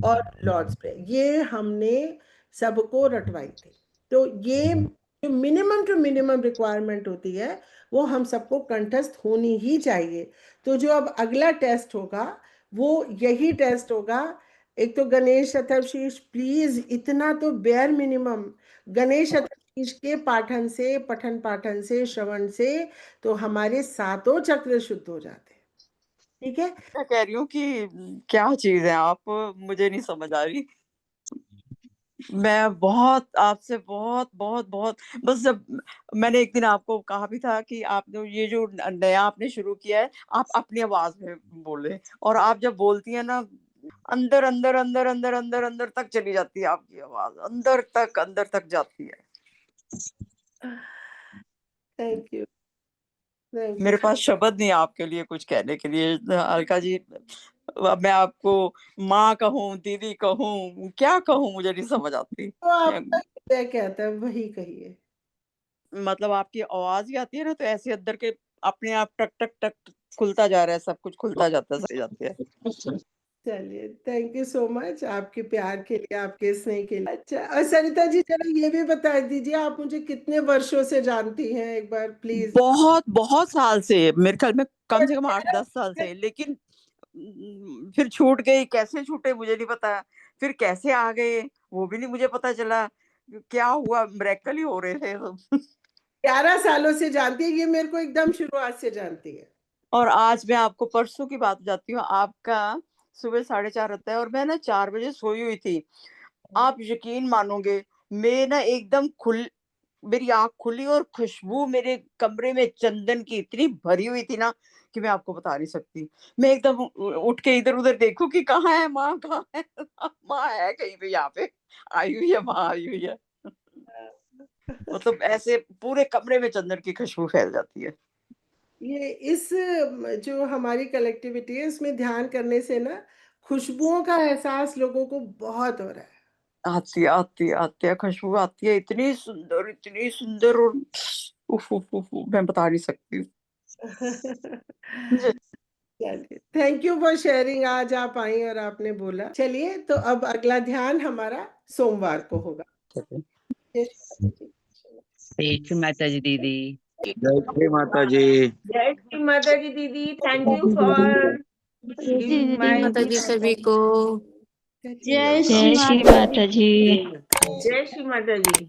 और लॉर्ड्स प्रेयर, ये हमने सबको रटवाई थी। तो ये जो मिनिमम टू मिनिमम रिक्वायरमेंट होती है वो हम सबको कंठस्थ होनी ही चाहिए। तो जो अब अगला टेस्ट होगा वो यही टेस्ट होगा। एक तो गणेश शतशीष, प्लीज इतना तो बेयर मिनिमम, गणेश शतशीष के पठन पाठन से, श्रवण से तो हमारे 7 चक्र शुद्ध हो जाते हैं। ठीक है,
मैं कह रही हूँ कि क्या चीज है आप, मुझे नहीं समझ आ रही। मैं बहुत आपसे बहुत बहुत बहुत बस, जब मैंने एक दिन आपको कहा भी था कि आपने ये जो नया आपने शुरू किया है, आप अपनी आवाज में बोले, और आप जब बोलती है ना अंदर अंदर अंदर अंदर अंदर अंदर तक चली जाती है आपकी आवाज, अंदर तक जाती है।
Thank you.
मेरे पास शब्द नहीं आपके लिए कुछ कहने के लिए अलका जी। अब मैं आपको माँ कहूँ, दीदी कहूँ, क्या कहूँ, मुझे नहीं समझ आती।
तो आपका क्या कहता है वही कहिए।
मतलब आपकी आवाज ही आती है ना तो ऐसे अंदर के अपने आप टक टक टक खुलता जा रहा है, सब कुछ खुलता जाता है, सही जाते हैं।
चलिए, थैंक यू सो मच आपके प्यार के लिए, आपके स्नेह के लिए। अच्छा, और सरिता जी जरा ये भी बता दीजिए आप मुझे कितने वर्षों से जानती हैं एक बार प्लीज।
बहुत बहुत साल से, मेरे ख्याल में कम से कम 8-10 साल से, लेकिन फिर छूट गई, कैसे छूटे मुझे नहीं पता, फिर कैसे आ गए वो भी नहीं मुझे पता चला, क्या हुआ, मिरेकल ही हो रहे थे सब।
11 सालों से जानती है, ये मेरे को एकदम शुरुआत से जानती है।
और आज मैं आपको परसों की बात बताती हूँ, आपका सुबह 4:30 होता है और मैं ना 4 बजे सोई हुई थी। आप यकीन मानोगे, मैं ना एकदम मेरी आँख खुली और खुशबू मेरे कमरे में चंदन की इतनी भरी हुई थी ना कि मैं आपको बता नहीं सकती। मैं एकदम उठ के इधर-उधर देखूँ कि कहाँ है माँ, कहाँ है? माँ है कहीं पे, यहाँ पे आई हुई है, माँ आई हुई है। मतलब ऐसे पूरे कमरे में चंदन की खुशबू फैल जाती है।
ये इस जो हमारी कलेक्टिविटी है इसमें ध्यान करने से ना खुशबुओं का एहसास लोगों को बहुत हो रहा है।
आती है खुशबू, आती है इतनी सुंदर और उफ उफ उफ उफ, मैं बता नहीं सकती।
चलिए, थैंक यू फॉर शेयरिंग। आज आप आई और आपने बोला। चलिए, तो अब अगला ध्यान हमारा सोमवार को होगा।
जय श्री माता जी दीदी।
जय श्री माता जी।
जय श्री माता जी दीदी, थैंक यू फॉर
माता जी सभी को।
जय
जय श्री माता जी।
जय श्री माता जी।